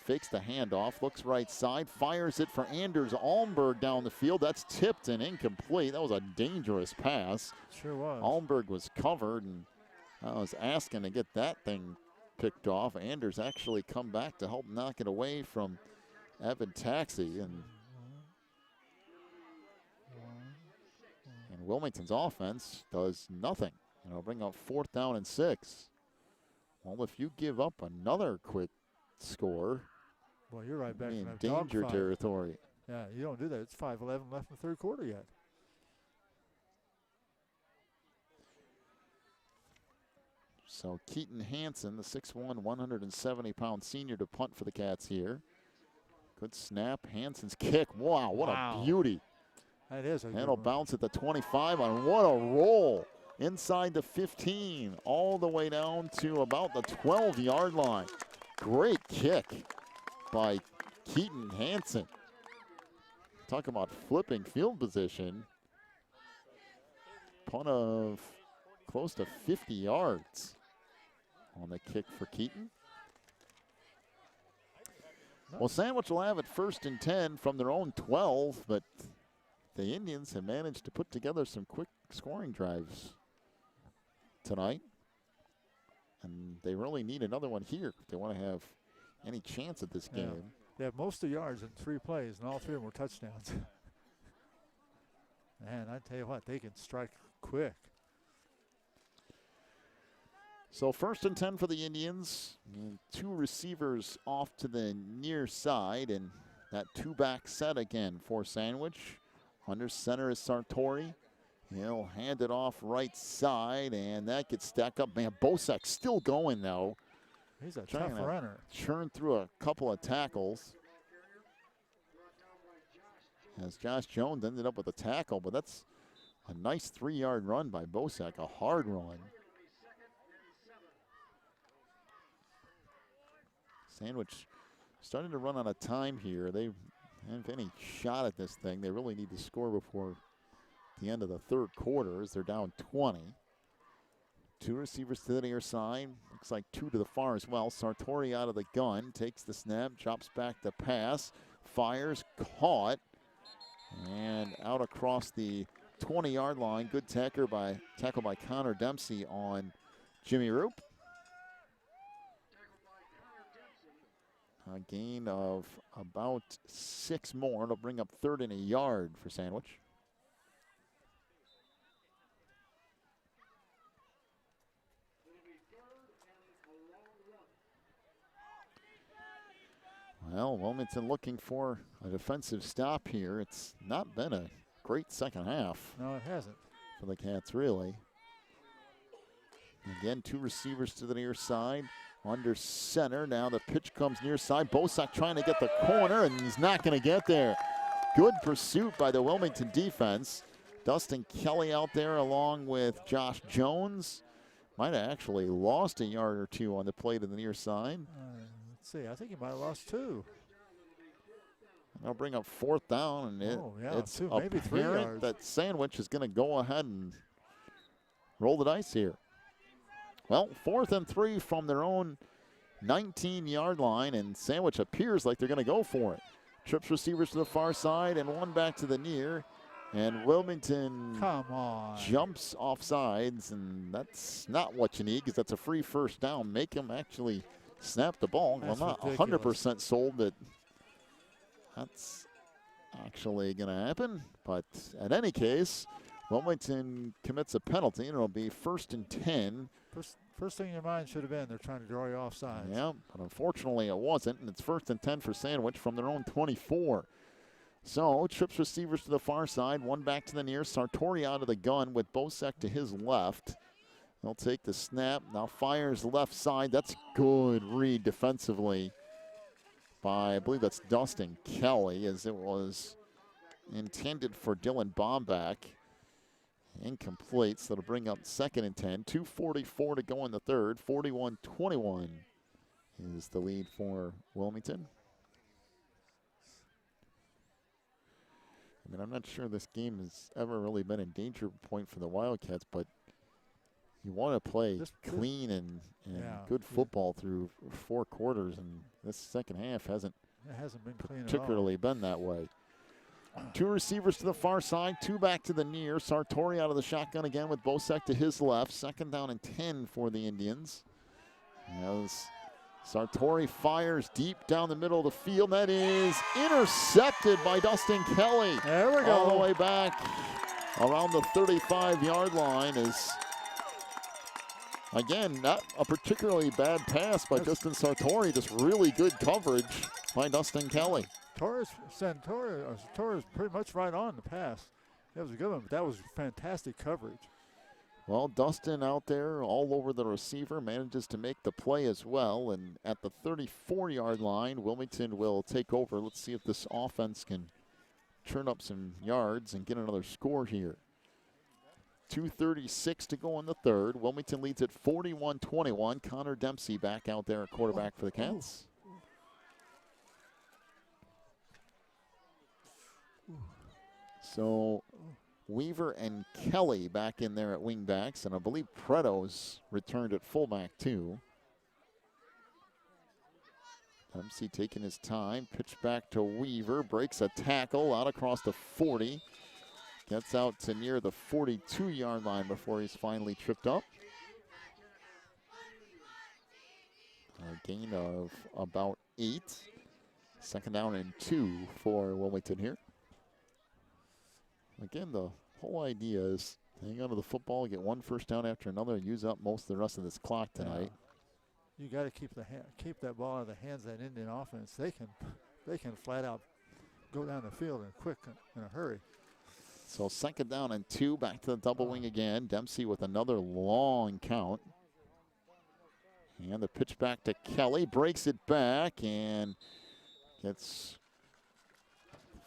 Fakes the handoff, looks right side, fires it for Anders Almberg down the field. That's tipped and incomplete. That was a dangerous pass. Sure was. Almberg was covered, and I was asking to get that thing picked off. Anders actually come back to help knock it away from Evan Taxi, and Wilmington's offense does nothing. And it'll bring up 4th down and 6. Well, if you give up another quick score, well, you're right back in danger territory. Yeah, you don't do that. It's 5:11 left in the 3rd quarter yet. So Keaton Hansen, the 6'1", 170-pound senior, to punt for the Cats here. Good snap. Hansen's kick. Wow, what a beauty. That is. And it'll bounce at the 25 on what a roll. Inside the 15, all the way down to about the 12-yard line. Great kick by Keaton Hansen. Talk about flipping field position. Punt of close to 50 yards on the kick for Keaton. Well, Sandwich will have it 1st and 10 from their own 12, but the Indians have managed to put together some quick scoring drives tonight. And they really need another one here if they want to have any chance at this game. They have most of the yards in 3 plays, and all 3 of them were touchdowns. Man, I tell you what, they can strike quick. So 1st and 10 for the Indians. And 2 receivers off to the near side, and that 2-back set again for Sandwich. Under center is Sartori. He'll hand it off right side, and that gets stacked up. Man, Bosek still going, though. He's a tough runner. Churn through a couple of tackles. As Josh Jones ended up with a tackle, but that's a nice 3-yard run by Bosek, a hard run. Sandwich starting to run out of time here. They have any shot at this thing. They really need to score before the end of the third quarter as they're down 20. 2 receivers to the near side. Looks like 2 to the far as well. Sartori out of the gun. Takes the snap. Drops back the pass. Fires. Caught. And out across the 20-yard line. Good tackle by Connor Dempsey on Jimmy Roop. A gain of about 6 more. It'll bring up 3rd and a yard for Sandwich. Well, Wilmington looking for a defensive stop here. It's not been a great second half. No, it hasn't. For the Cats, really. Again, 2 receivers to the near side. Under center. Now the pitch comes near side. Bosak trying to get the corner, and he's not going to get there. Good pursuit by the Wilmington defense. Dustin Kelly out there along with Josh Jones. Might have actually lost a yard or 2 on the play to the near side. Let's see, I think he might have lost 2. They'll bring up 4th down, and it's 2, maybe 3 apparent yards. that Sandwich is going to go ahead and roll the dice here. Well, 4th and 3 from their own 19-yard line, and Sandwich appears like they're going to go for it. Trips receivers to the far side and 1 back to the near, and Wilmington jumps off sides, and that's not what you need because that's a free first down. Make them actually snap the ball. That's I'm not ridiculous. 100% sold that that's actually going to happen, but in any case, Wilmington commits a penalty, and it'll be 1st and 10. First thing in your mind should have been they're trying to draw you off sides. Yeah, but unfortunately it wasn't, and it's 1st and 10 for Sandwich from their own 24. So, trips receivers to the far side, 1 back to the near. Sartori out of the gun with Bosak to his left. They'll take the snap. Now fires left side. That's good read defensively by, I believe that's Dustin Kelly, as it was intended for Dylan Bomback. Incomplete, so that'll bring up 2nd and 10. 2:44 to go in the third. 41-21 is the lead for Wilmington. I mean, I'm not sure this game has ever really been a danger point for the Wildcats, but you want to play clean and good football through 4 quarters, and this second half hasn't been clean particularly been that way. 2 receivers to the far side, 2 back to the near. Sartori out of the shotgun again with Bosak to his left. 2nd down and 10 for the Indians. As Sartori fires deep down the middle of the field. That is intercepted by Dustin Kelly. There we go. All the way back around the 35-yard line is, again, not a particularly bad pass by Dustin Sartori, just really good coverage by Dustin Kelly. Torres pretty much right on the pass. That was a good one, but that was fantastic coverage. Well, Dustin out there all over the receiver manages to make the play as well. And at the 34-yard line, Wilmington will take over. Let's see if this offense can turn up some yards and get another score here. 2:36 to go in the third. Wilmington leads at 41-21. Connor Dempsey back out there at quarterback for the Cats. So Weaver and Kelly back in there at wingbacks, and I believe Preto's returned at fullback too. Dempsey taking his time, pitch back to Weaver, breaks a tackle out across the 40. Gets out to near the 42-yard line before he's finally tripped up. A gain of about 8. 2nd down and 2 for Wilmington here. Again, the whole idea is hang on to the football, get 1 first down after another, and use up most of the rest of this clock tonight. You got to keep that ball out of the hands of that Indian offense. They can flat out go down the field in a hurry. So 2nd down and 2, back to the double wing again. Dempsey with another long count. And the pitch back to Kelly, breaks it back and gets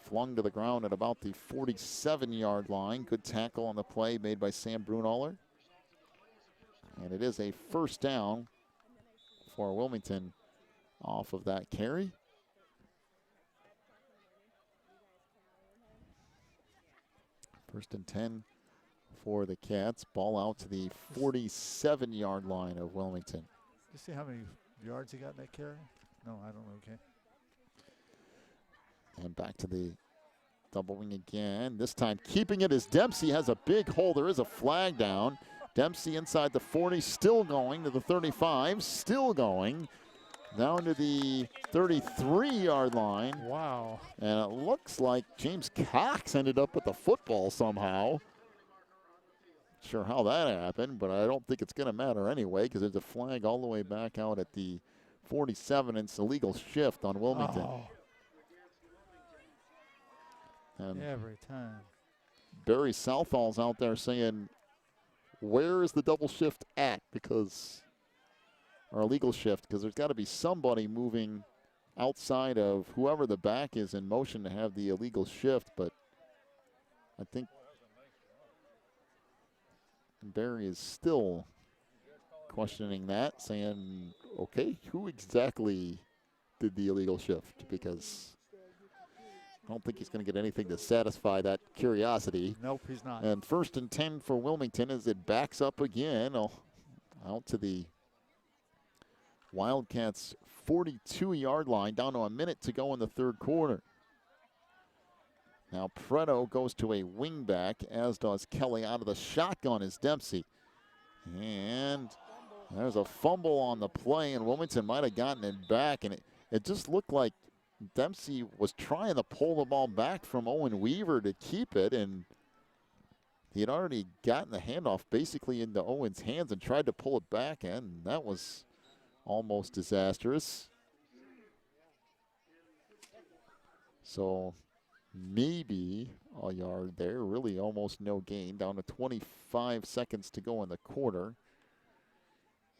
flung to the ground at about the 47-yard line. Good tackle on the play made by Sam Brunaller. And it is a first down for Wilmington off of that carry. First and 10 for the Cats. Ball out to the 47-yard line of Wilmington. You see how many yards he got in that carry? No, I don't know. Okay. And back to the double wing again. This time keeping it as Dempsey has a big hole. There is a flag down. Dempsey inside the 40, still going to the 35, still going down to the 33-yard line. Wow. And it looks like James Cox ended up with the football somehow. Sure how that happened, but I don't think it's going to matter anyway because there's a flag all the way back out at the 47. It's a legal shift on Wilmington. Oh. And every time. Barry Southall's out there saying, where is the double shift at? Because, or a legal shift, because there's got to be somebody moving outside of whoever the back is in motion to have the illegal shift, but I think Barry is still questioning that, saying, okay, who exactly did the illegal shift? Because I don't think he's going to get anything to satisfy that curiosity. Nope, he's not. And first and 10 for Wilmington as it backs up again out to the Wildcats' 42-yard line, down to a minute to go in the third quarter. Now Preto goes to a wingback, as does Kelly. Out of the shotgun is Dempsey. And there's a fumble on the play, and Wilmington might have gotten it back. And it just looked like Dempsey was trying to pull the ball back from Owen Weaver to keep it, and he had already gotten the handoff basically into Owen's hands and tried to pull it back, and that was almost disastrous. So maybe a yard there, really almost no gain, down to 25 seconds to go in the quarter.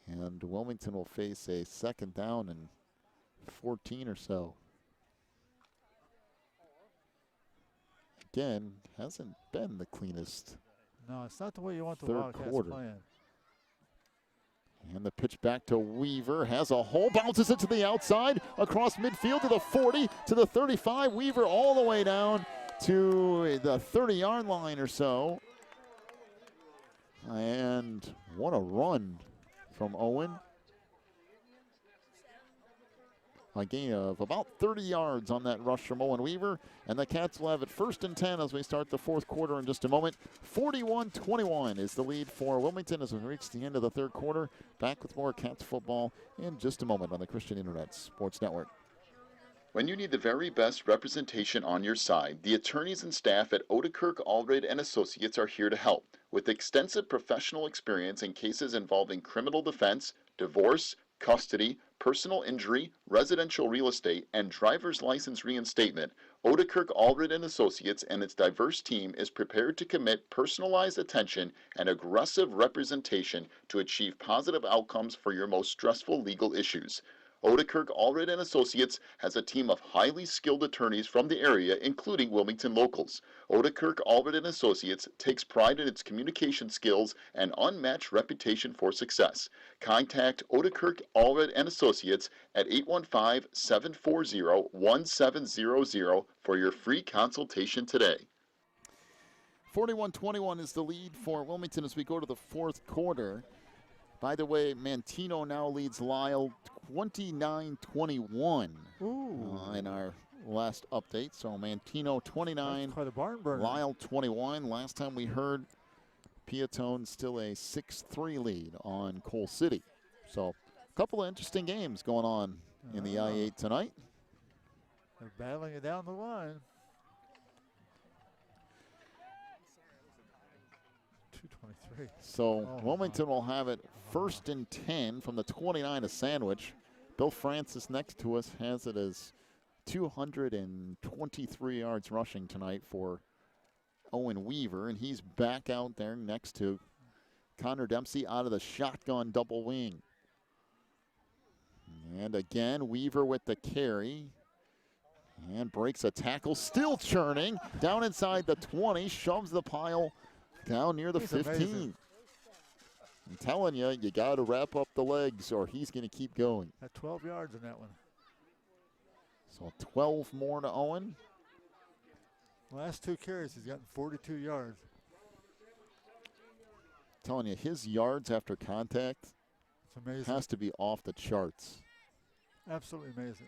And Wilmington will face a second down and 14 or so. Again, hasn't been the cleanest. No, it's not the way you want the third Wildcats quarter. playing. And the pitch back to Weaver, has a hole, bounces it to the outside, across midfield to the 40, to the 35. Weaver all the way down to the 30-yard line or so. And what a run from Owen. A gain of about 30 yards on that rush from Owen Weaver. And the Cats will have it first and 10 as we start the fourth quarter in just a moment. 41-21 is the lead for Wilmington as we reach the end of the third quarter. Back with more Cats football in just a moment on the Christian Internet Sports Network. When you need the very best representation on your side, the attorneys and staff at Odekirk, Allred & Associates are here to help. With extensive professional experience in cases involving criminal defense, divorce, custody, personal injury, residential real estate, and driver's license reinstatement, Odekirk, Allred & Associates and its diverse team is prepared to commit personalized attention and aggressive representation to achieve positive outcomes for your most stressful legal issues. Odekirk, Allred & Associates has a team of highly skilled attorneys from the area, including Wilmington locals. Odekirk, Allred & Associates takes pride in its communication skills and unmatched reputation for success. Contact Odekirk, Allred & Associates at 815-740-1700 for your free consultation today. 41-21 is the lead for Wilmington as we go to the fourth quarter. By the way, Mantino now leads Lyle 29-21 in our last update. So Mantino 29, quite a barn burner. Lyle 21. Last time we heard Piatone still a 6-3 lead on Coal City. So a couple of interesting games going on in the I-8 tonight. They're battling it down the line. 2:23. So Wilmington will have it first and 10 from the 29 of Sandwich. Bill Francis next to us has it as 223 yards rushing tonight for Owen Weaver, and he's back out there next to Connor Dempsey out of the shotgun double wing. And again, Weaver with the carry. And breaks a tackle, still churning. Down inside the 20, shoves the pile down near the 15. Amazing. I'm telling you, you got to wrap up the legs or he's going to keep going. Had 12 yards in that one. So 12 more to Owen. Last 2 carries, he's gotten 42 yards. Telling you, his yards after contact It's amazing. has to be off the charts. Absolutely amazing.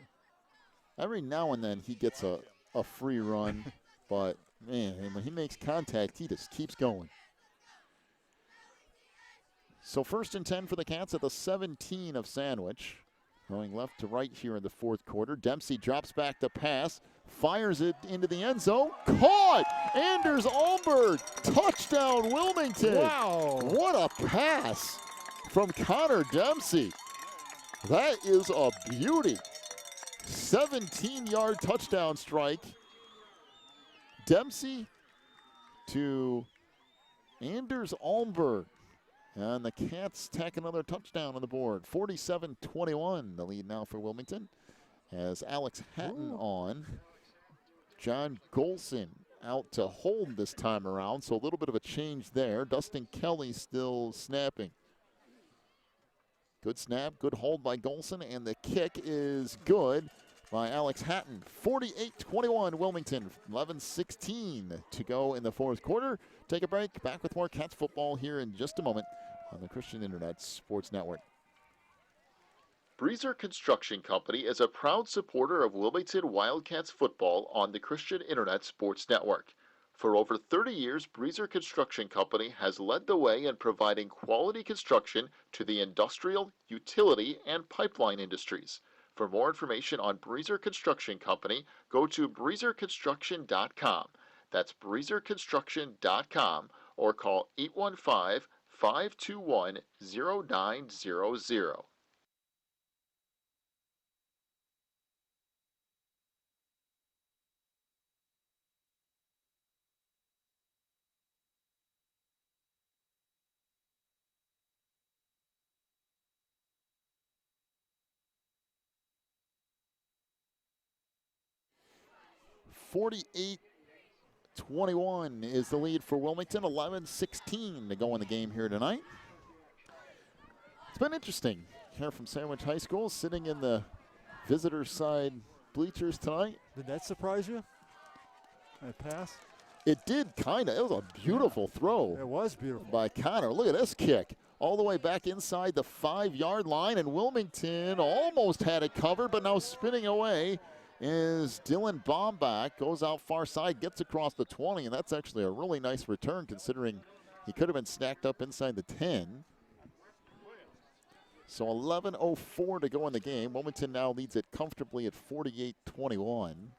Every now and then he gets a free run, but man, when he makes contact, he just keeps going. So 1st and 10 for the Cats at the 17 of Sandwich. Going left to right here in the 4th quarter. Dempsey drops back to pass, fires it into the end zone. Caught! Anders Alberg, touchdown Wilmington. Wow. What a pass from Connor Dempsey. That is a beauty. 17-yard touchdown strike. Dempsey to Anders Alberg. And the Cats tack another touchdown on the board. 47-21, the lead now for Wilmington. As Alex Hatton on. John Golson out to hold this time around, so a little bit of a change there. Dustin Kelly still snapping. Good snap, good hold by Golson, and the kick is good by Alex Hatton. 48-21 Wilmington, 11:16 to go in the 4th quarter. Take a break, back with more Cats football here in just a moment on the Christian Internet Sports Network. Breezer Construction Company is a proud supporter of Wilmington Wildcats football on the Christian Internet Sports Network. For over 30 years, Breezer Construction Company has led the way in providing quality construction to the industrial, utility, and pipeline industries. For more information on Breezer Construction Company, go to breezerconstruction.com. That's breezerconstruction.com or call 815-521-0900. $48-21 is the lead for Wilmington. 11:16 to go in the game here tonight. It's been interesting here from Sandwich High School, sitting in the visitor side bleachers tonight. Did that surprise you? That pass? It did kind of. It was a beautiful throw. It was beautiful. By Connor. Look at this kick. All the way back inside the 5-yard line, and Wilmington almost had it covered, but now spinning away is Dylan Bombach. Goes out far side, gets across the 20, and that's actually a really nice return considering he could have been stacked up inside the 10. So 11:04 to go in the game. Wilmington now leads it comfortably at 48-21.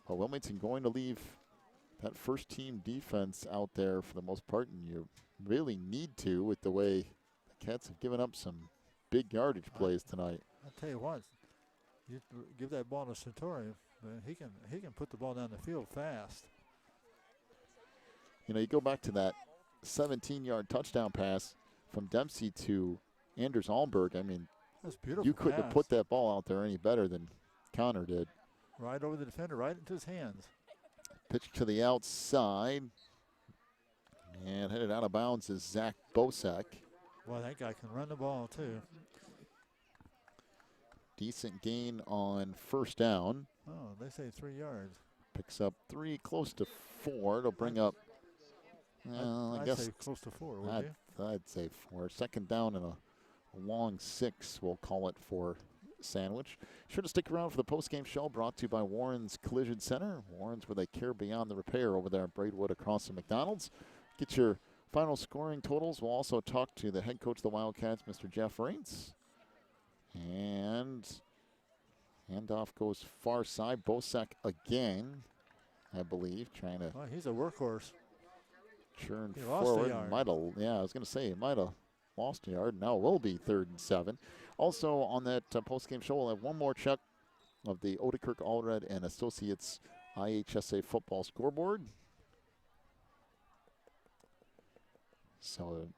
But Wilmington going to leave that first team defense out there for the most part, and you really need to with the way the Cats have given up some big yardage plays tonight. I'll tell you what, you give that ball to Sartori, he can put the ball down the field fast. You know, you go back to that 17-yard touchdown pass from Dempsey to Anders Alberg. I mean, that's beautiful. You couldn't have put that ball out there any better than Connor did. Right over the defender, right into his hands. Pitch to the outside. And headed out of bounds is Zach Bosak. Well, that guy can run the ball, too. Decent gain on first down. Oh, they say 3 yards. Picks up 3, close to 4. It'll bring up, I guess. I'd say close to 4, wouldn't you? I'd say 4. Second down and a long 6, we'll call it for Sandwich. Sure to stick around for the post-game show brought to you by Warren's Collision Center. Warren's, where they care beyond the repair, over there at Braidwood across from McDonald's. Get your final scoring totals. We'll also talk to the head coach of the Wildcats, Mr. Jeff Raines. And handoff goes far side. Bosak again, I believe, trying to. Well, he's a workhorse. Churn he forward. Might have, I was going to say, he might have lost a yard. Now it will be 3rd and 7. Also on that post-game show, we'll have one more check of the Odekirk Allred and Associates IHSA football scoreboard. So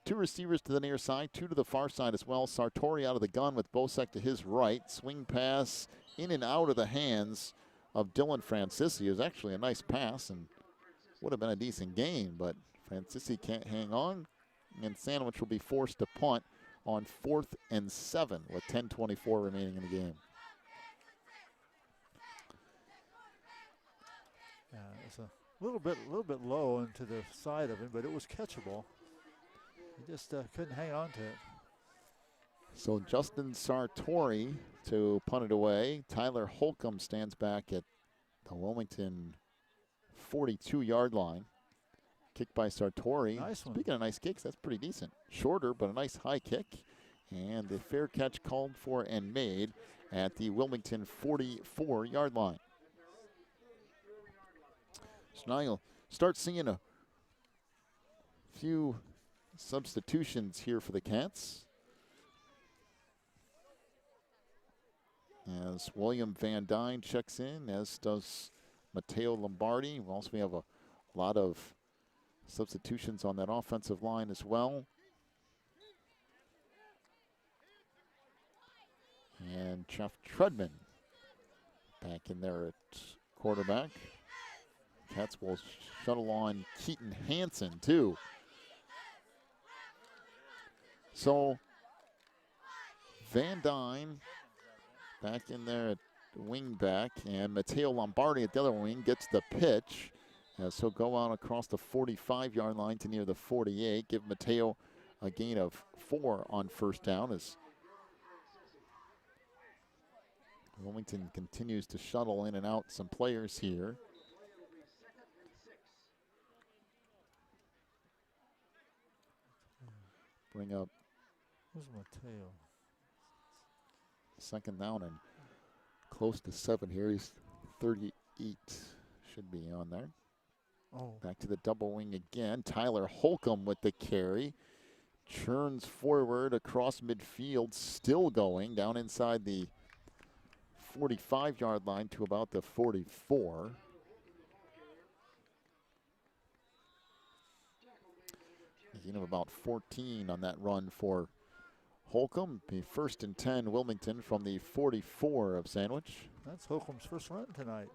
2 receivers to the near side, 2 to the far side as well. Sartori out of the gun with Bosak to his right. Swing pass in and out of the hands of Dylan Francisci. It was actually a nice pass and would have been a decent gain, but Francisci can't hang on, and Sandwich will be forced to punt on 4th and 7 with 10:24 remaining in the game. Yeah, it's a little bit low into the side of him, but it was catchable. He just couldn't hang on to it. So Justin Sartori to punt it away. Tyler Holcomb stands back at the Wilmington 42-yard line. Kick by Sartori. Nice one. Speaking of nice kicks, that's pretty decent. Shorter, but a nice high kick. And the fair catch called for and made at the Wilmington 44-yard line. So now you'll start seeing a few substitutions here for the Cats. As William Van Dyne checks in, as does Matteo Lombardi. We also have a lot of substitutions on that offensive line as well. And Jeff Treadman back in there at quarterback. Cats will shuttle on Keaton Hansen too. So Van Dyne back in there at wing back, and Matteo Lombardi at the other wing gets the pitch. So he'll go out across the 45-yard line to near the 48. Give Matteo a gain of 4 on first down as Wilmington continues to shuttle in and out some players here. Bring up Who's Matteo? second down and close to 7 here. He's 38, should be on there. Oh. Back to the double wing again. Tyler Holcomb with the carry. Churns forward across midfield, still going down inside the 45-yard line to about the 44. Gain of about 14 on that run for Holcomb. Be first and 10 Wilmington from the 44 of Sandwich. That's Holcomb's first run tonight.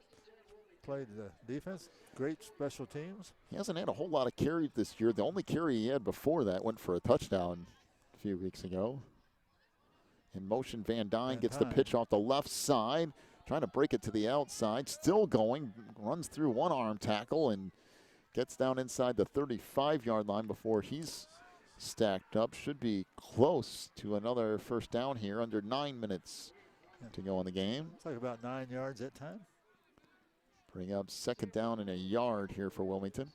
Played the defense, great special teams. He hasn't had a whole lot of carries this year. The only carry he had before that went for a touchdown a few weeks ago. In motion, Van Dyne gets the pitch off the left side, trying to break it to the outside. Still going, runs through one arm tackle and gets down inside the 35-yard line before he's stacked up. Should be close to another first down here, under 9 minutes to go in the game. It's like about 9 yards that time. Bring up second down and a yard here for Wilmington.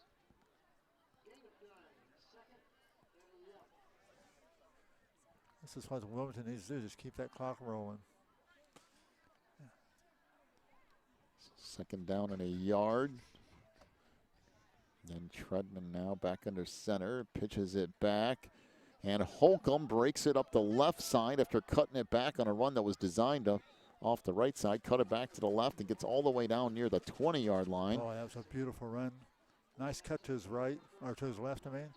This is what Wilmington needs to do, just keep that clock rolling. Second down and a yard. Then Treadman now back under center, pitches it back. And Holcomb breaks it up the left side after cutting it back on a run that was designed to off the right side, cut it back to the left and gets all the way down near the 20-yard line. Oh, that was a beautiful run. Nice cut to his right, or to his left, I mean.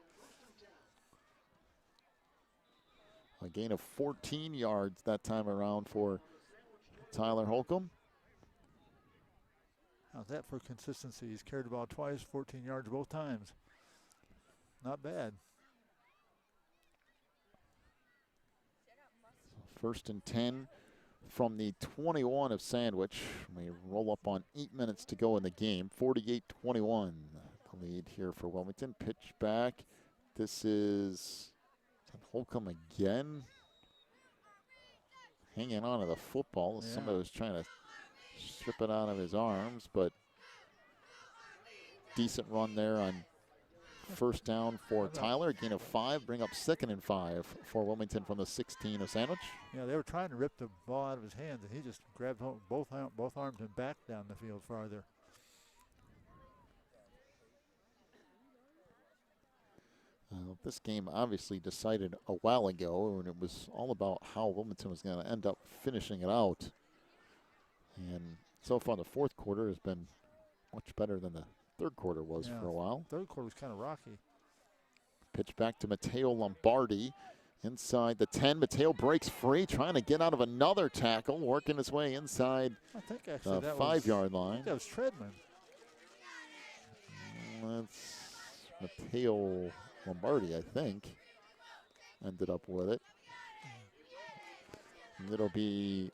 A gain of 14 yards that time around for Tyler Holcomb. How's that for consistency? He's carried the ball twice, 14 yards both times. Not bad. First and 10 from the 21 of Sandwich. We roll up on 8 minutes to go in the game. 48-21, the lead here for Wilmington. Pitch back. This is Holcomb again. Hanging on to the football. Yeah. Somebody was trying to strip it out of his arms, but decent run there on first down for Tyler. Gain of 5, bring up 2nd and 5 for Wilmington from the 16 of Sandwich. Yeah, they were trying to rip the ball out of his hands, and he just grabbed both arms and backed down the field farther. This game obviously decided a while ago, and it was all about how Wilmington was going to end up finishing it out. And so far, the fourth quarter has been much better than the third quarter was for a while. Third quarter was kind of rocky. Pitch back to Matteo Lombardi. Inside the 10, Matteo breaks free, trying to get out of another tackle, working his way inside the 5-yard line. I think that was Treadman. That's Matteo Lombardi, I think, ended up with it. It'll be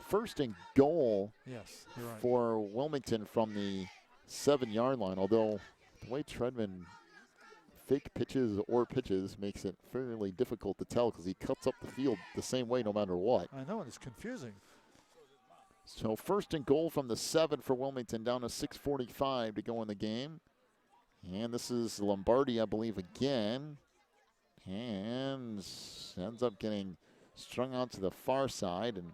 first and goal Yes, you're right. for Wilmington from the 7-yard line, although the way Treadman fake pitches or pitches makes it fairly difficult to tell because he cuts up the field the same way no matter what. I know, it's confusing. So first and goal from the 7 for Wilmington, down to 6:45 to go in the game. And this is Lombardi, I believe, again. And ends up getting strung out to the far side and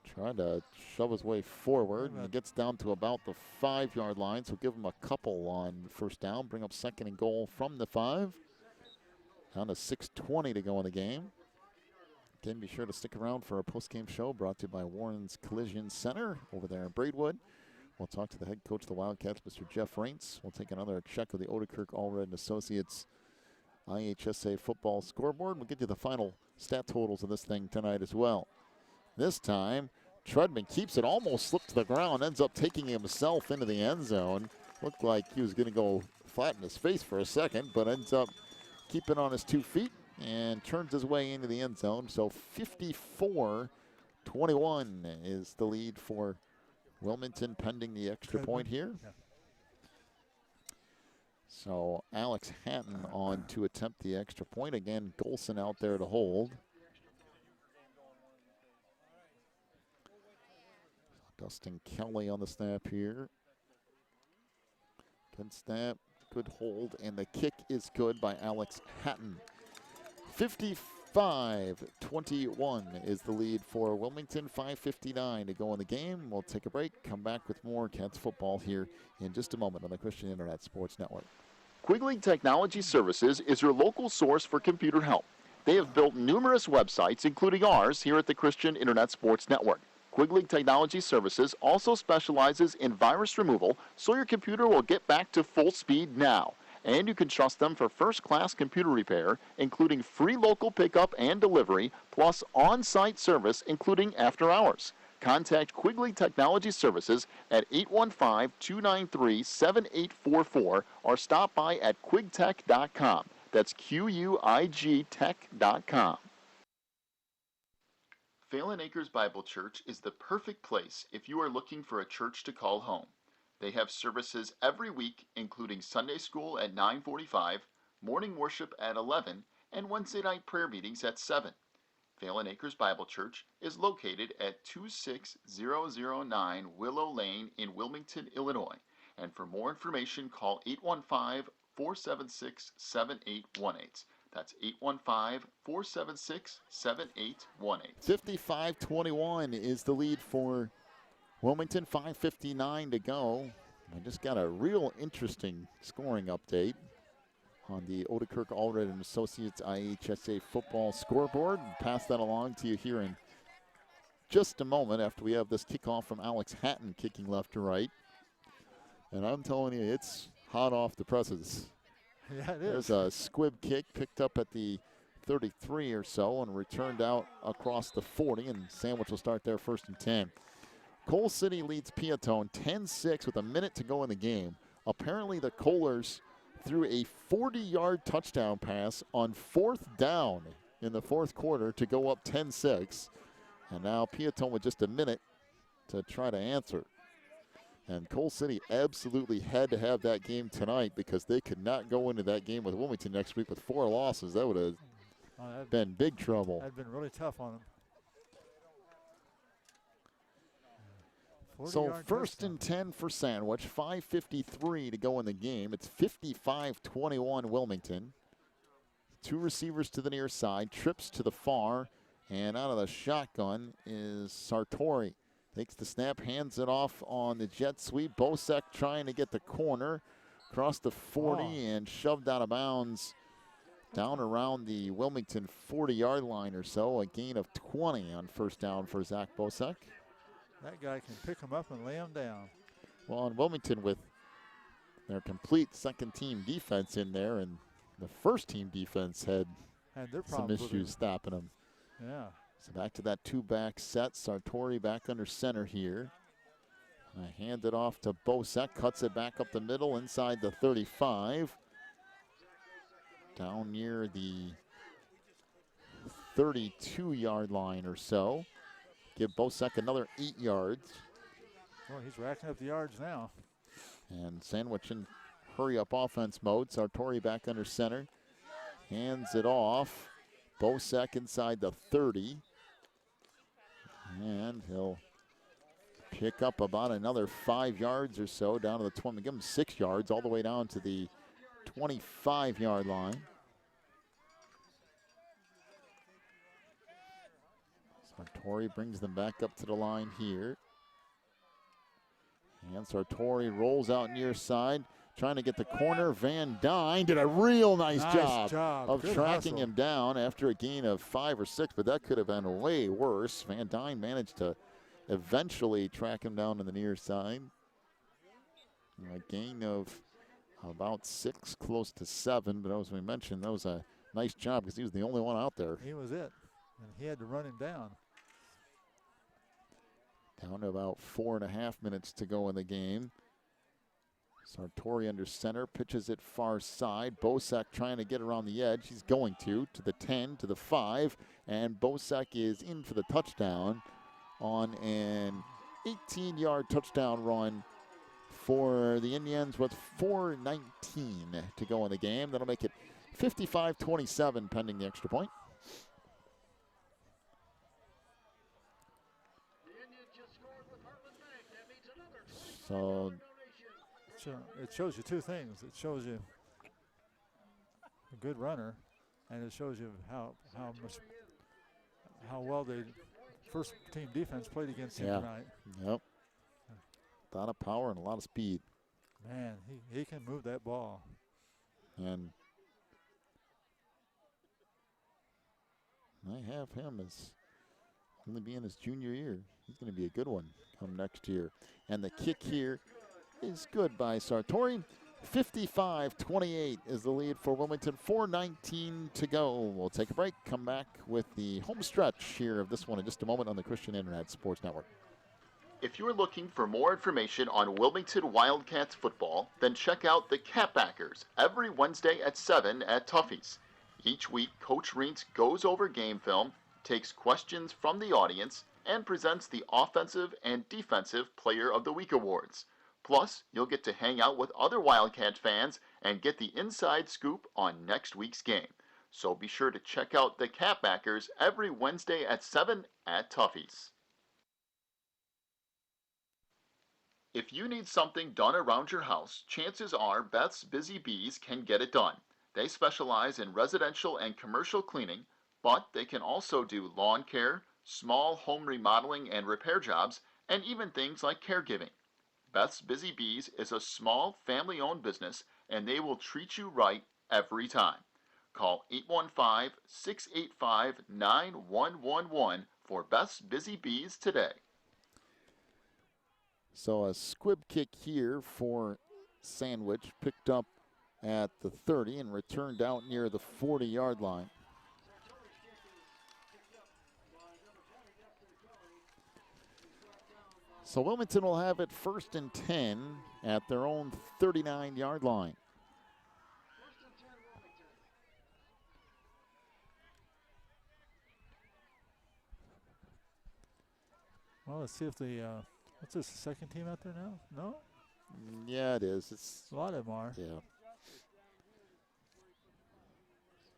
trying to shove his way forward. And he gets down to about the 5-yard line, so give him a couple on first down. Bring up second and goal from the 5. Down to 6:20 to go in the game. Again, be sure to stick around for our post-game show brought to you by Warren's Collision Center over there in Braidwood. We'll talk to the head coach of the Wildcats, Mr. Jeff Raintz. We'll take another check of the Odekirk Allred & Associates IHSA football scoreboard. We'll get you the final stat totals of this thing tonight as well. This time, Treadman keeps it, almost slipped to the ground, ends up taking himself into the end zone. Looked like he was going to go flat in his face for a second, but ends up keeping on his 2 feet and turns his way into the end zone. So 54-21 is the lead for Wilmington pending the extra point here. Yeah. So Alex Hatton on to attempt the extra point. Again, Golson out there to hold. Dustin Kelly on the snap here. Good snap, good hold, and the kick is good by Alex Hatton. 55-21 is the lead for Wilmington. 5:59 to go in the game. We'll take a break, come back with more Cats football here in just a moment on the Christian Internet Sports Network. Quigley Technology Services is your local source for computer help. They have built numerous websites, including ours, here at the Christian Internet Sports Network. Quigley Technology Services also specializes in virus removal, so your computer will get back to full speed now. And you can trust them for first-class computer repair, including free local pickup and delivery, plus on-site service, including after hours. Contact Quigley Technology Services at 815-293-7844 or stop by at quigtech.com. That's QUIG tech.com. Phelan Acres Bible Church is the perfect place if you are looking for a church to call home. They have services every week, including Sunday school at 9:45, morning worship at 11, and Wednesday night prayer meetings at 7. Phelan Acres Bible Church is located at 26009 Willow Lane in Wilmington, Illinois. And for more information, call 815-476-7818. That's 815-476-7818. 55-21 is the lead for Wilmington. 5:59 to go. I just got a real interesting scoring update on the Odekirk Allred & Associates IHSA football scoreboard. Pass that along to you here in just a moment after we have this kickoff from Alex Hatton kicking left to right. And I'm telling you, it's hot off the presses. Yeah, it is. There's a squib kick picked up at the 33 or so and returned out across the 40, and Sandwich will start there first and 10. Coal City leads Piatone 10-6 with a minute to go in the game. Apparently the Kohlers threw a 40-yard touchdown pass on 4th down in the 4th quarter to go up 10-6. And now Piatone with just a minute to try to answer. And Coal City absolutely had to have that game tonight because they could not go into that game with Wilmington next week with 4 losses. That would have been big trouble. That'd been really tough on them. So first and 10 for Sandwich, 5:53 to go in the game. It's 55-21 Wilmington. 2 receivers to the near side, trips to the far, and out of the shotgun is Sartori. Takes the snap, hands it off on the jet sweep. Bosek trying to get the corner, across the 40 and shoved out of bounds down around the Wilmington 40-yard line or so. A gain of 20 on first down for Zach Bosek. That guy can pick him up and lay him down. Well, on Wilmington with their complete second-team defense in there, and the first-team defense had some issues stopping them. Yeah. So back to that 2-back set. Sartori back under center here. Hand it off to Bosek, cuts it back up the middle inside the 35. Down near the 32-yard line or so. Give Bosek another 8 yards. Well, he's racking up the yards now. And Sandwich in hurry-up offense mode. Sartori back under center. Hands it off. Bosek inside the 30. And he'll pick up about another 5 yards or so down to the 20. Give him 6 yards all the way down to the 25-yard line. Sartori brings them back up to the line here. And Sartori rolls out near side, trying to get the corner. Van Dyne did a real nice job of Good tracking hustle. him down after a gain of 5 or 6, but that could have been way worse. Van Dyne managed to eventually track him down to the near side. A gain of about 6, close to 7, but as we mentioned, that was a nice job because he was the only one out there. He was it, and he had to run him down. Down to about 4.5 minutes to go in the game. Sartori under center, pitches it far side. Bosek trying to get around the edge. He's going to the 10, to the 5, and Bosek is in for the touchdown on an 18-yard touchdown run for the Indians with 4:19 to go in the game. That'll make it 55-27 pending the extra point. So it shows you two things. It shows you a good runner, and it shows you how well the first team defense played against him tonight. Yep. A lot of power and a lot of speed. Man, he can move that ball. And I have him as only being his junior year. He's going to be a good one come next year. And the kick here is good by Sartori. 55-28 is the lead for Wilmington. 4:19 to go. We'll take a break, come back with the home stretch here of this one in just a moment on the Christian Internet Sports Network. If you're looking for more information on Wilmington Wildcats football, then check out the Catbackers every Wednesday at 7 at Tuffy's. Each week, Coach Reentz goes over game film, takes questions from the audience, and presents the Offensive and Defensive Player of the Week awards. Plus, you'll get to hang out with other Wildcat fans and get the inside scoop on next week's game. So be sure to check out the Catbackers every Wednesday at 7 at Tuffy's. If you need something done around your house, chances are Beth's Busy Bees can get it done. They specialize in residential and commercial cleaning, but they can also do lawn care, small home remodeling and repair jobs, and even things like caregiving. Beth's Busy Bees is a small family-owned business, and they will treat you right every time. Call 815-685-9111 for Beth's Busy Bees today. So a squib kick here for Sandwich, picked up at the 30 and returned out near the 40-yard line. So Wilmington will have it 1st and 10 at their own 39-yard line. Well, let's see if the what's this, the second team out there now? No? Yeah, it is. It's a lot of them are. Yeah.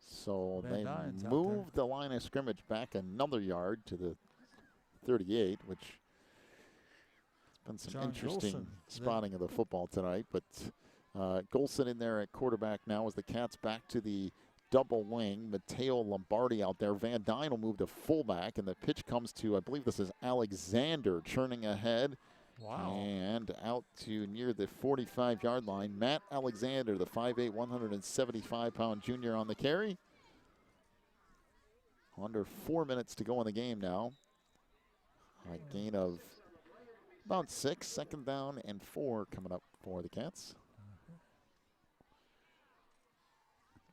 So Van they Dyne's out moved the line of scrimmage back another yard to the 38, which has been some John interesting Golson, spotting of the football tonight. But Golson in there at quarterback now as the Cats back to the double wing. Matteo Lombardi out there. Van Dyne will move to fullback, and the pitch comes to, I believe this is Alexander churning ahead. Wow. And out to near the 45-yard line. Matt Alexander, the 5'8", 175-pound junior on the carry. Under 4 minutes to go in the game now. A gain of about 6, 2nd down and 4 coming up for the Cats.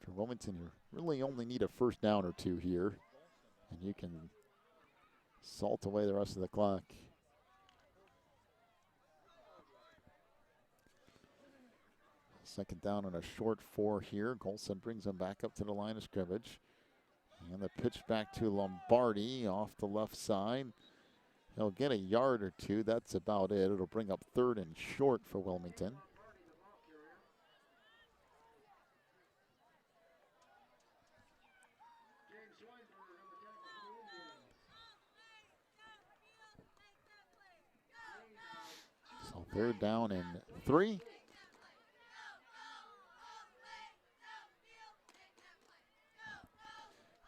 For Wilmington, you really only need a 1st down or 2 here, and you can salt away the rest of the clock. Second down and a short 4 here. Golson brings them back up to the line of scrimmage. And the pitch back to Lombardi off the left side. He'll get a yard or two. That's about it. It'll bring up 3rd and short for Wilmington. So 3rd down and 3.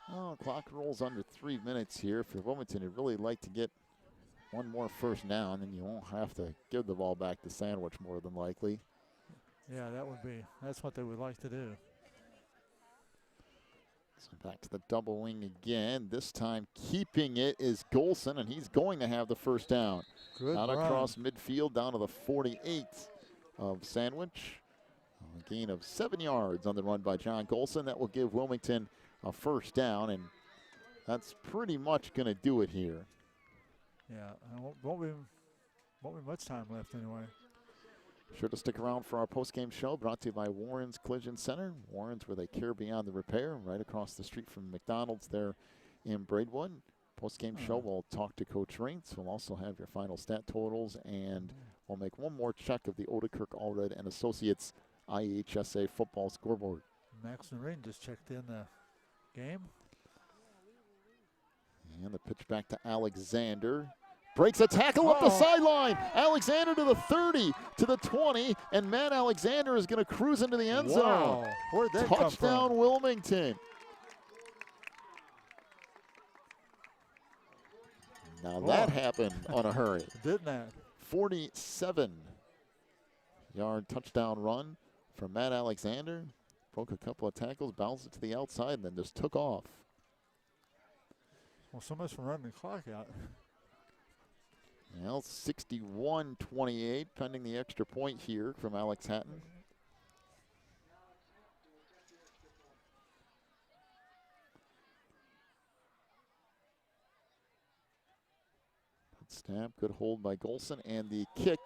Oh, clock rolls under 3 minutes here. For Wilmington, you'd really like to get one more first down, and you won't have to give the ball back to Sandwich more than likely. Yeah, that's what they would like to do. So back to the double wing again. This time keeping it is Golson, and he's going to have the first down. Good Out run. across midfield down to the 48 of Sandwich. A gain of 7 yards on the run by John Golson. That will give Wilmington a first down, and that's pretty much going to do it here. Yeah, won't be much time left anyway. Sure to stick around for our post-game show, brought to you by Warren's Collision Center. Warren's, where they care beyond the repair, right across the street from McDonald's there in Braidwood. Post-game show, we'll talk to Coach Raints. We'll also have your final stat totals, and we'll make one more check of the Odekirk Allred and Associates IHSA football scoreboard. Max and Rain just checked in the game. And the pitch back to Alexander. Breaks a tackle up the sideline. Alexander to the 30, to the 20, and Matt Alexander is going to cruise into the end zone. Where'd that come from? Touchdown, Wilmington. Now that happened on a hurry. Didn't that? 47-yard touchdown run from Matt Alexander. Broke a couple of tackles, bounced it to the outside, and then just took off. Well, so much for running the clock out. Well, 61-28, pending the extra point here from Alex Hatton. Good snap, good hold by Golson, and the kick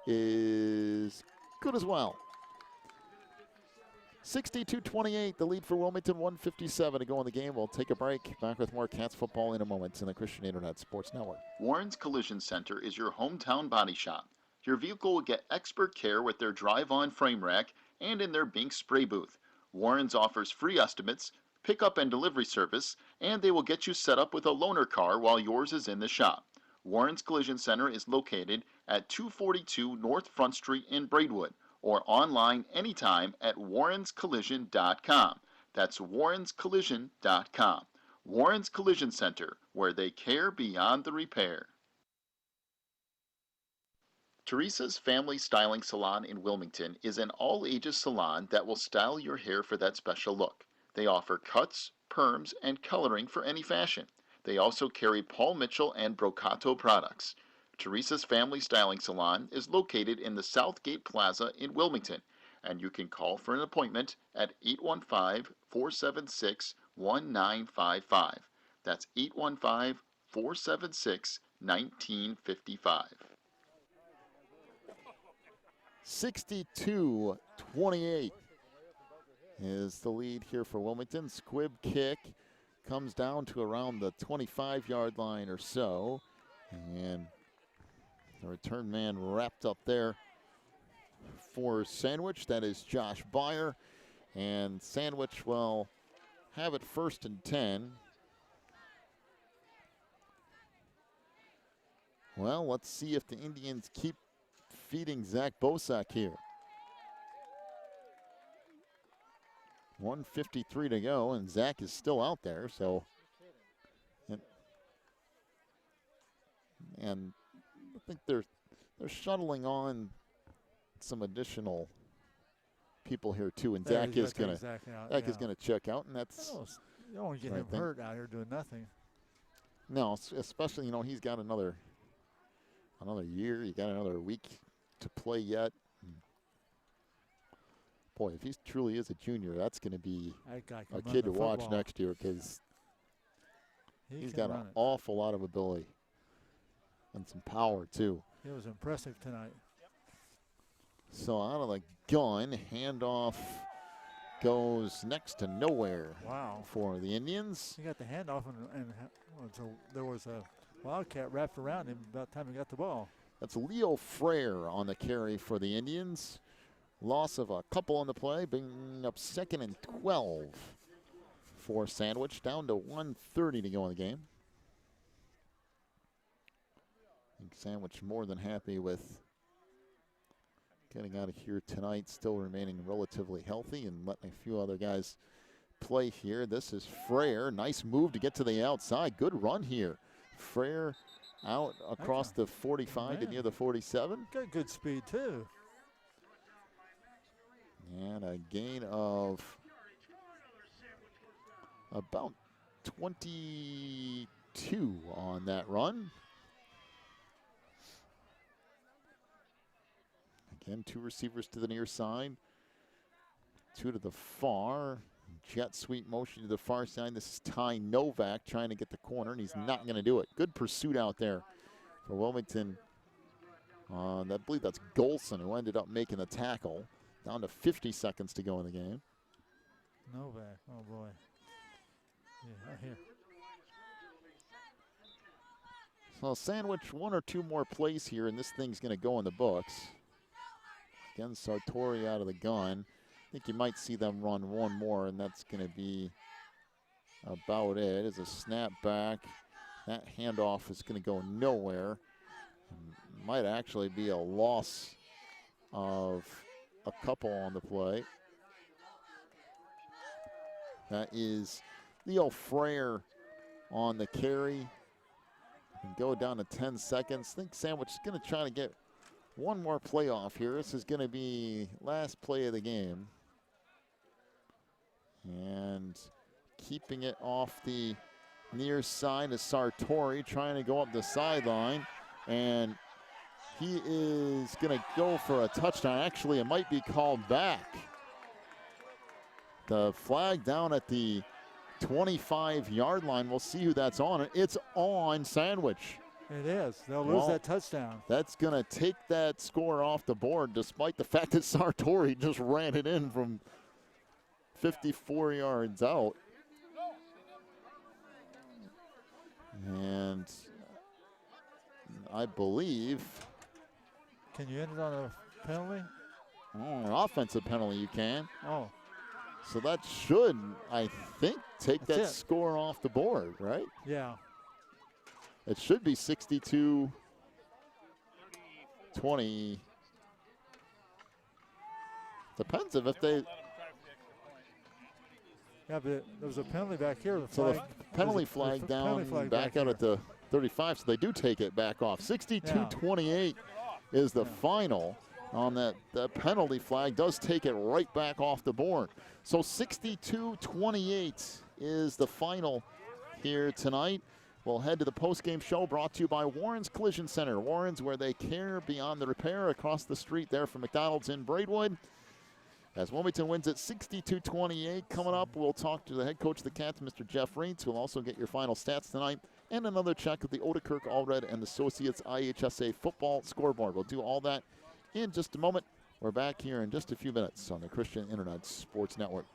is good as well. 62-28, the lead for Wilmington, 1:57 to go in the game. We'll take a break. Back with more Cats football in a moment in the Christian Internet Sports Network. Warren's Collision Center is your hometown body shop. Your vehicle will get expert care with their drive-on frame rack and in their Bink spray booth. Warren's offers free estimates, pickup and delivery service, and they will get you set up with a loaner car while yours is in the shop. Warren's Collision Center is located at 242 North Front Street in Braidwood, or online anytime at warrenscollision.com. That's warrenscollision.com. Warren's Collision Center, where they care beyond the repair. Teresa's Family Styling Salon in Wilmington is an all-ages salon that will style your hair for that special look. They offer cuts, perms, and coloring for any fashion. They also carry Paul Mitchell and Brocato products. Teresa's Family Styling Salon is located in the Southgate Plaza in Wilmington, and you can call for an appointment at 815-476-1955. That's 815-476-1955. 62-28 is the lead here for Wilmington. Squib kick comes down to around the 25-yard line or so, and the return man wrapped up there for Sandwich. That is Josh Byer. And Sandwich will have it 1st and 10. Well, let's see if the Indians keep feeding Zach Bosak here. 1:53 to go, and Zach is still out there, so. And I think they're shuttling on some additional people here too, and Zach is gonna check out, and that's. You don't want to get him hurt out here doing nothing. No, especially he's got another year. You got another week to play yet. Boy, if he truly is a junior, that's going to be a kid to watch next year, because he's got an awful lot of ability and some power too. It was impressive tonight. So out of the gun, handoff goes next to nowhere. Wow. For the Indians. He got the handoff, and so there was a Wildcat wrapped around him about the time he got the ball. That's Leo Frere on the carry for the Indians. Loss of a couple on the play, bringing up 2nd and 12 for Sandwich. Down to 1:30 to go in the game. I think Sandwich more than happy with getting out of here tonight, still remaining relatively healthy and letting a few other guys play here. This is Frere. Nice move to get to the outside. Good run here. Frere out across the 45 to near the 47. Got good speed, too. And a gain of about 22 on that run. Again, 2 receivers to the near side, 2 to the far. Jet sweep motion to the far side. This is Ty Novak trying to get the corner, and he's not going to do it. Good pursuit out there for Wilmington. I believe that's Golson who ended up making the tackle. Down to 50 seconds to go in the game. Novak, oh boy. Yeah, right here. So Sandwich, 1 or 2 more plays here, and this thing's going to go in the books. Again, Sartori out of the gun. I think you might see them run 1 more, and that's going to be about it. As a snap back, that handoff is going to go nowhere. Might actually be a loss of a couple on the play. That is Leo Frere on the carry. And go down to 10 seconds. I think Sandwich is going to try to get 1 more play off here. This is going to be last play of the game. And keeping it off the near side is Sartori, trying to go up the sideline. And he is going to go for a touchdown. Actually, it might be called back. The flag down at the 25-yard line. We'll see who that's on. It's on Sandwich. It is. They'll lose that touchdown. That's going to take that score off the board, despite the fact that Sartori just ran it in from 54 yards out. And I believe... Can you end it on a penalty? Oh, an offensive penalty you can. Oh. So that should, I think, take that score off the board, right? Yeah. It should be 62-20. Depends if they... Yeah, but there was a penalty back here. So the penalty flag down, back out at the 35, so they do take it back off. 62-28 is the final on that. The penalty flag does take it right back off the board. So 62-28 is the final here tonight. We'll head to the postgame show brought to you by Warren's Collision Center. Warren's, where they care beyond the repair, across the street there from McDonald's in Braidwood. As Wilmington wins at 62-28. Coming up, we'll talk to the head coach of the Cats, Mr. Jeff Raintz, who will also get your final stats tonight, and another check of the Odekirk Allred and Associates IHSA football scoreboard. We'll do all that in just a moment. We're back here in just a few minutes on the Christian Internet Sports Network.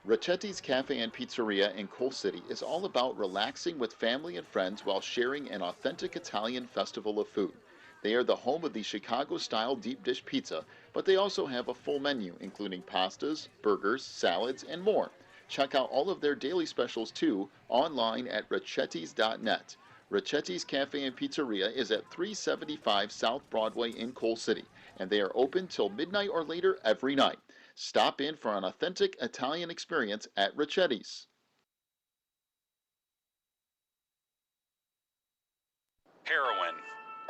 Racchetti's Cafe and Pizzeria in Coal City is all about relaxing with family and friends while sharing an authentic Italian festival of food. They are the home of the Chicago-style deep dish pizza, but they also have a full menu, including pastas, burgers, salads, and more. Check out all of their daily specials, too, online at racchettis.net. Racchetti's Cafe and Pizzeria is at 375 South Broadway in Coal City, and they are open till midnight or later every night. Stop in for an authentic Italian experience at Racchetti's. Heroin.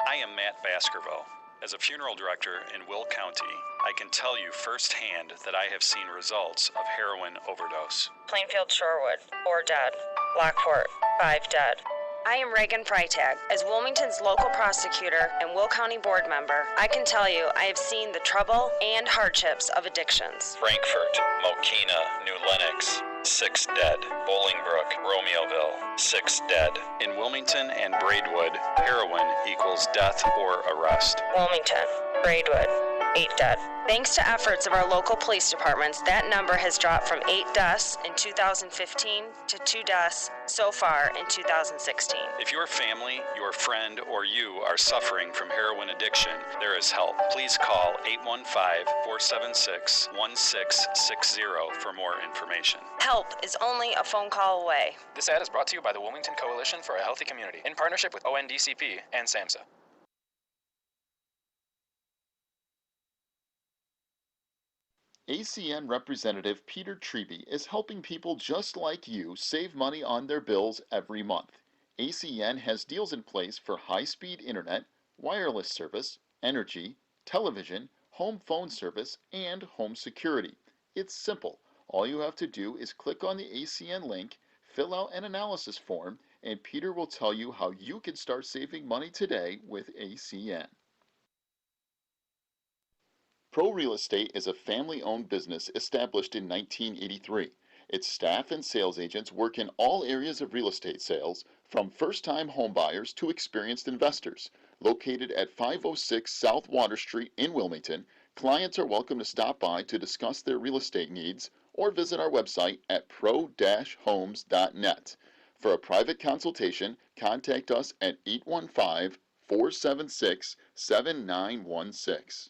I am Matt Baskerville. As a funeral director in Will County, I can tell you firsthand that I have seen results of heroin overdose. Plainfield Shorewood, 4 dead. Lockport, 5 dead. I am Reagan Freitag. As Wilmington's local prosecutor and Will County board member, I can tell you I have seen the trouble and hardships of addictions. Frankfort, Mokina, New Lenox, 6 dead. Bolingbrook, Romeoville, 6 dead. In Wilmington and Braidwood, heroin equals death or arrest. Wilmington, Braidwood, 8 dead. Thanks to efforts of our local police departments, that number has dropped from 8 deaths in 2015 to 2 deaths so far in 2016. If your family, your friend, or you are suffering from heroin addiction, there is help. Please call 815-476-1660 for more information. Help is only a phone call away. This ad is brought to you by the Wilmington Coalition for a Healthy Community in partnership with ONDCP and SAMHSA. ACN Representative Peter Treby is helping people just like you save money on their bills every month. ACN has deals in place for high-speed internet, wireless service, energy, television, home phone service, and home security. It's simple. All you have to do is click on the ACN link, fill out an analysis form, and Peter will tell you how you can start saving money today with ACN. Pro Real Estate is a family-owned business established in 1983. Its staff and sales agents work in all areas of real estate sales, from first-time homebuyers to experienced investors. Located at 506 South Water Street in Wilmington, clients are welcome to stop by to discuss their real estate needs or visit our website at pro-homes.net. For a private consultation, contact us at 815-476-7916.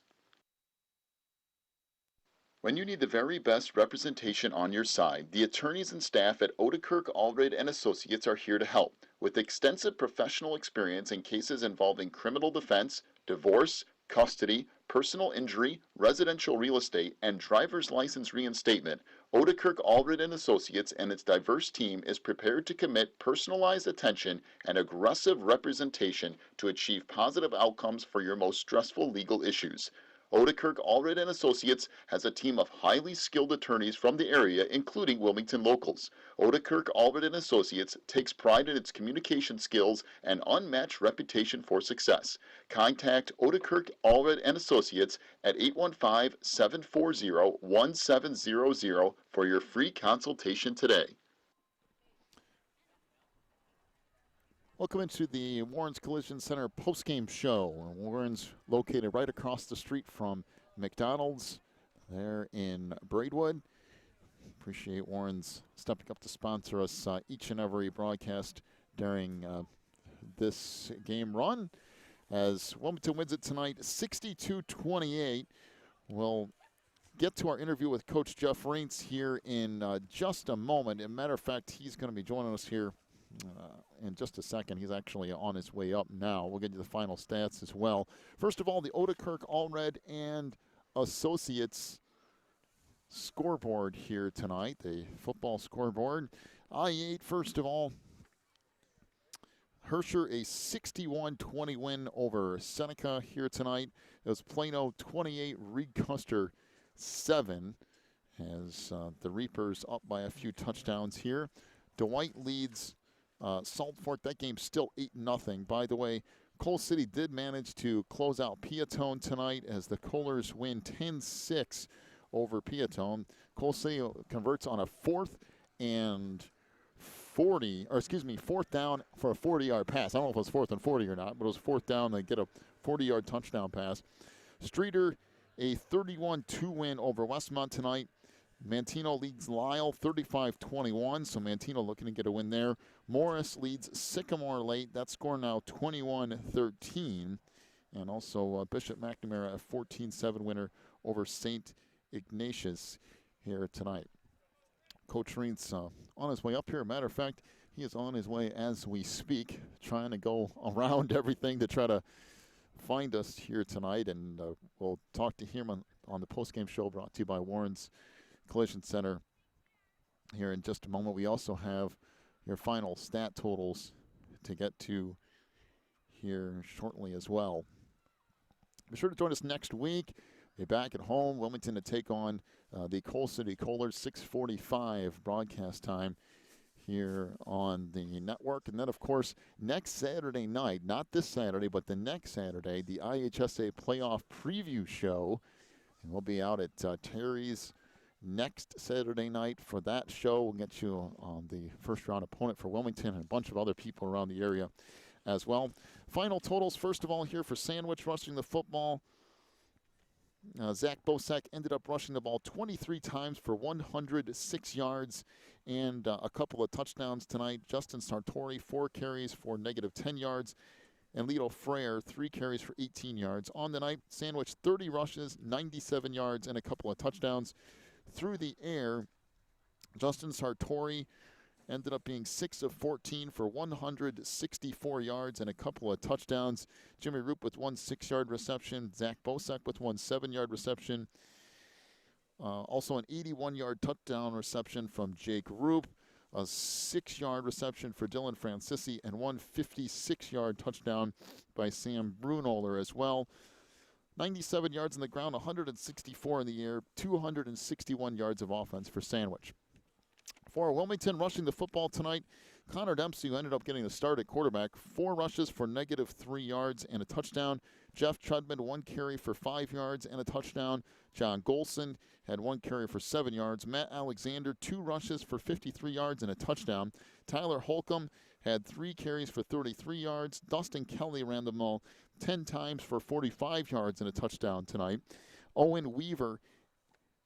When you need the very best representation on your side, the attorneys and staff at Odekirk, Allred & Associates are here to help. With extensive professional experience in cases involving criminal defense, divorce, custody, personal injury, residential real estate, and driver's license reinstatement, Odekirk, Allred & Associates and its diverse team is prepared to commit personalized attention and aggressive representation to achieve positive outcomes for your most stressful legal issues. Odekirk, Allred & Associates has a team of highly skilled attorneys from the area, including Wilmington locals. Odekirk, Allred & Associates takes pride in its communication skills and unmatched reputation for success. Contact Odekirk, Allred & Associates at 815-740-1700 for your free consultation today. Welcome into the Warren's Collision Center postgame show. Warren's located right across the street from McDonald's there in Braidwood. Appreciate Warren's stepping up to sponsor us each and every broadcast during this game run. As Wilmington wins it tonight 62-28. We'll get to our interview with Coach Jeff Raints here in just a moment. As a matter of fact, he's going to be joining us here in just a second. He's actually on his way up now. We'll get you the final stats as well. First of all, the Odekirk, Allred & Associates scoreboard here tonight, the football scoreboard. I-8, first of all, Herscher, a 61-20 win over Seneca here tonight. It was Plano 28, Reed Custer 7, as the Reapers up by a few touchdowns here. Dwight leads Salt Fork. That game's still 8-0. By the way, Coal City did manage to close out Piatone tonight as the Kohlers win 10-6 over Piatone. Coal City converts on a fourth down for a 40-yard pass. I don't know if it was 4th and 40 or not, but it was 4th down to get a 40-yard touchdown pass. Streeter, a 31-2 win over Westmont tonight. Mantino leads Lyle 35-21, so Mantino looking to get a win there. Morris leads Sycamore late. That score now 21-13. And also Bishop McNamara, a 14-7 winner over St. Ignatius here tonight. Coach Reentz on his way up here. Matter of fact, he is on his way as we speak, trying to go around everything to try to find us here tonight. And we'll talk to him on the postgame show brought to you by Warren's Collision Center here in just a moment. We also have your final stat totals to get to here shortly as well. Be sure to join us next week. Be back at home, Wilmington to take on the Coal City Kohlers, 6:45 broadcast time here on the network. And then, of course, next Saturday night, not this Saturday, but the next Saturday, the IHSA playoff preview show. And we'll be out at Terry's next Saturday night for that show. We'll get you the first-round opponent for Wilmington and a bunch of other people around the area as well. Final totals, first of all, here for Sandwich rushing the football. Zach Bosak ended up rushing the ball 23 times for 106 yards and a couple of touchdowns tonight. Justin Sartori, 4 carries for -10 yards. And Lito Frere, 3 carries for 18 yards. On the night, Sandwich 30 rushes, 97 yards, and a couple of touchdowns. Through the air, Justin Sartori ended up being 6 of 14 for 164 yards and a couple of touchdowns. Jimmy Roop with 1 6-yard reception. Zach Bosak with 1 7-yard reception. Also an 81-yard touchdown reception from Jake Roop. A 6-yard reception for Dylan Francisci and 1 56-yard touchdown by Sam Brunohler as well. 97 yards on the ground, 164 in the air, 261 yards of offense for Sandwich. For Wilmington rushing the football tonight, Connor Dempsey, who ended up getting the start at quarterback, 4 rushes for -3 yards and a touchdown. Jeff Chudman, 1 carry for 5 yards and a touchdown. John Golson had 1 carry for 7 yards. Matt Alexander, 2 rushes for 53 yards and a touchdown. Tyler Holcomb had 3 carries for 33 yards. Dustin Kelly ran the ball 10 times for 45 yards and a touchdown tonight. Owen Weaver,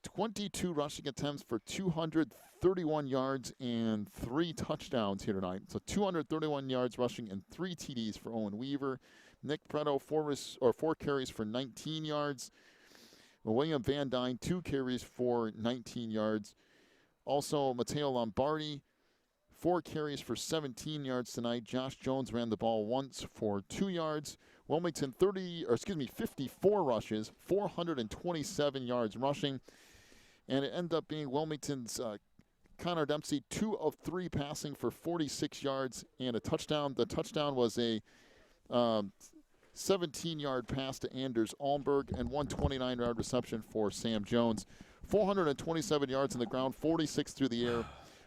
22 rushing attempts for 231 yards and 3 touchdowns here tonight. So 231 yards rushing and 3 TDs for Owen Weaver. Nick Preto, 4 carries for 19 yards. William Van Dyne, 2 carries for 19 yards. Also, Matteo Lombardi, 4 carries for 17 yards tonight. Josh Jones ran the ball once for 2 yards. Wilmington 54 rushes, 427 yards rushing. And it ended up being Wilmington's Connor Dempsey, 2 of 3 passing for 46 yards and a touchdown. The touchdown was a 17-yard pass to Anders Almberg and 129-yard reception for Sam Jones. 427 yards on the ground, 46 through the air,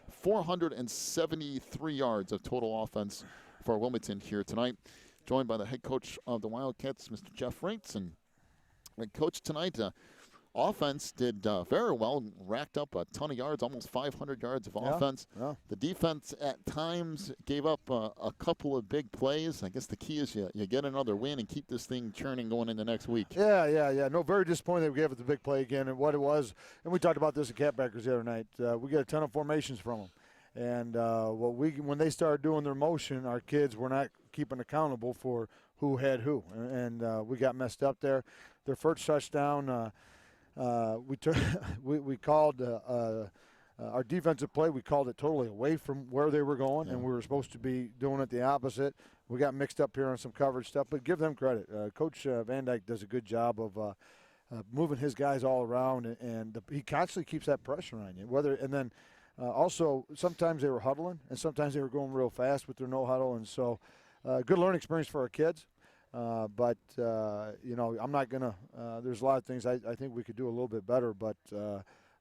473 yards of total offense for Wilmington here tonight. Joined by the head coach of the Wildcats, Mr. Jeff Raints. And coach tonight, offense did very well, racked up a ton of yards, almost 500 yards of offense. Yeah. The defense at times gave up a couple of big plays. I guess the key is you get another win and keep this thing churning going into next week. Yeah. No, very disappointed that we gave it the big play again. And what it was, and we talked about this at Catbackers the other night, we got a ton of formations from them. And when they started doing their motion, our kids were not keeping accountable for who had who. And we got messed up there. Their first touchdown, we called our defensive play. We called it totally away from where they were going, and we were supposed to be doing it the opposite. We got mixed up here on some coverage stuff, but give them credit. Coach Van Dyke does a good job of moving his guys all around, and he constantly keeps that pressure on you. Also, sometimes they were huddling, and sometimes they were going real fast with their no huddle, and so good learning experience for our kids. I'm not going to there's a lot of things I think we could do a little bit better, but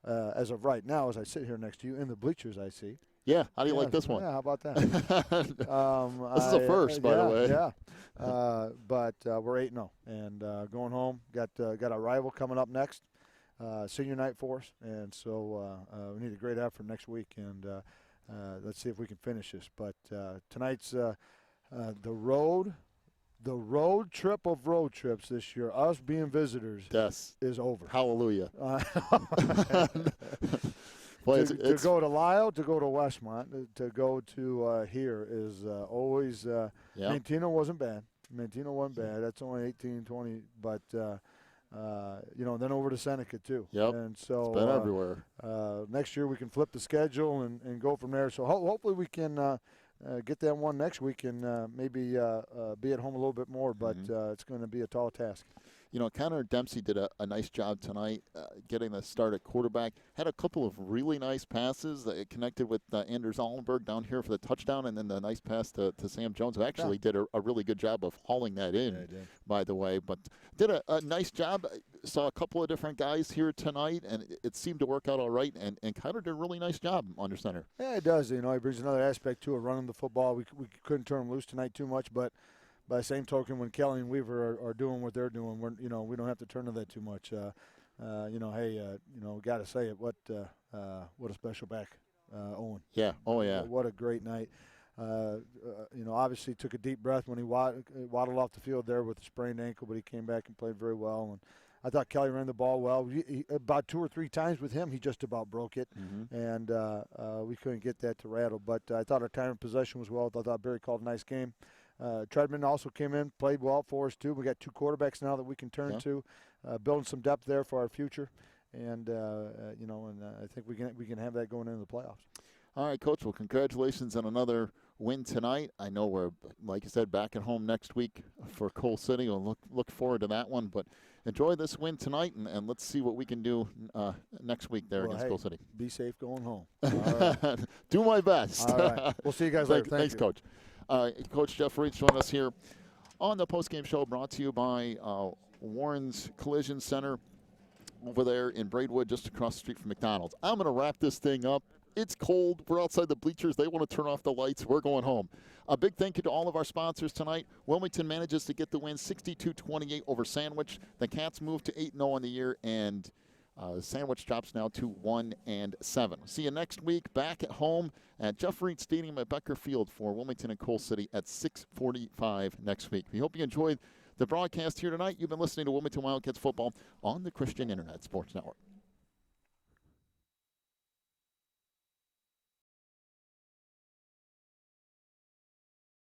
as of right now, as I sit here next to you in the bleachers, I see. Yeah, how do you like this one? Yeah, how about that? This is a first, by the way. Yeah, but we're 8-0, and going home. Got a rival coming up next, senior night for us, and so we need a great effort next week, and let's see if we can finish this. But tonight's the road trip of road trips this year, us being visitors, is over. Hallelujah. To go to Lisle, to go to Westmont, to go to here is always Mantino wasn't bad. That's only 18, 20, but then over to Seneca too. Yep. And so it's been everywhere. Next year we can flip the schedule and go from there. So hopefully we can get that one next week and maybe be at home a little bit more, but it's going to be a tall task. Connor Dempsey did a nice job tonight getting the start at quarterback. Had a couple of really nice passes that connected with Anders Allenberg down here for the touchdown, and then the nice pass to Sam Jones, who actually did a really good job of hauling that in, by the way. But did a nice job. Saw a couple of different guys here tonight, and it seemed to work out all right, and Connor did a really nice job under center. Yeah, it does. He brings another aspect to it, running the football. We couldn't turn him loose tonight too much, but by the same token, when Kelly and Weaver are doing what they're doing, we don't have to turn to that too much. got to say it. What a special back, Owen. Yeah. Oh, yeah. What a great night. Obviously took a deep breath when he waddled off the field there with a sprained ankle, but he came back and played very well. And I thought Kelly ran the ball well. About 2 or 3 times with him, he just about broke it, and we couldn't get that to rattle. But I thought our time of possession was well. I thought Barry called a nice game. Treadman also came in, played well for us too. We got 2 quarterbacks now that we can turn to, building some depth there for our future, and I think we can have that going into the playoffs. All right, Coach. Well, congratulations on another win tonight. I know we're, like you said, back at home next week for Coal City. We'll look forward to that one. But enjoy this win tonight, and let's see what we can do next week there against Coal City. Be safe going home. All right. Do my best. All right. We'll see you guys later. Thanks, you. Coach. Coach Jeff Reitz joined us here on the postgame show, brought to you by Warren's Collision Center over there in Braidwood, just across the street from McDonald's. I'm going to wrap this thing up. It's cold. We're outside the bleachers. They want to turn off the lights. We're going home. A big thank you to all of our sponsors tonight. Wilmington manages to get the win 62-28 over Sandwich. The Cats move to 8-0 on the year, and Sandwich drops now to 1-7. See you next week back at home at Jeff Reed Stadium at Becker Field for Wilmington and Coal City at 6:45 next week. We hope you enjoyed the broadcast here tonight. You've been listening to Wilmington Wildcats football on the Christian Internet Sports Network.